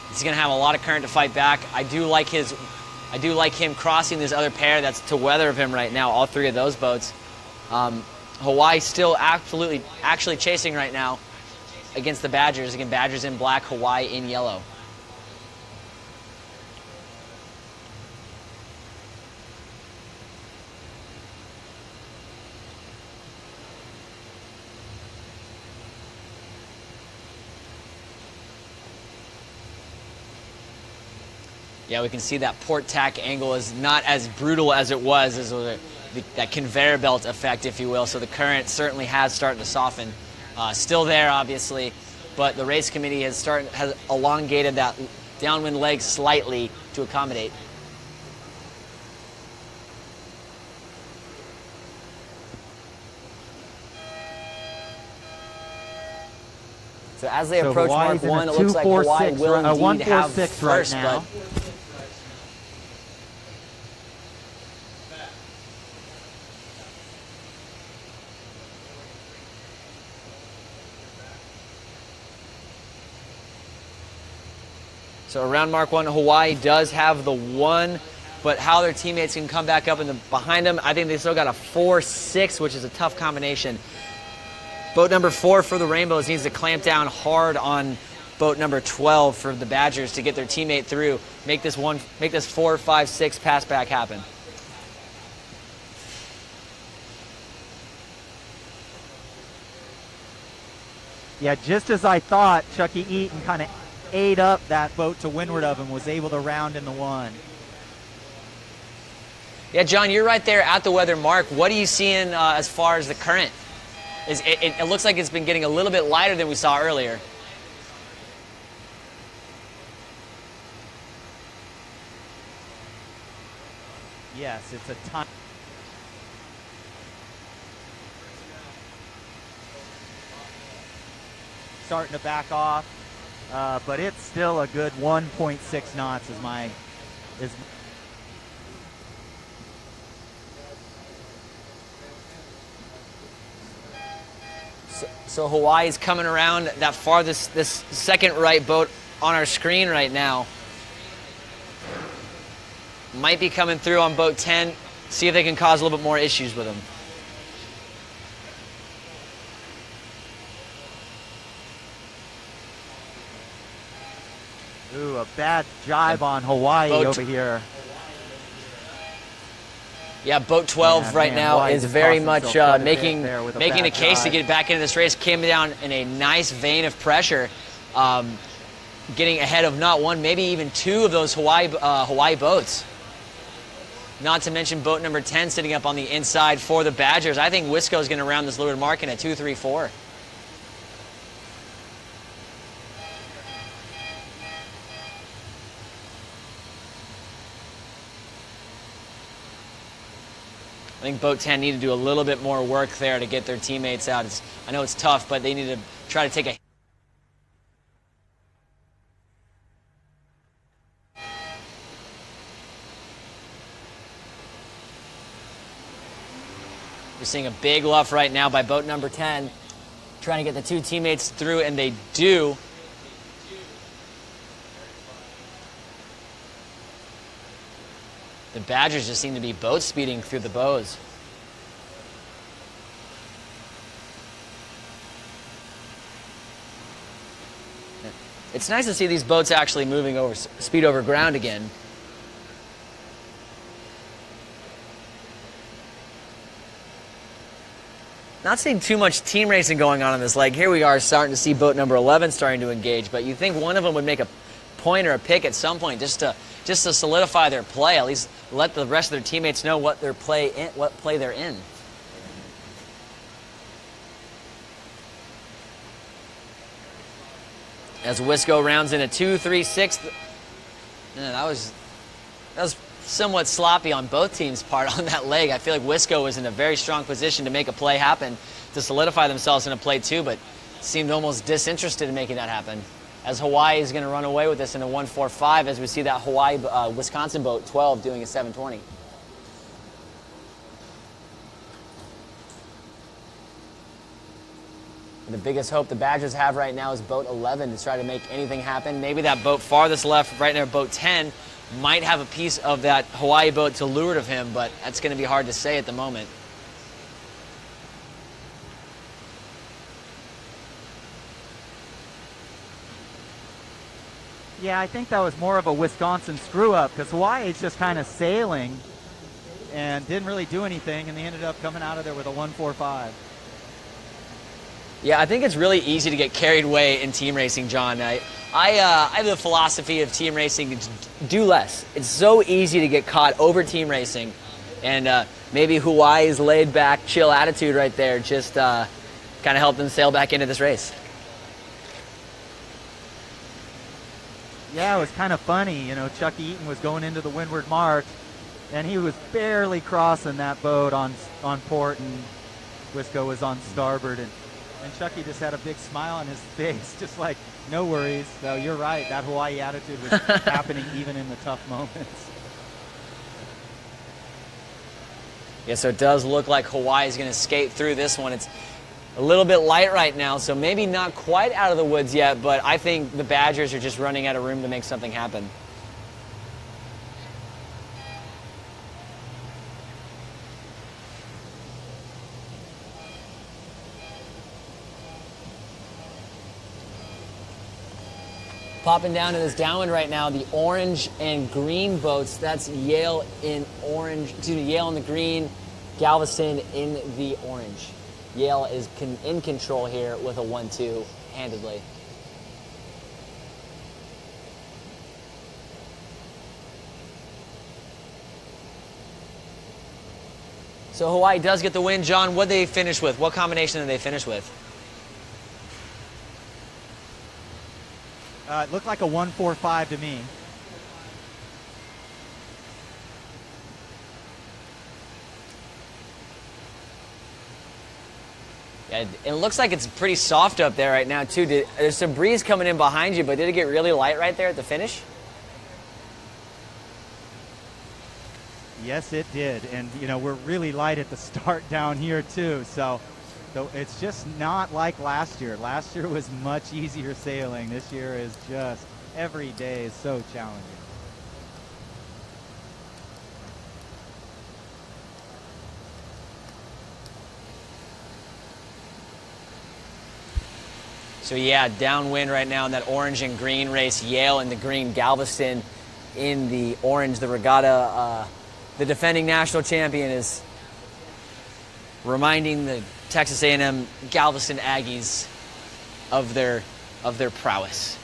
He's going to have a lot of current to fight back. I do like him crossing this other pair that's to weather of him right now, all three of those boats. Hawaii still actually chasing right now against the Badgers. Again, Badgers in black, Hawaii in yellow. Yeah, we can see that port tack angle is not as brutal as it was, that conveyor belt effect, if you will. So the current certainly has started to soften. Still there, obviously, but the race committee has elongated that downwind leg slightly to accommodate. So as they approach Mark 1, it looks like Hawaii will indeed have first, right now. but so around Mark 1, Hawaii does have the 1, but how their teammates can come back up behind them, I think they still got a 4-6, which is a tough combination. Boat number 4 for the Rainbows needs to clamp down hard on boat number 12 for the Badgers to get their teammate through, make this 4, 5, 6 pass back happen. Yeah, just as I thought, Chucky Eaton kind of ate up that boat to windward of him, was able to round in the 1. Yeah, John, you're right there at the weather mark. What are you seeing as far as the current? It looks like it's been getting a little bit lighter than we saw earlier. Yes, it's a ton. Starting to back off, but it's still a good 1.6 knots is So Hawaii's coming around that farthest, this second right boat on our screen right now. Might be coming through on boat 10. See if they can cause a little bit more issues with them. Ooh, a bad jibe on Hawaii over here. Yeah, boat 12 right now Hawaii's is very much making a a case to get back into this race. Came down in a nice vein of pressure, getting ahead of not one, maybe even 2 of those Hawaii boats. Not to mention boat number 10 sitting up on the inside for the Badgers. I think Wisco's going to round this leeward mark in a 2-3-4. I think boat 10 need to do a little bit more work there to get their teammates out. I know it's tough, but they need to try to take a... We're seeing a big luff right now by boat number 10, trying to get the 2 teammates through, and they do. The Badgers just seem to be boat speeding through the bows. It's nice to see these boats actually moving over, speed over ground again. Not seeing too much team racing going on this leg. Here we are starting to see boat number 11 starting to engage, but you think one of them would make a point or a pick at some point just to solidify their play, at least let the rest of their teammates know what play they're in. As Wisco rounds in a 2-3-6, that was somewhat sloppy on both teams' part on that leg. I feel like Wisco was in a very strong position to make a play happen, to solidify themselves in a play 2, but seemed almost disinterested in making that happen. As Hawaii is going to run away with this in a 1-4-5, as we see that Hawaii Wisconsin boat 12 doing a 720. The biggest hope the Badgers have right now is boat 11 to try to make anything happen. Maybe that boat farthest left, right near boat 10, might have a piece of that Hawaii boat to leeward of him, but that's going to be hard to say at the moment. Yeah, I think that was more of a Wisconsin screw-up because Hawaii is just kind of sailing and didn't really do anything, and they ended up coming out of there with a 1.45. Yeah, I think it's really easy to get carried away in team racing, John. I have the philosophy of team racing to do less. It's so easy to get caught over team racing, and maybe Hawaii's laid-back, chill attitude right there just kind of helped them sail back into this race. Yeah, it was kind of funny. You know, Chuck Eaton was going into the windward mark, and he was barely crossing that boat on port, and Wisco was on starboard, and Chucky just had a big smile on his face, just like, no worries. So you're right, that Hawaii attitude was happening even in the tough moments. Yeah, so it does look like Hawaii's going to skate through this one. It's a little bit light right now, so maybe not quite out of the woods yet, but I think the Badgers are just running out of room to make something happen. Popping down to this downwind right now, the orange and green boats. That's Yale in orange, Yale in the green, Galveston in the orange. Yale is in control here with a 1-2 handedly. So Hawaii does get the win. John, what did they finish with? What combination did they finish with? It looked like a 1.45 to me. Yeah, it looks like it's pretty soft up there right now, too. There's some breeze coming in behind you, but did it get really light right there at the finish? Yes, it did. And, you know, we're really light at the start down here, too. So it's just not like last year. Last year was much easier sailing. This year is just, every day is so challenging. So yeah, downwind right now in that orange and green race. Yale in the green, Galveston in the orange. The regatta, the defending national champion is reminding the Texas A&M Galveston Aggies of their prowess.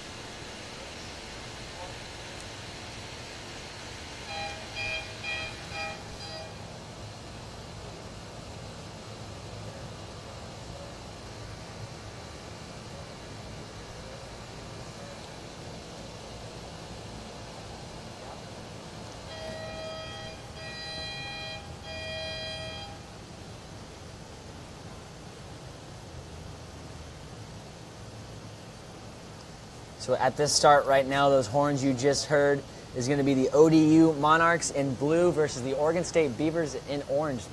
So at this start right now, those horns you just heard is going to be the ODU Monarchs in blue versus the Oregon State Beavers in orange.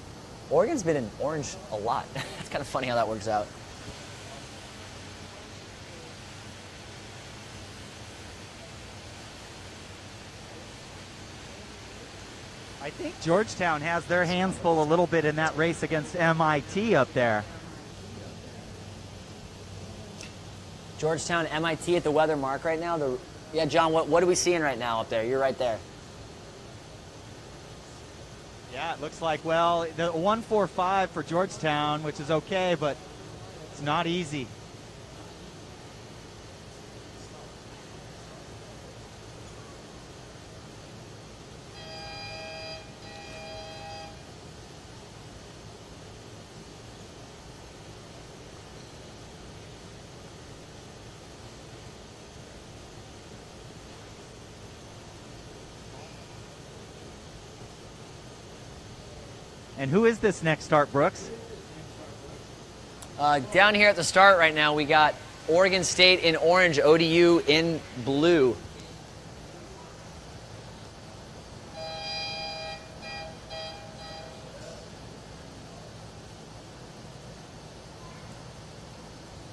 Oregon's been in orange a lot. It's kind of funny how that works out. I think Georgetown has their hands full a little bit in that race against MIT up there. Georgetown, MIT at the weather mark right now. Yeah, John, what are we seeing right now up there? You're right there. Yeah, it looks like, well, the 1.45 for Georgetown, which is okay, but it's not easy. And who is this next start, Brooks? Down here at the start right now, we got Oregon State in orange, ODU in blue.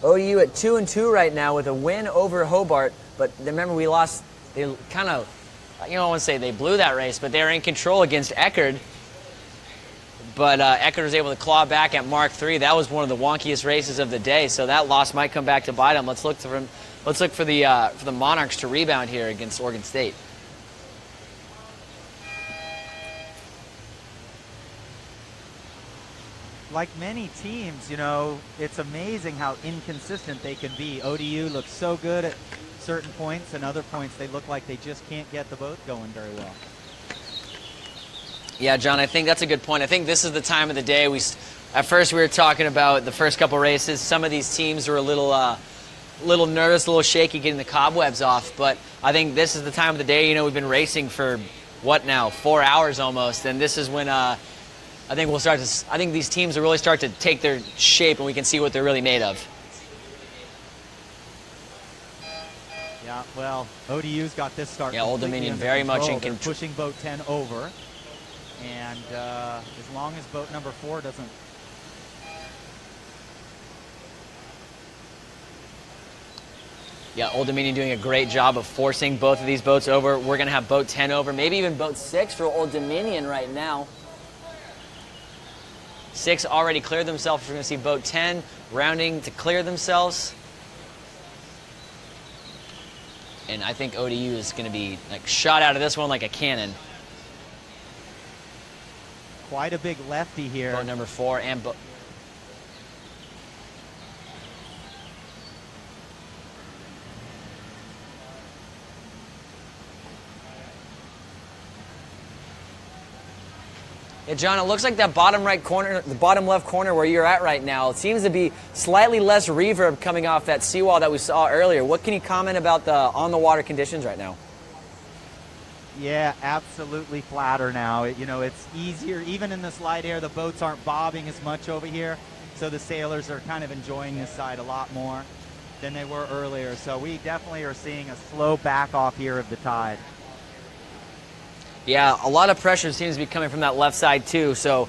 ODU at 2-2 right now with a win over Hobart. But remember, we lost. They kind of, I don't want to say they blew that race, but they were in control against Eckerd. But Eckerd was able to claw back at Mark III. That was one of the wonkiest races of the day. So that loss might come back to bite them. Let's look for the Monarchs to rebound here against Oregon State. Like many teams, you know, it's amazing how inconsistent they can be. ODU looks so good at certain points, and other points they look like they just can't get the boat going very well. Yeah, John, I think that's a good point. I think this is the time of the day. At first we were talking about the first couple races. Some of these teams are a little nervous, a little shaky getting the cobwebs off. But I think this is the time of the day. You know, we've been racing for, what now, 4 hours almost. And this is when I think these teams will really start to take their shape, and we can see what they're really made of. Yeah, well, ODU's got this start. Yeah, Old Dominion very much in control. Pushing boat 10 over. And as long as boat number 4 doesn't... Yeah, Old Dominion doing a great job of forcing both of these boats over. We're going to have boat 10 over, maybe even boat 6 for Old Dominion right now. 6 already cleared themselves. We're going to see boat 10 rounding to clear themselves. And I think ODU is going to be like shot out of this one like a cannon. Quite a big lefty here. Boat number 4 and boat... Yeah, John, it looks like that bottom right corner, the bottom left corner where you're at right now, it seems to be slightly less reverb coming off that seawall that we saw earlier. What can you comment about the on-the-water conditions right now? Yeah, absolutely flatter now. You know, it's easier. Even in this light air, the boats aren't bobbing as much over here, so the sailors are kind of enjoying this side a lot more than they were earlier. So we definitely are seeing a slow back off here of the tide. Yeah, a lot of pressure seems to be coming from that left side too, so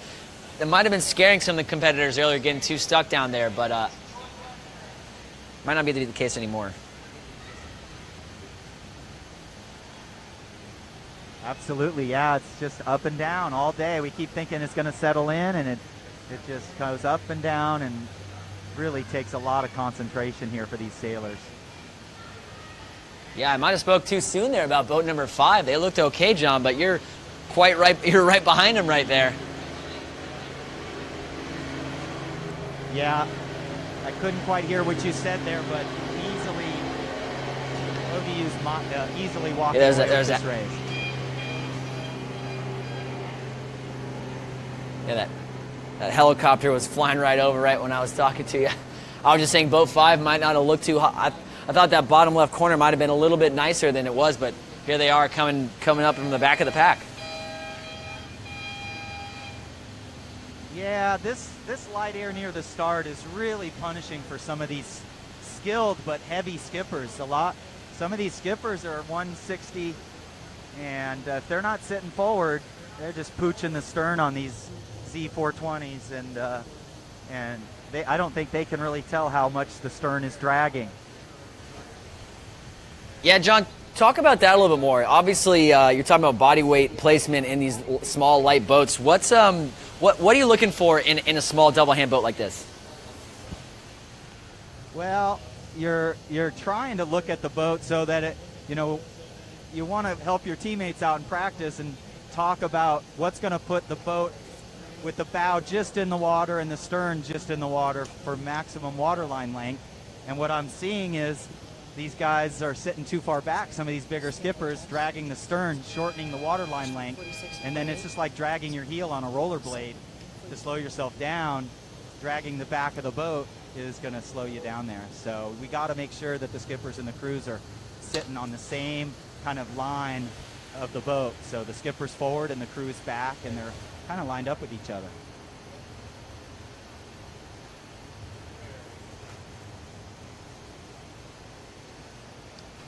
it might have been scaring some of the competitors earlier, getting too stuck down there, but might not be the case anymore. Absolutely, yeah, it's just up and down all day. We keep thinking it's going to settle in, and it just goes up and down, and really takes a lot of concentration here for these sailors. Yeah, I might have spoke too soon there about boat number 5. They looked okay, John, but you're quite right. You're right behind them right there. Yeah, I couldn't quite hear what you said there, but easily, ODU's easily walking away with this race. Yeah, that helicopter was flying right over right when I was talking to you. I was just saying boat 5 might not have looked too hot. I thought that bottom left corner might have been a little bit nicer than it was, but here they are coming up from the back of the pack. Yeah, this light air near the start is really punishing for some of these skilled but heavy skippers. Some of these skippers are 160, and if they're not sitting forward, they're just pooching the stern on these Z420s, and I don't think they can really tell how much the stern is dragging. Yeah, John, talk about that a little bit more. Obviously, you're talking about body weight placement in these small, light boats. What are you looking for in a small double hand boat like this? Well, you're trying to look at the boat so that you want to help your teammates out in practice and talk about what's going to put the boat with the bow just in the water and the stern just in the water for maximum waterline length. And what I'm seeing is these guys are sitting too far back, some of these bigger skippers, dragging the stern, shortening the waterline length, and then it's just like dragging your heel on a rollerblade to slow yourself down. Dragging the back of the boat is going to slow you down there. So we got to make sure that the skippers and the crews are sitting on the same kind of line of the boat. So the skipper's forward and the crew's back, and they're kind of lined up with each other.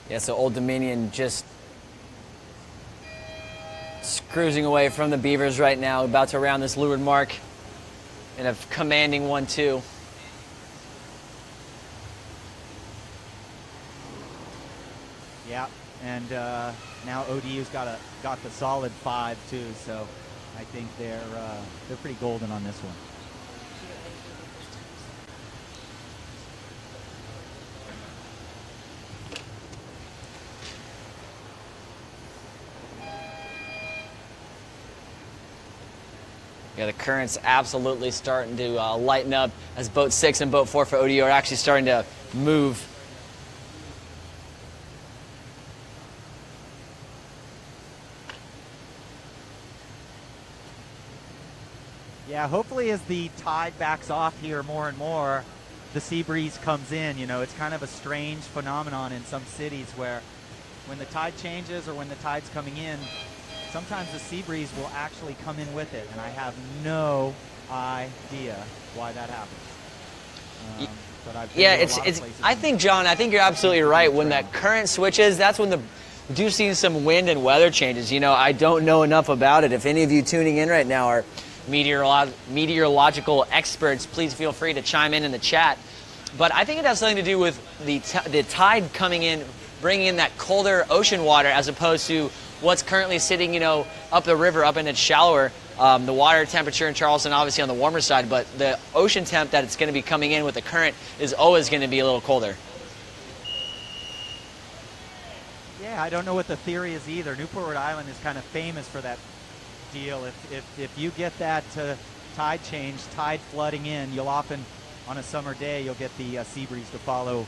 Yeah, so Old Dominion just cruising away from the Beavers right now, about to round this leeward mark in a commanding 1-2. Yeah, and now ODU's got the solid 5 too, so I think they're pretty golden on this one. Yeah, the current's absolutely starting to lighten up as boat 6 and boat 4 for ODU are actually starting to move. Yeah, hopefully as the tide backs off here more and more, the sea breeze comes in. You know, it's kind of a strange phenomenon in some cities where when the tide changes or when the tide's coming in, sometimes the sea breeze will actually come in with it, and I have no idea why that happens. But I've been to a lot of places. I think, John, I think you're absolutely right. When that current switches, that's when we do see some wind and weather changes. You know, I don't know enough about it. If any of you tuning in right now are meteorological experts, please feel free to chime in the chat. But I think it has something to do with the tide coming in, bringing in that colder ocean water as opposed to what's currently sitting, you know, up the river, up and it's shallower. The water temperature in Charleston obviously on the warmer side, but the ocean temp that it's going to be coming in with the current is always going to be a little colder. Yeah, I don't know what the theory is either. Newport, Rhode Island is kind of famous for that deal. If you get that tide change, tide flooding in, you'll often, on a summer day, you'll get the sea breeze to follow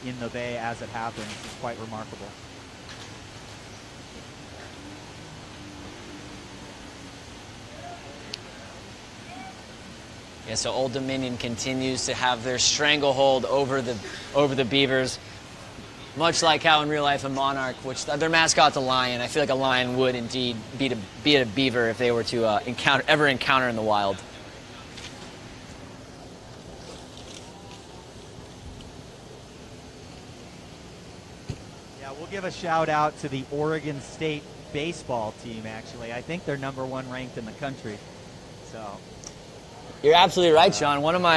in the bay as it happens. It's quite remarkable. Yeah, so Old Dominion continues to have their stranglehold over the Beavers, much like how in real life a Monarch, which their mascot's a lion. I feel like a lion would indeed beat a beaver if they were to ever encounter in the wild. Yeah, we'll give a shout out to the Oregon State baseball team. Actually, I think they're #1 ranked in the country. So. You're absolutely right, Sean. One of my,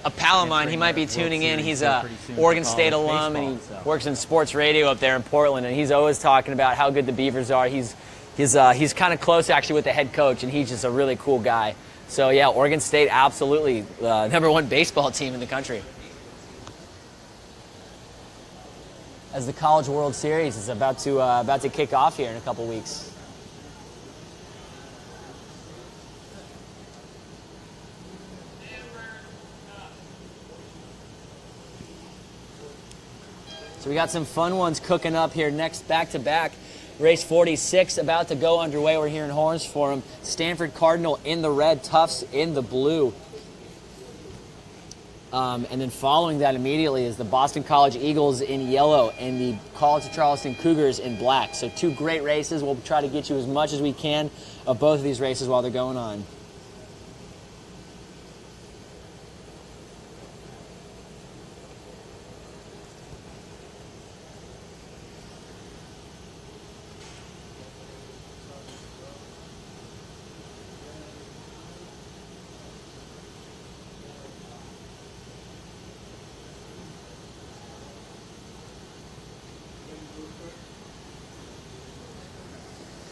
a pal of mine, he might be tuning in. He's a Oregon State alum, and he works in sports radio up there in Portland, and he's always talking about how good the Beavers are. He's kind of close, actually, with the head coach, and he's just a really cool guy. So, yeah, Oregon State, absolutely #1 baseball team in the country. As the College World Series is about to kick off here in a couple weeks. So we got some fun ones cooking up here next, back-to-back. Race 46 about to go underway. We're here in Horns Forum. Stanford Cardinal in the red, Tufts in the blue. And then following that immediately is the Boston College Eagles in yellow and the College of Charleston Cougars in black. So 2 great races. We'll try to get you as much as we can of both of these races while they're going on.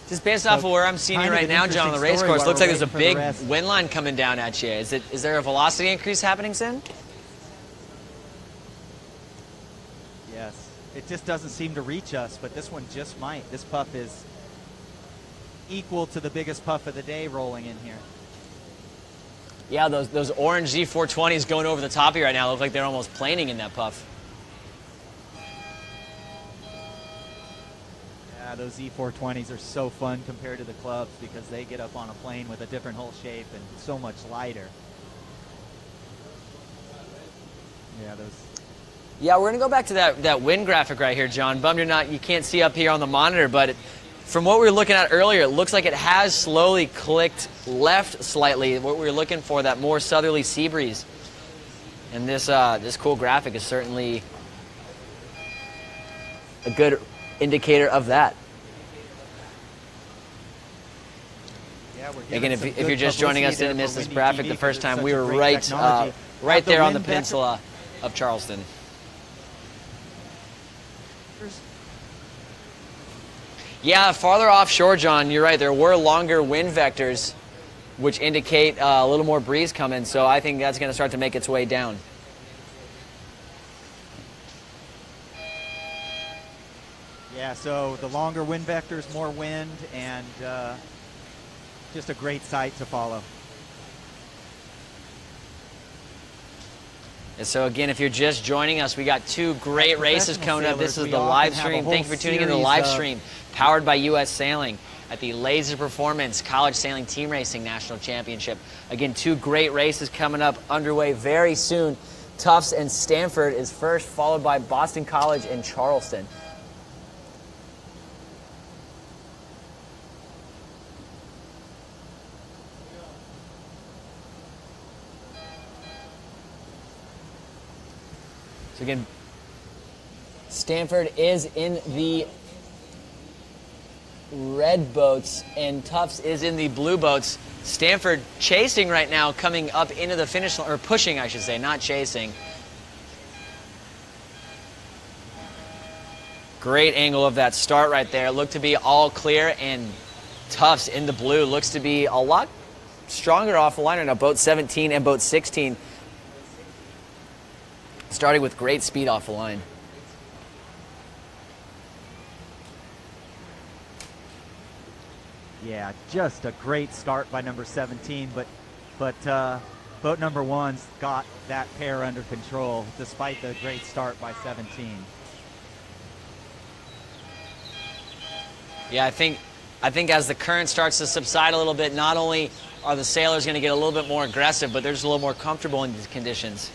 Just based off of where I'm seeing you right now, John, on the race course, looks like there's a big wind line coming down at you. Is there a velocity increase happening soon? Yes. It just doesn't seem to reach us, but this one just might. This puff is equal to the biggest puff of the day rolling in here. Yeah, those orange Z420s going over the top of you right now look like they're almost planing in that puff. Yeah, those Z420s are so fun compared to the clubs because they get up on a plane with a different hull shape and so much lighter. Yeah, those. Yeah, we're gonna go back to that wind graphic right here, John. Bummed you can't see up here on the monitor, but from what we were looking at earlier, it looks like it has slowly clicked left slightly. What we were looking for, that more southerly sea breeze. And this cool graphic is certainly a good indicator of that. Yeah, again, if you're just joining us, didn't miss this graphic the first time, we were right there on the peninsula of Charleston. Yeah, farther offshore, John, you're right. There were longer wind vectors, which indicate a little more breeze coming. So I think that's going to start to make its way down. Yeah, so the longer wind vectors, more wind, and just a great sight to follow. And so again, if you're just joining us, we got two great races coming up. This is the live stream. Thank you for tuning in to the live stream, powered by U.S. Sailing at the LaserPerformance College Sailing Team Racing National Championship. Again, two great races coming up underway very soon. Tufts and Stanford is first, followed by Boston College and Charleston. So again, Stanford is in the red boats and Tufts is in the blue boats. Stanford chasing right now, coming up into the finish line, or pushing, I should say, not chasing. Great angle of that start right there. Looked to be all clear, and Tufts in the blue looks to be a lot stronger off the line right now. Boat 17 and boat 16. Starting with great speed off the line. Yeah, just a great start by number 17, but boat number 1's got that pair under control despite the great start by 17. Yeah, I think as the current starts to subside a little bit, not only are the sailors going to get a little bit more aggressive, but they're just a little more comfortable in these conditions.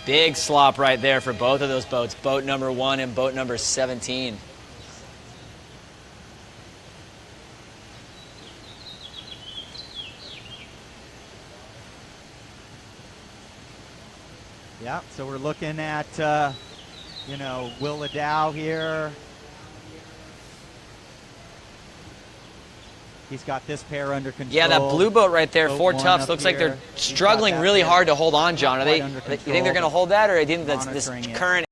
Big slop right there for both of those boats, boat number 1 and boat number 17. Yeah, so we're looking at, Will Ladow here. He's got this pair under control. Yeah, that blue boat right there, Boat for one Tufts, up looks like here. they're He's got struggling that really pair hard to hold on, John. not You quite under think they're control, going to hold that, or do you think that's this monitoring it. current